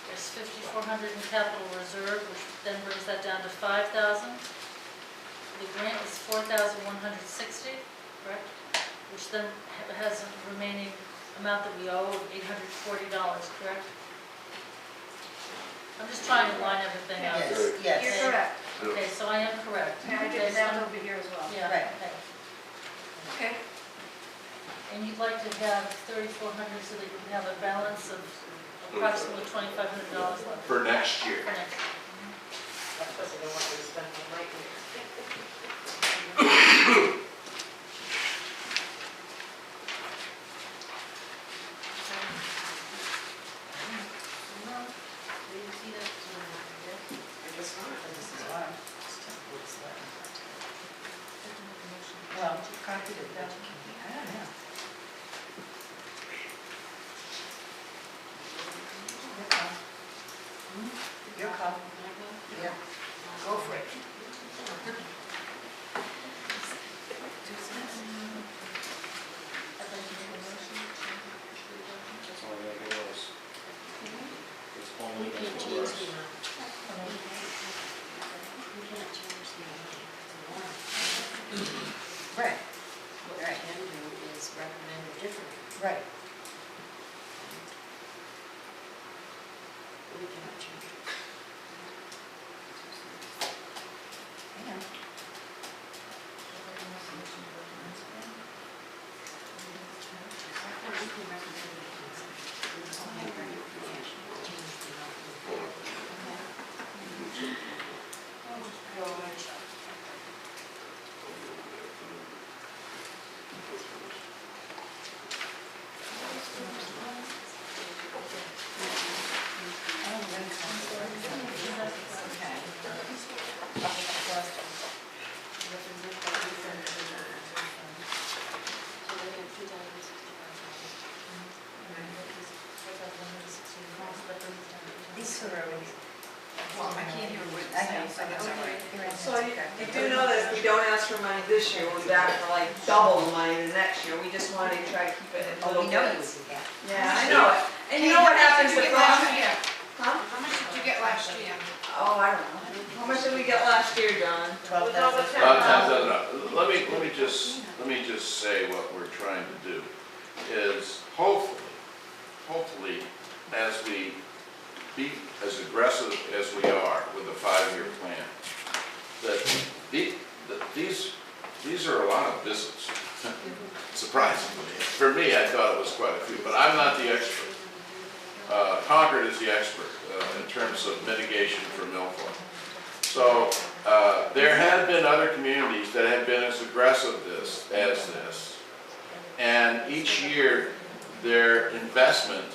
There's $5,400 in capital reserve, which then brings that down to $5,000. The grant is $4,160, correct? Which then has a remaining amount that we owe of $840, correct? I'm just trying to line everything out. Yes, yes. You're correct. Okay, so I am correct. And I did that over here as well. Yeah, Right. okay. Okay. And you'd like to have 3,400 so that you can have a balance of approximately $2,500 left For next year. for next year. That's what they want me to spend on my year. Well, copy the budget committee, I don't know. Your call. Your call. Yeah, go for it. That's all I gotta do is. It's only. We can't change the amount. We cannot change the amount. Right, What we can do is recommend a different. right. We cannot change it. I know. We can recommend it. We don't have to change the amount. These are always. Well, I can't hear what I you're know, saying, so that's all right. So you do know that if we don't ask for money this year, we'll be back for like double the money the next year. We just wanted to try to keep it in Oh, little we know you bits. would do that. Yeah, I know it. And you know what happens with last Rob? year? Huh? How much did you get last year? Oh, I don't know. How much did we get last year, John? It was over Let me just say what we're trying to do is hopefully, as we be as aggressive as we are with the 5-year plan, that these are a lot of visits, surprisingly. For me, I thought it was quite a few, but I'm not the expert. Concord is the expert in terms of mitigation for milfoil. So there have been other communities that have been as aggressive as this, and each year their investment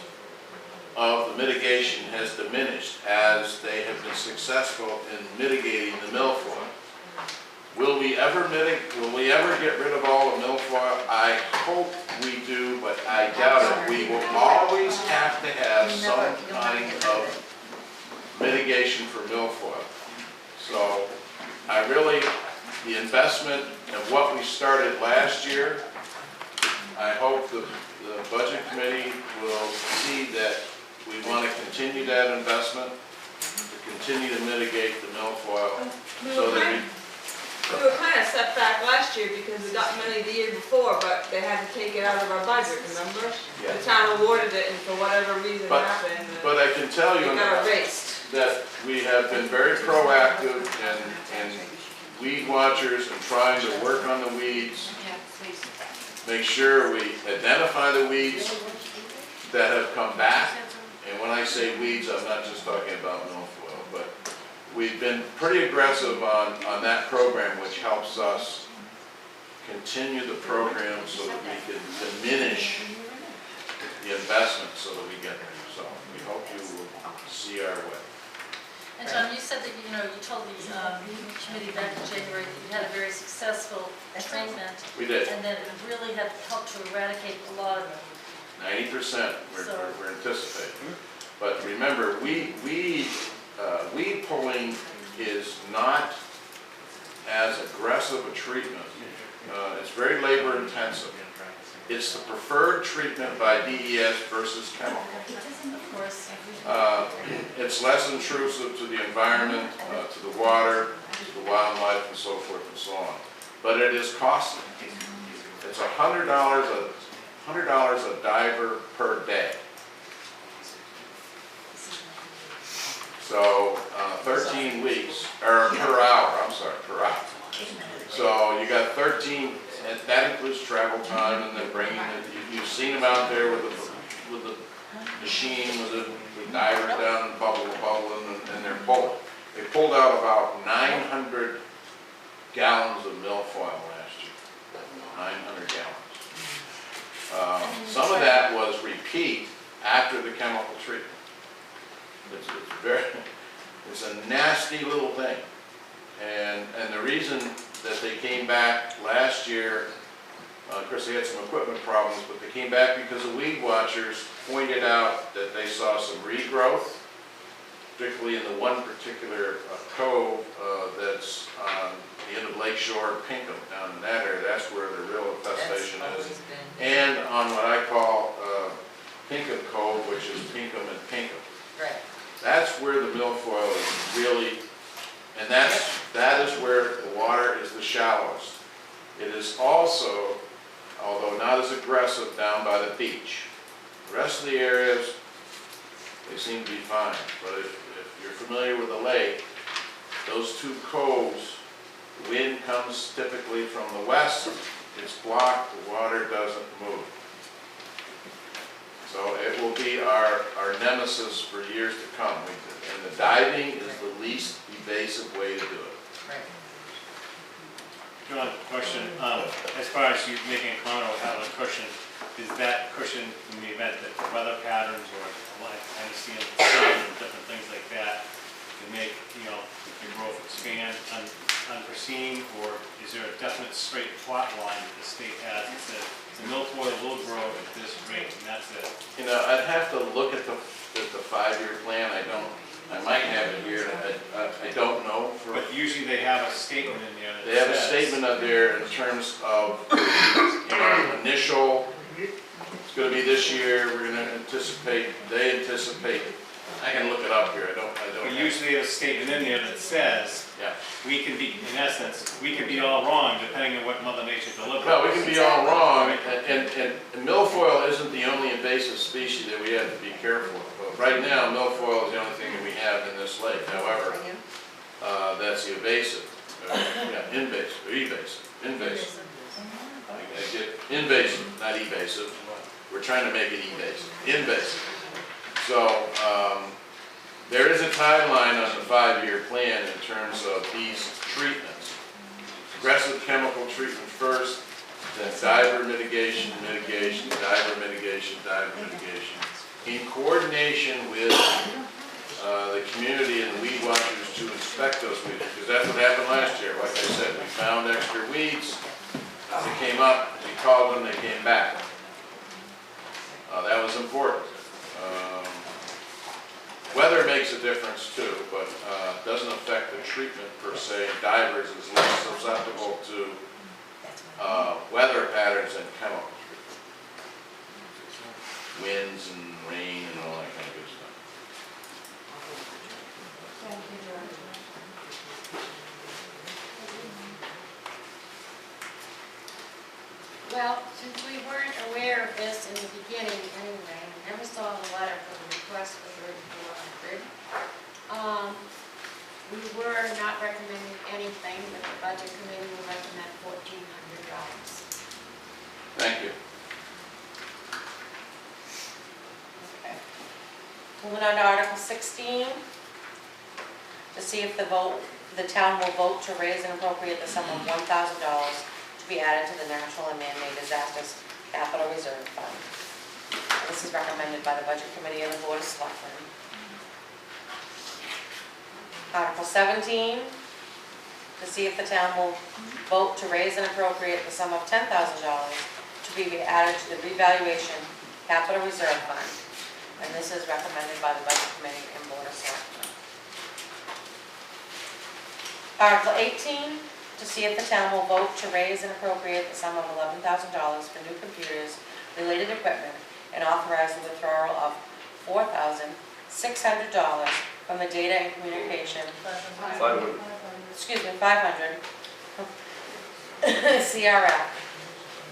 of the mitigation has diminished as they have been successful in mitigating the milfoil. Will we ever get rid of all the milfoil? I hope we do, but I doubt it. We will always have to have some kind of mitigation for milfoil. So the investment of what we started last year, I hope the budget committee will see that we want to continue that investment, to continue to mitigate the milfoil, so that We were kind of set back last year because we got money the year before, but they had to take it out of our budget, remember? Yeah. The town awarded it, and for whatever reason But- happened, But I can tell you it got erased. that we have been very proactive and weed watchers and trying to work on the weeds, make sure we identify the weeds that have come back. And when I say weeds, I'm not just talking about milfoil, but we've been pretty aggressive on that program, which helps us continue the program so that we can diminish the investment so that we get there. So we hope you will see our way. And John, you said that, you told the committee back in January that you had a very successful treatment. We did. And that it really had helped to eradicate a lot of them. 90% we're anticipating. But remember, weed pulling is not as aggressive a treatment. It's very labor intensive. It's the preferred treatment by DES versus chemical. Of course. It's less intrusive to the environment, to the water, to the wildlife, and so forth and so on. But it is costly. It's $100 a diver per day. So 13 weeks, or per hour, I'm sorry, per hour. So you got 13, and that includes travel time, and then bringing it. You've seen them out there with the machine, with the divers down and bubbling, and they're pulling. They pulled out about 900 gallons of milfoil last year. 900 gallons. Some of that was repeat after the chemical treatment. It's a nasty little thing. And the reason that they came back last year, of course they had some equipment problems, but they came back because the weed watchers pointed out that they saw some regrowth, particularly in the one particular cove that's on the end of Lake Shore, Pinkham, down in that area. That's where the real infestation is. And on what I call Pinkham Cove, which is Pinkham and Pinkham. Right. That's where the milfoil is really, and that is where the water is the shallowest. It is also, although not as aggressive, down by the beach. The rest of the areas, they seem to be fine. But if you're familiar with the lake, those two coves, the wind comes typically from the west, it's blocked, the water doesn't move. So it will be our nemesis for years to come. And the diving is the least invasive way to do it. Right. John, question, as far as you making a comment about having a cushion, is that cushion in the event that the weather patterns or like I see in the sun and different things like that can make, the growth expand unforeseen, or is there a definite straight plot line that the state has that says the milfoil will grow at this rate and that's it? I'd have to look at the 5-year plan. I might have it here. I don't know. But usually they have a statement in there that They have a says- statement up there in terms of, initial, it's gonna be this year, we're gonna anticipate, they anticipate, I can look it up here, I don't. But usually there's a statement in there that says, Yeah. we can be, in essence, we can be all wrong depending on what Mother Nature delivers. Well, we can be all wrong, and milfoil isn't the only invasive species that we have to be careful of. But right now, milfoil is the only thing that we have in this lake. However, that's the invasive, invasive, or evasive, invasive. I get invasive, not evasive. We're trying to make it evasive, invasive. So, there is a timeline on the 5-year plan in terms of these treatments. Aggressive chemical treatment first, then diver mitigation, diver mitigation, in coordination with the community and the weed watchers to inspect those weeds, because that's what happened last year. Like I said, we found extra weeds. As they came up, we called them, they came back. That was important. Weather makes a difference too, but doesn't affect the treatment per se. Divers is less susceptible to weather patterns and chemical treatment. Winds and rain and all that kind of good stuff. Well, since we weren't aware of this in the beginning anyway, we never saw the letter for the request for 3,400. We were not recommending anything, but the budget committee will recommend $1,400. Thank you. Okay. Moving on to Article 16, to see if the town will vote to raise and appropriate the sum of $1,000 to be added to the Natural and Man-Made Disasters Capital Reserve Fund. This is recommended by the Budget Committee and the Board of Selectmen. Article 17, to see if the town will vote to raise and appropriate the sum of $10,000 to be added to the Revaluation Capital Reserve Fund. And this is recommended by the Budget Committee and Board of Selectmen. Article 18, to see if the town will vote to raise and appropriate the sum of $11,000 for new computers, related equipment, and authorize the withdrawal of $4,600 from the data and communication, 500. excuse me, 500 CRF.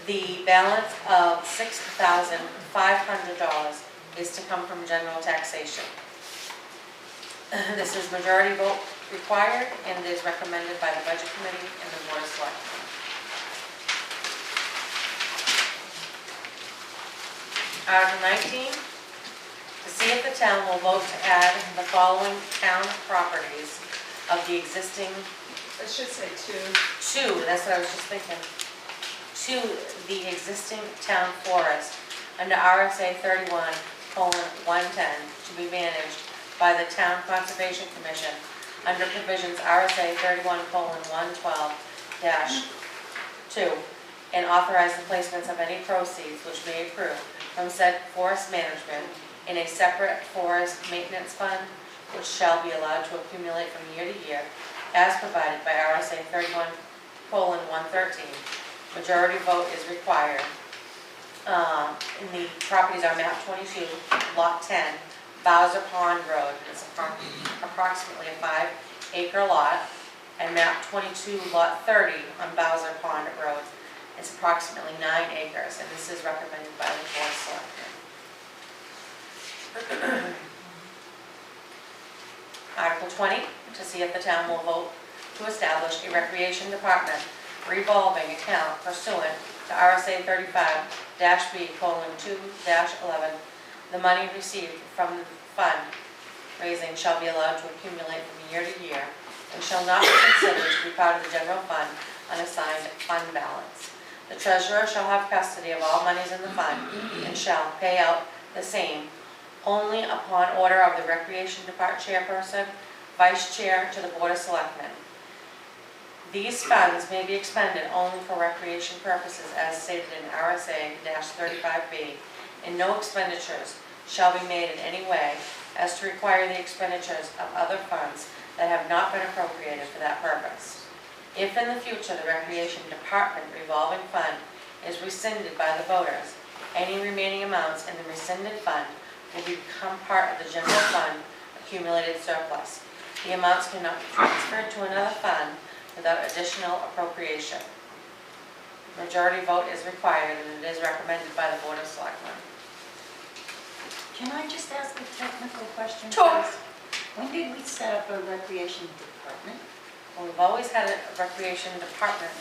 The balance of $6,500 is to come from general taxation. This is majority vote required and is recommended by the Budget Committee and the Board of Selectmen. Article 19, to see if the town will vote to add the following town properties of the existing, It should say two. that's what I was just thinking, to the existing town forest under RSA 31:110 to be managed by the Town Conservation Commission under provisions RSA 31:112-2, and authorize the placements of any proceeds which may accrue from said forest management in a separate forest maintenance fund, which shall be allowed to accumulate from year to year, as provided by RSA 31:113. Majority vote is required. And the properties are map 22, lot 10, Bowser Pond Road. It's approximately a 5-acre lot. And map 22, lot 30 on Bowser Pond Road. It's approximately 9 acres, and this is recommended by the Board of Selectmen. Article 20, to see if the town will vote to establish a recreation department revolving account pursuant to RSA 35-B:2-11. The money received from the fund raising shall be allowed to accumulate from year to year and shall not be considered to be part of the general fund unassigned fund balance. The treasurer shall have custody of all monies in the fund and shall pay out the same only upon order of the Recreation Department chairperson, vice chair to the Board of Selectmen. These funds may be expended only for recreation purposes as stated in RSA-35B, and no expenditures shall be made in any way as to require the expenditures of other funds that have not been appropriated for that purpose. If in the future the Recreation Department revolving fund is rescinded by the voters, any remaining amounts in the rescinded fund will become part of the general fund accumulated surplus. The amounts cannot be transferred to another fund without additional appropriation. Majority vote is required and it is recommended by the Board of Selectmen. Can I just ask a technical question? Sure. please? When did we set up a recreation department? Well, we've always had a recreation department.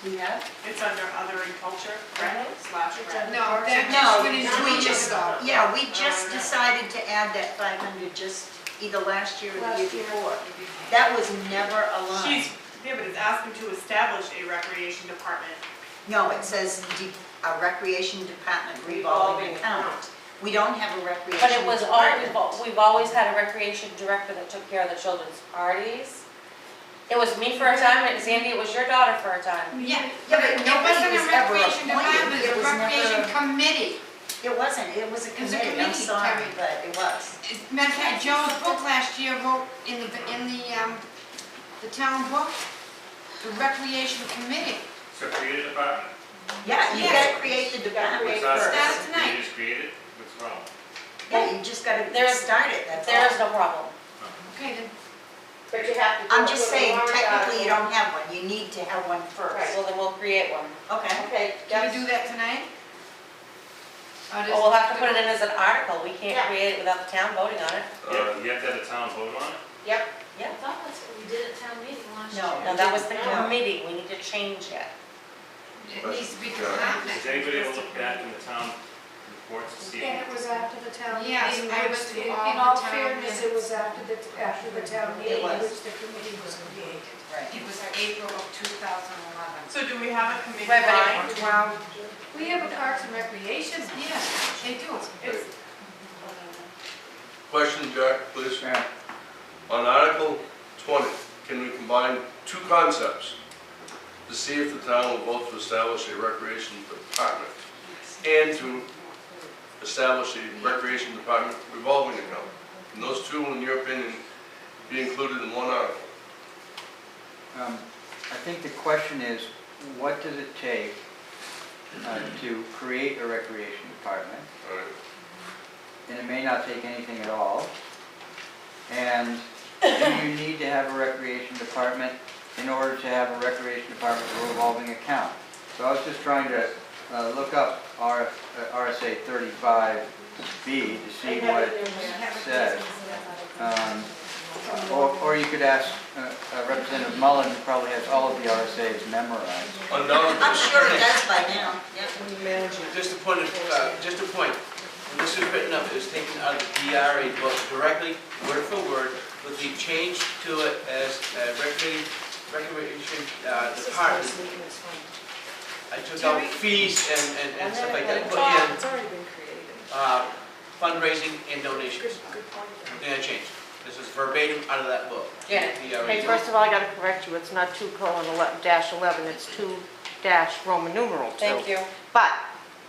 We have? It's under other and culture, correct? Slash rec. No, that No, just went into we the just, ago. yeah, we just decided to add that 500 just either last year or the year before. That was never a line. Yeah, but it's asking to establish a recreation department. No, it says a recreation department revolving account. We don't have a recreation But it was department. always, we've always had a recreation director that took care of the children's parties. It was me for a time, and Sandy, it was your daughter for a time. Yeah, Yeah, but it nobody wasn't was a ever recreation appointed. department, It it was was a recreation never- committee. It wasn't, it was a It was a committee, I'm committee, sorry, Terry. but it was. Matter of fact, Joe's book last year wrote in the town book, the recreation committee. So create a department. Yeah, you Yes. gotta create the department What's that? first. Start it tonight. You just create it? What's wrong? Yeah, you just gotta There's- start it, that's There is all. no problem. Okay, then, But you have to do I'm it just with a saying, warrant technically you article. don't have one, you need to have one first. Well, then we'll create one. Okay. Okay, can that's, we do that tonight? Or does- Well, we'll have to put it in as an article. We can't Yeah. create it without the town voting on it. You have to have a town vote on it? yep, I thought that's what we did at town meeting last year. No. No, that was the No. committee. We need to change it. It needs to be department. Has anybody ever looked back in the town reports to see? And it was after the town meeting. Yes, I which was the- to all In the all town fairness, it minutes. was after the town meeting, was. in which the committee was created. Right. It was April of 2011. So do we have a committee Right, but line? Well, We have a Parks and Recreation. yeah, they do. It's- Question, Jack, please. Yeah. On Article 20, can we combine two concepts to see if the town will vote to establish a recreation department and to establish a recreation department revolving account? Can those two, in your opinion, be included in one article? I think the question is, what does it take to create a recreation department? All right. And it may not take anything at all. And do you need to have a recreation department in order to have a recreation department revolving account? So I was just trying to look up RSA 35B to see what it says. Or you could ask Representative Mullen, who probably has all of the RSAs memorized. Undoubtedly. I'm sure it does by now, yep. Just a point, when this is written up, it was taken out of the DRA book directly, word for word, with the change to it as recreation department. I took out fees and stuff like that, put in It's already been created. fundraising and donations. And I changed. This is verbatim out of that book. Janet. Hey, first of all, I gotta correct you, it's not 2:11, it's 2- Roman numeral 2. Thank you. But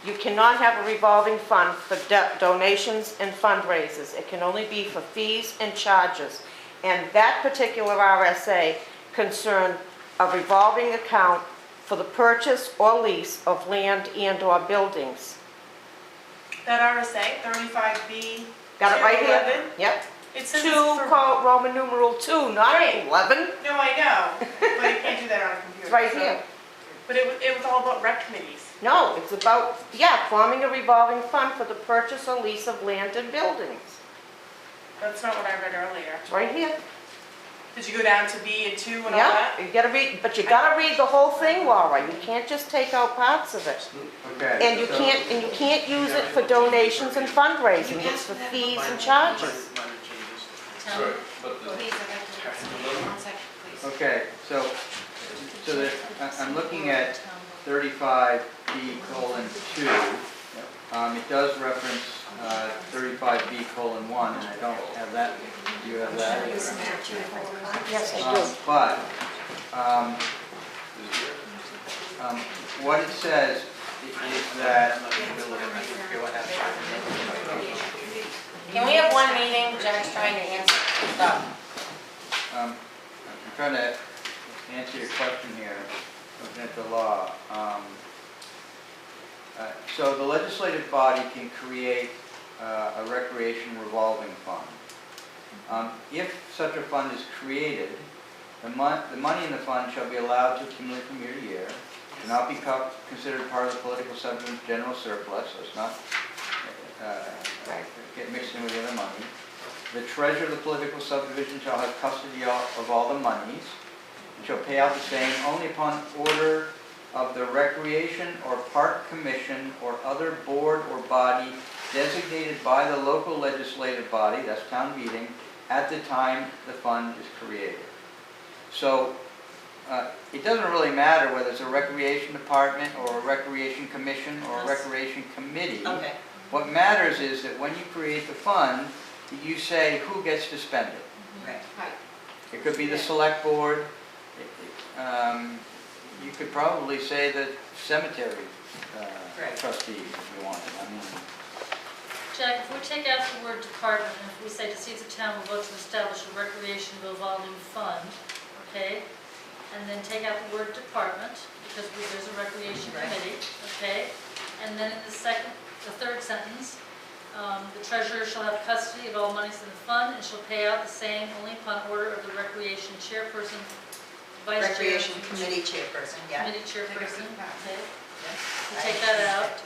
you cannot have a revolving fund for donations and fundraisers. It can only be for fees and charges. And that particular RSA concerned a revolving account for the purchase or lease of land and/or buildings. That RSA, 35B. Got it right 11? here? Yep. It says 2, it's for, Roman numeral 2, not Right. 11. no, I know, but you can't do that on a computer. It's right so- here. But it was all about rec committees. No, it's about, forming a revolving fund for the purchase or lease of land and buildings. That's not what I read earlier. It's right here. Did you go down to B and 2 and all Yeah, that? you gotta read, but you gotta read the whole thing, Laura. You can't just take out parts of it. Okay. And you can't use it for donations and fundraising. It's for fees and charges. Minor changes. Right, but the, Please, I have to, 1 second, please. Okay, so I'm looking at 35B:2. It does reference 35B:1, and I don't have that. Do you have that? Yes, I do. But what it says is that Can we have one meeting? Jack's trying to answer stuff. I'm trying to answer your question here, looking at the law. So the legislative body can create a recreation revolving fund. If such a fund is created, the money in the fund shall be allowed to accumulate from year to year, cannot be considered part of the political subdivision's general surplus, so it's not get mixed in with the other money. The treasurer of the political subdivision shall have custody of all the monies, and shall pay out the same only upon order of the Recreation or Park Commission or other board or body designated by the local legislative body, that's town meeting, at the time the fund is created. So it doesn't really matter whether it's a recreation department or a recreation commission or a recreation committee. Okay. What matters is that when you create the fund, you say who gets to spend it. Right. It could be the select board. You could probably say the cemetery trustee if you wanted. I mean, Jack, if we take out the word department, and if we say to see if the town will vote to establish a recreation revolving fund, okay? And then take out the word department, because there's a recreation committee, okay? And then in the third sentence, the treasurer shall have custody of all monies in the fund and shall pay out the same only upon order of the recreation chairperson, vice chair. Recreation committee chairperson, yeah. Committee chairperson, okay? We take that out.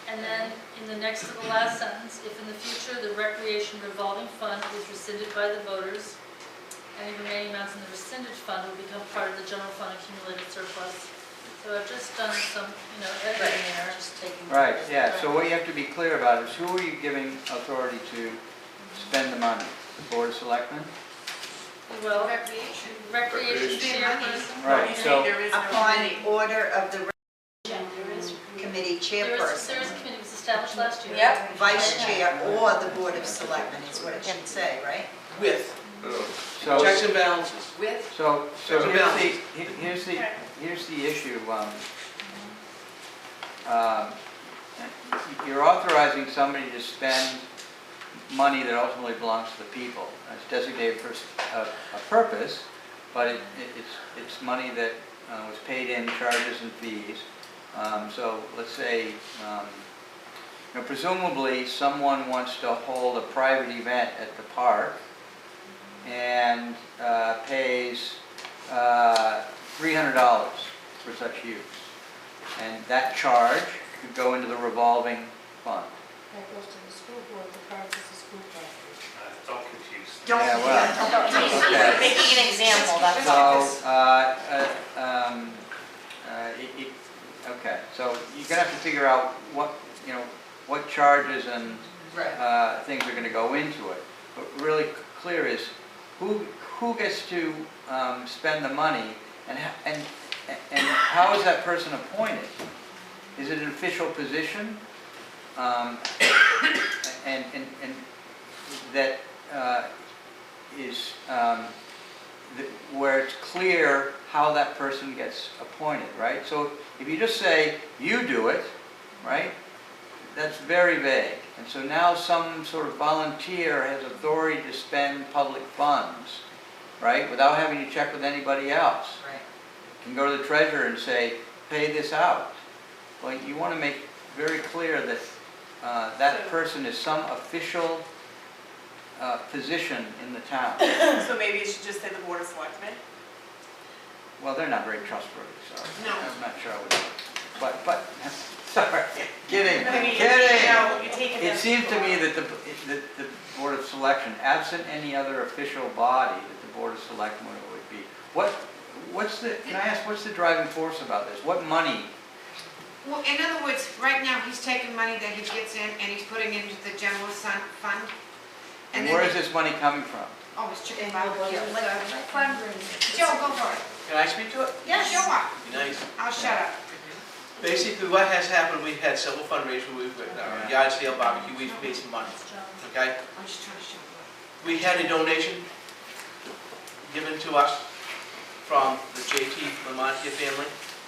And then in the next to the last sentence, if in the future the recreation revolving fund is rescinded by the voters, any remaining amounts in the rescinded fund will become part of the general fund accumulated surplus. So I've just done some, editing there. Just taking. right, yeah, so what you have to be clear about is who are you giving authority to spend the money? The Board of Selectmen? Well, Recreation. recreation chairperson. Right, so, There is no Upon committee. order of the committee There is chairperson, a committee was established last year. Yep. vice chair, or the board of selectmen is what it should say, right? With so, checks and balances. With, so There's a balance. here's the issue. You're authorizing somebody to spend money that ultimately belongs to the people. It's designated for a purpose, but it's money that was paid in charges and fees. So let's say, presumably someone wants to hold a private event at the park and pays $300 for such use. And that charge could go into the revolving fund. That goes to the school board, the park is the school property. Don't confuse. Yeah, well, okay. Making an example, that's So, all. okay, so you're gonna have to figure out what charges and things are gonna go into it. But really clear is who gets to spend the money, and how is that person appointed? Is it an official position? And that is where it's clear how that person gets appointed, right? So if you just say, you do it, right, that's very vague. And so now some sort of volunteer has authority to spend public funds, right, without having to check with anybody else. Right. Can go to the treasurer and say, pay this out. Well, you want to make very clear that that person is some official position in the town. So maybe it should just say the Board of Selectmen? Well, they're not very trustworthy, so No. I'm not sure I would. But, sorry, kidding, I mean, kidding. you're taking It this seems to for- me that the Board of Selection, absent any other official body, that the Board of Selectmen would be. Can I ask, what's the driving force about this? What money? Well, in other words, right now, he's taking money that he gets in and he's putting into the general fund. And where is this money coming from? Oh, it's chicken And barbecue. fundraising. Joe, go for it. Can I speak to it? Yeah, sure. Be nice. I'll shut up. Basically, what has happened, we've had several fundraisers, we've, yard sale, barbecue, we've made some money, okay? I'm just trying to show you. We had a donation given to us from the JT Lamontia family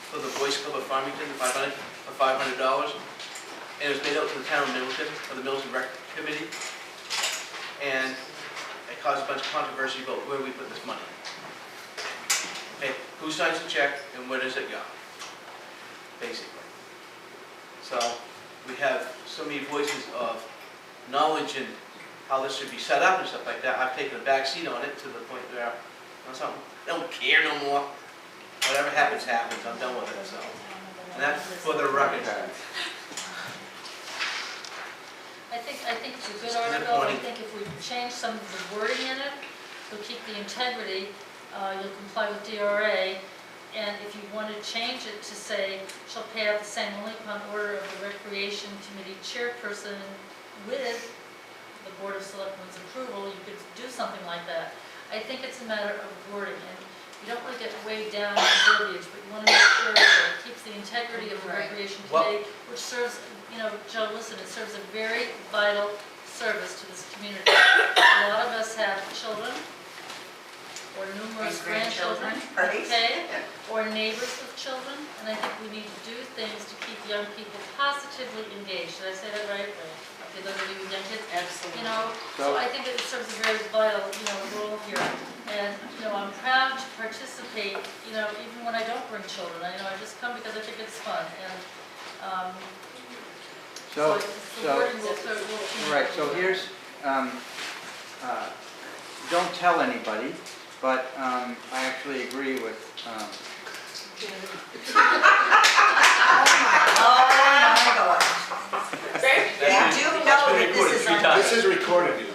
for the Boys Club of Farmington, for $500. And it was made out to the town of Middleton, for the Mills and Rec Committee. And it caused a bunch of controversy about where we put this money. Okay, who signs the check and where does it go? Basically. So we have so many voices of knowledge and how this should be set up and stuff like that. I've taken a back seat on it to the point where I don't care no more. Whatever happens, happens. I'm done with it. So, and that's for the record. I think it's a good article. I think if we change some of the wording in it, we'll keep the integrity, you'll comply with DRA. And if you want to change it to say, shall pay out the same only upon order of the Recreation Committee chairperson with the Board of Selectmen's approval, you could do something like that. I think it's a matter of wording, and you don't want to get weighed down in verbiage, but you want to make sure that it keeps the integrity of the Recreation Committee, which serves, Joe, listen, it serves a very vital service to this community. A lot of us have children, or numerous grandchildren, okay, or neighbors with children, and I think we need to do things to keep young people positively engaged. Did I say that right? Okay, those of you with young kids? Absolutely. So I think it serves a very vital, role here. And, I'm proud to participate, even when I don't bring children. I just come because I think it's fun. And So the wording will change. right, so here's, don't tell anybody, but I actually agree with, This is recorded.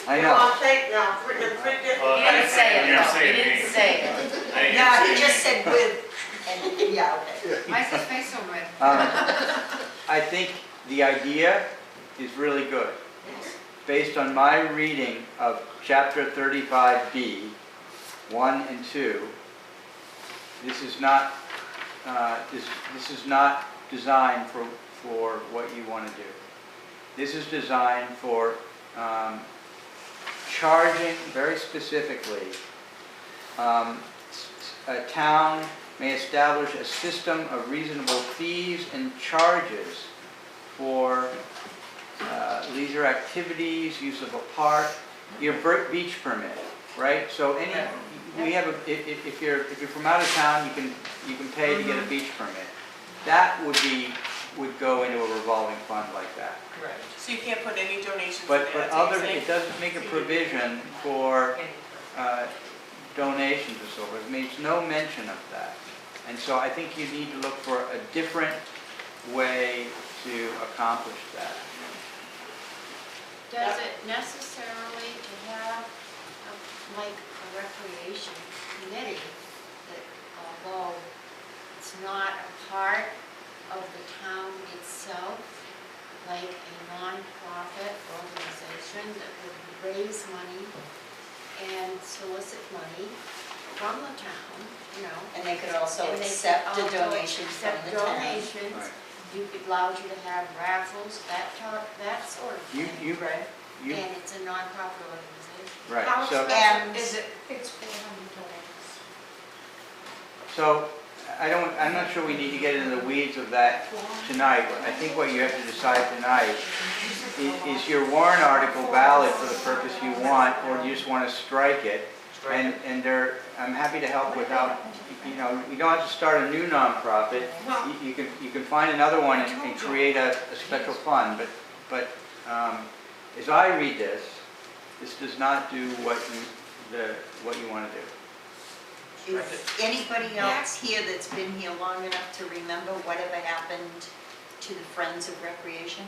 I know. On tape now, written in print. He didn't say it, though. He didn't say it. No, he just said with, and, yeah, okay. Why is his face so red? I think the idea is really good. Based on my reading of Chapter 35B, 1 and 2, this is not designed for what you want to do. This is designed for charging very specifically. A town may establish a system of reasonable fees and charges for leisure activities, use of a park, your beach permit. right? So we have, if you're from out of town, you can pay to get a beach permit. That would go into a revolving fund like that. Right. So you can't put any donations in But there, that's what you're it saying? doesn't make a provision for donations or so forth. It makes no mention of that. And so I think you need to look for a different way to accomplish that. Does it necessarily to have like a recreation committee that although it's not a part of the town itself, like a non-profit organization that would raise money and solicit money from the town, you know? And they could also And they could accept a also donation from accept the town. donations. Right. You could allow you to have raffles, that sort of You, thing. you, you, And it's a non-profit organization. right, How so, expensive is it? It's $400. so I'm not sure we need to get into the weeds of that tonight. I think what you have to decide tonight is your warrant article valid for the purpose you want, or do you just want to strike it? And I'm happy to help without, you don't have to start a new nonprofit. You can find another one and create a special fund, but as I read this does not do what you want to do. Is anybody else here that's been here long enough to remember whatever happened to the Friends of Recreation?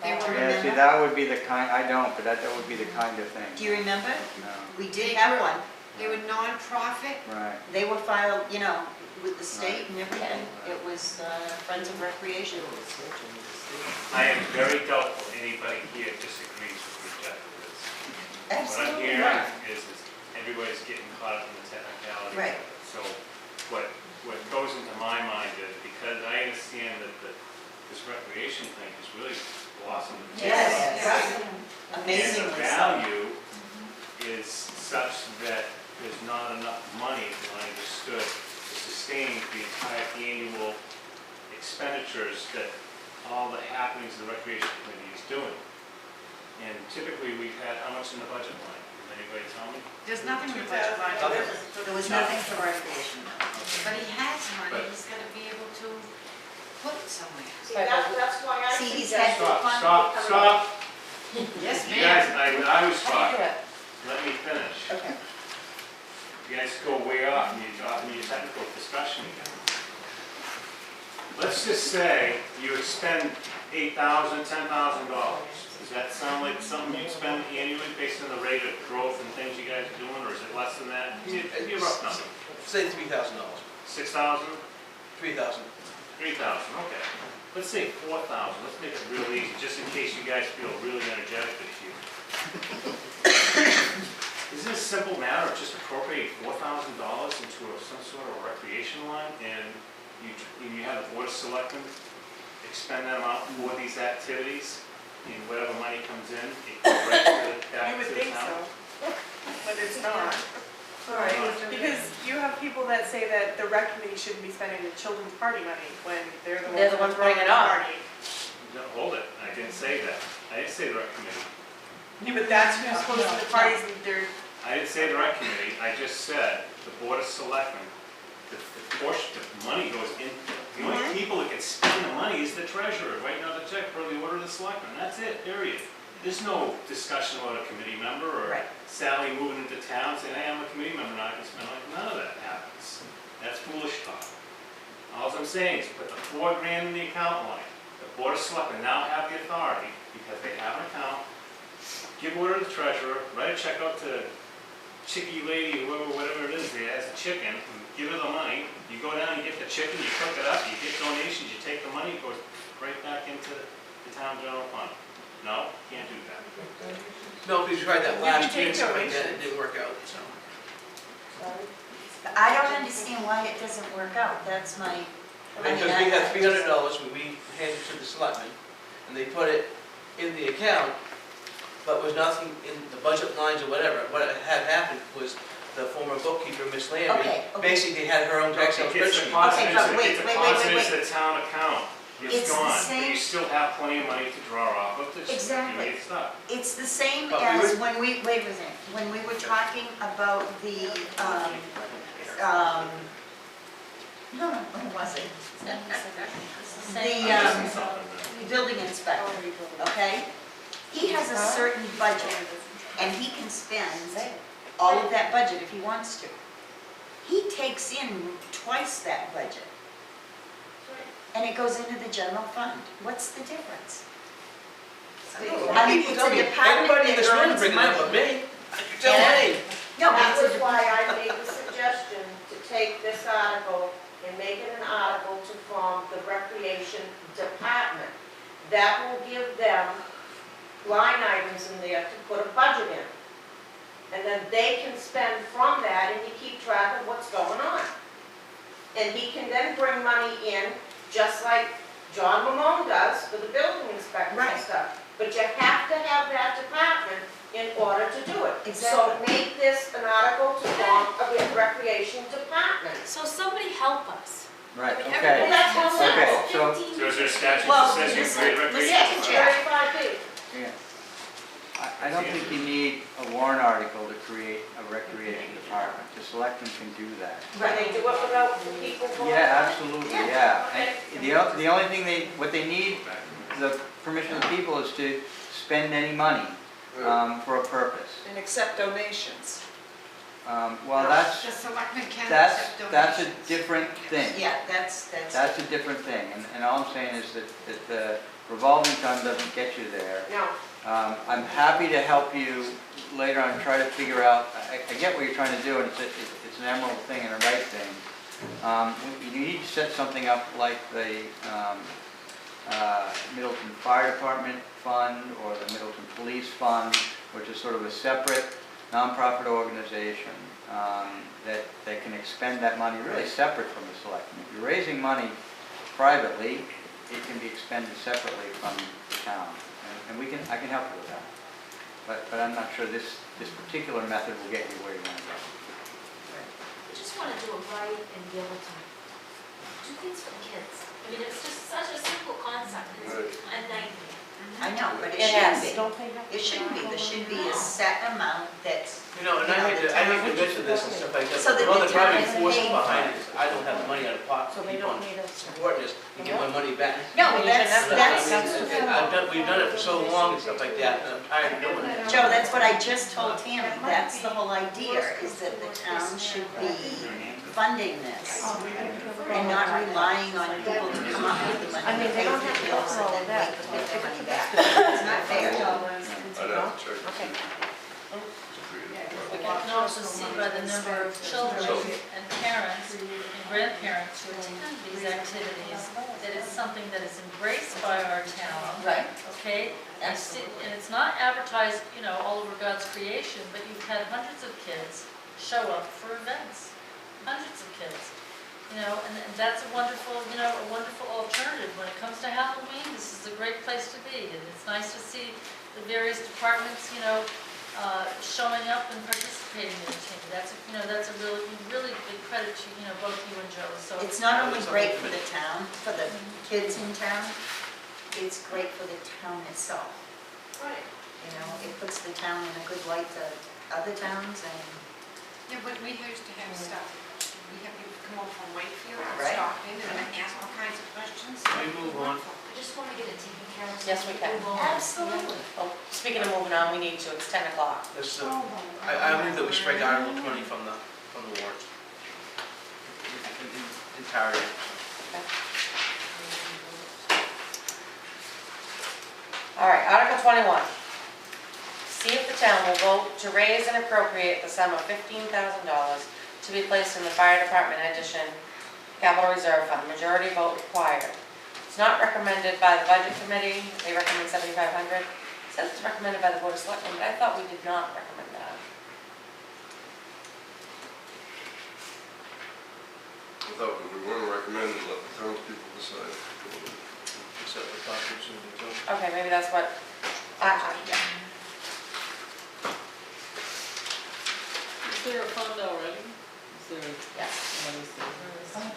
They will Yeah, see, remember? that would be the kind, I don't, but that would be the kind of thing. Do you remember? No, We did have one. They were non-profit. right. They were filed, with the state and everything. It was Friends of Recreation. I am very doubtful anybody here disagrees with Jeff with this. What I'm Absolutely hearing right. is everybody's getting caught up in the technicality. Right. So what goes into my mind is, because I understand that this recreation thing is really blossomed. Yes, right. And Amazingly the so. value is such that there's not enough money, from what I understood, to sustain the entire annual expenditures that all the happenings the recreation committee is doing. And typically, we've had how much in the budget line? Can anybody tell me? There's nothing in the budget line. There was nothing for recreation. But he has money, he's gonna be able to put it somewhere. See, that's why I See, he's suggest. had the fund. Stop. Yes, You guys, I was How do you do talking. it? Let me finish. Okay. You guys go way off in your technical discussion again. Let's just say you expend $8,000, $10,000. Does that sound like something you'd spend annually based on the rate of growth and things you guys are doing, or is it less than that? Give me a rough number. Say $3,000. 6,000? 3,000. 3,000, okay. Let's say 4,000, let's make it real easy, just in case you guys feel really energetic this year. Isn't it a simple matter of just appropriating $4,000 into some sort of recreation line, and you have the board of selectmen expend that amount for these activities, and whatever money comes in, it goes right back You would to the think so, town? but it's not. Because you have people that say that the rec committee shouldn't be spending the children's party money when they're the They're the ones ones putting it throwing the on. party. No, hold it, I didn't say that. I didn't say the rec committee. Yeah, but that's who's hosting the parties and they're, I didn't say the rec committee, I just said the board of selectmen, the portion, the money goes in, the only people that can spend the money is the treasurer, writing out the check for the order of the selectmen, that's it, period. There's no discussion about a committee member or Right. Sally moving into town saying, hey, I'm a committee member, now I can spend money, none of that happens. That's foolish talk. All I'm saying is put the $4,000 in the account line. The board of selectmen now have the authority, because they have an account, give order to the treasurer, write a check out to Chicky Lady, whoever, whatever it is there, has a chicken, and give her the money. You go down, you get the chicken, you cook it up, you get donations, you take the money, it goes right back into the town general fund. No, can't do that. No, because we tried that You last can year, take and it donations. didn't work out, so. I don't understand why it doesn't work out. That's my, Because we had $300 we handed to the selectmen, and they put it in the account, but was nothing in the budget lines or whatever. What had happened was the former bookkeeper, Miss Landry, Okay. basically had her own Excel It gets spreadsheet. deposited, Okay, but it wait, gets wait, wait, deposited wait, into the town account. It's It's the gone, but same- you still have plenty of money to draw off of this. Exactly. It's not. It's the same But we as would- when we, wait a second, when we were talking about the, no, when was it? The building inspector, okay? He has a certain budget, and he can spend all of that budget if he wants to. He takes in twice that budget. And it goes into the general fund. What's the difference? I mean, it's a department Everybody in that this room earns bringing it up, but money. me. Tell me. No, That it's was a, why I made the suggestion to take this article and make it an article to form the recreation department. That will give them line items in there to put a budget in. And then they can spend from that and you keep track of what's going on. And he can then bring money in, just like John Mamone does for the building inspector and Right. stuff. But you have to have that department in order to do it. So Exactly. make this an article to form a recreation department. So somebody help us. Right, I mean, okay. everybody That's has how Okay, that so- 15 So is there a statute Well, that says you listen, create listen, recreation? Jack. 35B. Yeah. I don't think you need a warrant article to create a recreation department. The selectmen can do that. Can they do it without the people going? Yeah, absolutely, yeah. Okay. And the only thing what they need, the permission of the people is to spend any money for a purpose. And accept donations. Well, that's, The selectmen can that's, accept that's a donations. different thing. yeah, that's. That's a different thing. And all I'm saying is that the revolving fund doesn't get you there. No. I'm happy to help you later on, try to figure out, I get what you're trying to do, and it's an emerald thing and a right thing. You need to set something up like the Middleton Fire Department Fund or the Middleton Police Fund, which is sort of a separate nonprofit organization that can expend that money really separate from the selectmen. If you're raising money privately, it can be expended separately from the town. And I can help you with that. But I'm not sure this particular method will get you where you want to go. I just want to do it right and be able to do things for the kids. I mean, it's just such a simple concept. It's a nightmare. I know, but it It shouldn't has. be. It shouldn't be. There should be a set amount that's, You know, and I hate to mention this and stuff like that, So but that one the of the driving town is forces paying behind for it is I don't have the money out of pocket So to they keep don't on need us. supporting this and get my money back. no, that's, We've done it for so long and stuff like that, and I'm tired of doing it. Joe, that's what I just told Tammy. That's the whole idea, is that the town should be funding this and not relying on people to come up with the money. I mean, they don't have to go bills through all and of then that. wait to get their money back. It's not fair. I'd have to check to Okay. see. We can also see by the number of children and parents and grandparents who attend these activities, that it's something that is embraced by our town. Right. Okay? And it's not advertised, all over God's creation, but you've had hundreds of kids show up for events. Hundreds of kids. And that's a wonderful alternative. When it comes to Halloween, this is a great place to be. And it's nice to see the various departments, showing up and participating in the team. That's a really, really big credit to, both you and Joe. So It's not only great for the town, for the kids in town, it's great for the town itself. Right. It puts the town in a good light to other towns and. Yeah, but we used to have stuff. We have people come over from Wakefield and Right. stop in and ask all kinds of questions. Can we move on? I just want to get it taken care of. Yes, we can. Absolutely. Oh, speaking of moving on, we need to, it's 10 o'clock. This, I move that we strike Article 20 from the warrant. Entirely. All right, Article 21. See if the town will vote to raise and appropriate the sum of $15,000 to be placed in the fire department addition capital reserve fund. Majority vote required. It's not recommended by the budget committee. They recommend $7,500. It says it's recommended by the board of selectmen, but I thought we did not recommend that. I thought we were going to recommend and let the townspeople decide. Except for Congress and the. Okay, maybe that's what, yeah. Is there a fund already? Is there, Yes. somebody's there.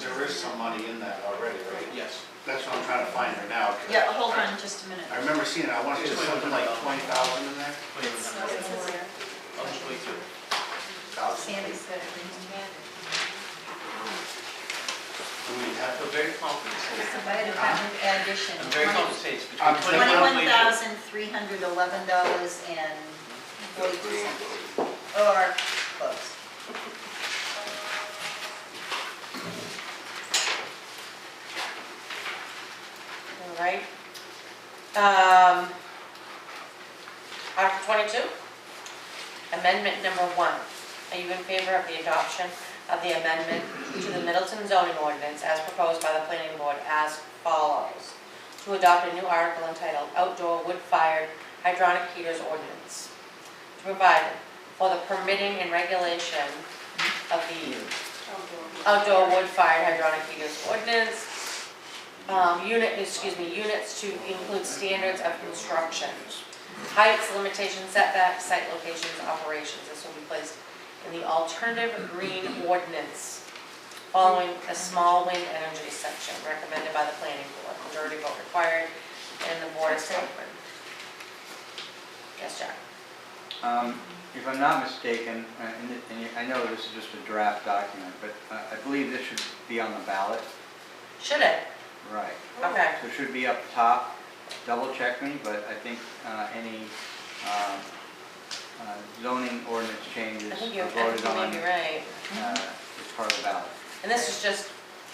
There is some money in that already, right? Yes. That's what I'm trying to find right now. 'cause Yeah, hold on just a minute. I remember seeing it, I want to say something like 20,000 in there. I'll just wait too. Sandy said it. Do we have I'm very confident. It's a fire department addition. I'm very confident it's between I'm $21,311.42, or close. All right. Article 22, amendment number 1. Are you in favor of the adoption of the amendment to the Middleton zoning ordinance as proposed by the planning board as follows? To adopt a new article entitled Outdoor Wood-Fired Hydronic Heaters Ordinance. To provide for the permitting and regulation of the outdoor wood-fired hydronic heaters ordinance. Units to include standards of construction, heights, limitations, setbacks, site locations, operations. This will be placed in the alternative green ordinance following a small wind energy section recommended by the planning board. Majority vote required, and the board is open. Yes, Jack? If I'm not mistaken, I know this is just a draft document, but I believe this should be on the ballot. Should it? Right. Okay. So it should be up top. Double check me, but I think any zoning ordinance changes I think are you voted on may be right. as part of the ballot. And this is just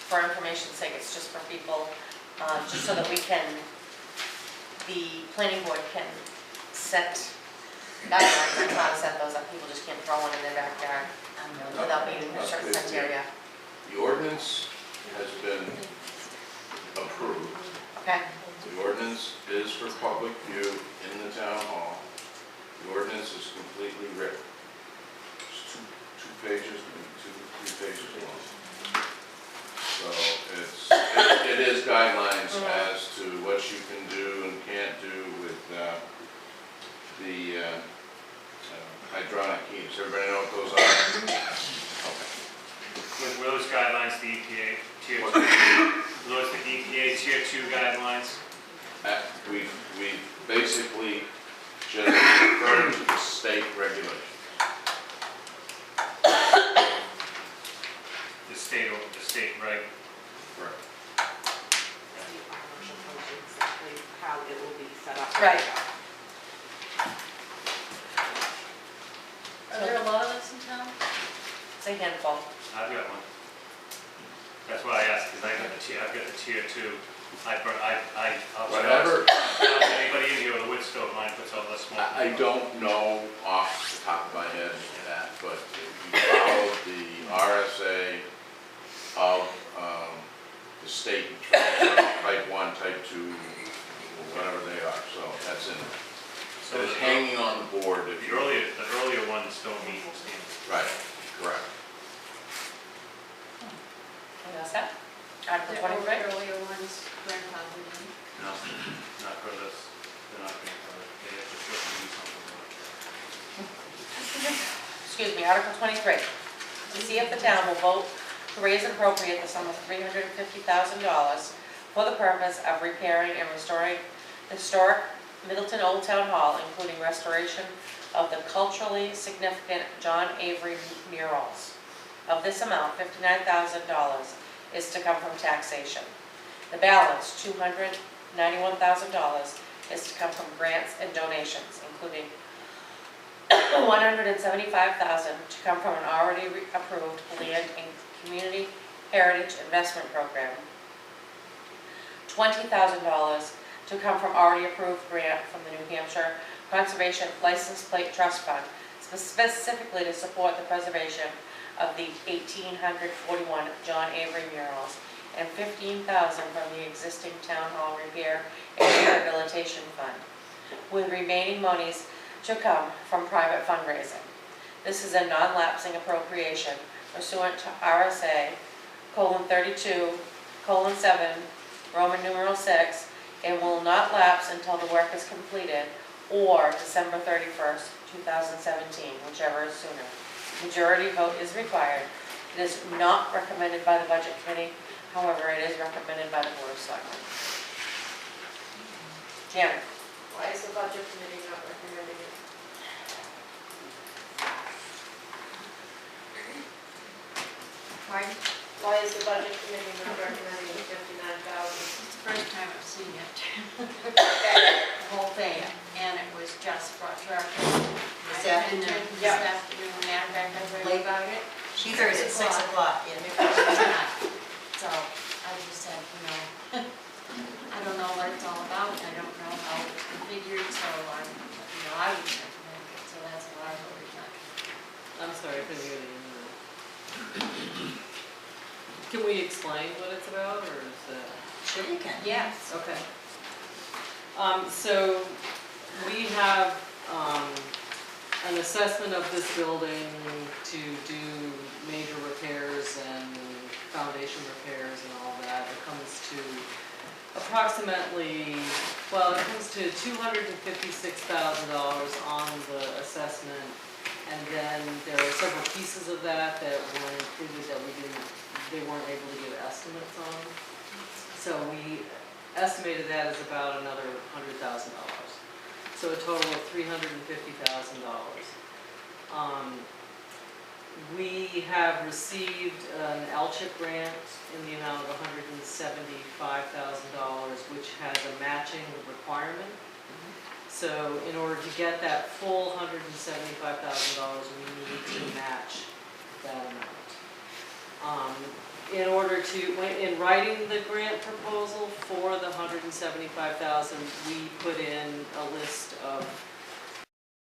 for information's sake, it's just for people, just so that we can, the planning board can set guidelines on how to set those up. People just can't throw one in their backyard without being in a certain set area. The ordinance has been approved. Okay, The ordinance is for public view in the town hall. The ordinance is completely written. It's two pages, maybe 3 pages long. So it is guidelines as to what you can do and can't do with the hydronic heaters. Everybody know what those are? With those guidelines, the EPA tier 2, those the EPA tier 2 guidelines? We basically just refer to the state regulations. The state reg. Correct. How it will be set up. right. Are there a lot of us in town? It's a handful. I've got one. That's why I asked, because I've got the tier 2. I'll Whatever. anybody in here with a wood stove, mine puts out less smoke. I don't know off the top of my head that, but if you follow the RSA of the state, type 1, type 2, whatever they are, so that's in there. So it's hanging on the board. If The earlier ones don't meet the standard. Right, correct. You know that? Article 23? Earlier ones, grandfathered in. No, not for this, they're not being covered, they have to do something. Excuse me, Article 23. To see if the town will vote to raise and appropriate the sum of $350,000 for the purpose of repairing and restoring the historic Middleton Old Town Hall, including restoration of the culturally significant John Avery murals. Of this amount, $59,000 is to come from taxation. The balance, $291,000, is to come from grants and donations, including $175,000 to come from an already approved land and community heritage investment program, $20,000 to come from already approved grant from the New Hampshire Conservation License Plate Trust Fund, specifically to support the preservation of the 1841 John Avery murals, and $15,000 from the existing town hall repair and rehabilitation fund, with remaining monies to come from private fundraising. This is a non-lapsing appropriation pursuant to RSA :32:7, Roman numeral 6, and will not lapse until the work is completed or December 31st, 2017, whichever is sooner. Majority vote is required, It is not recommended by the Budget Committee, however, it is recommended by the Board of Selectmen. Janet? Why is the budget committee not recommending it? Pardon? Why is the budget committee not recommending the 59,000? It's the first time I've seen it. The whole thing, and it was just brought to our attention. This afternoon. This afternoon, matter of fact, I heard about it. She heard it at 6 o'clock, yeah. So I just said, I don't know what it's all about, I don't know how it's configured, so I would recommend it, so that's why I voted not. I'm sorry, I couldn't hear the end of it. Can we explain what it's about, or is that? Sure you can. Yes. Okay. So we have, an assessment of this building to do major repairs and foundation repairs and all that. It comes to approximately, well, it comes to $256,000 on the assessment. And then there are several pieces of that were included that they weren't able to give estimates on. So we estimated that as about another $100,000. So a total of $350,000. We have received an LCHIP grant in the amount of $175,000, which has a matching requirement. So in order to get that full $175,000, we need to match that amount. In writing the grant proposal for the $175,000, we put in a list of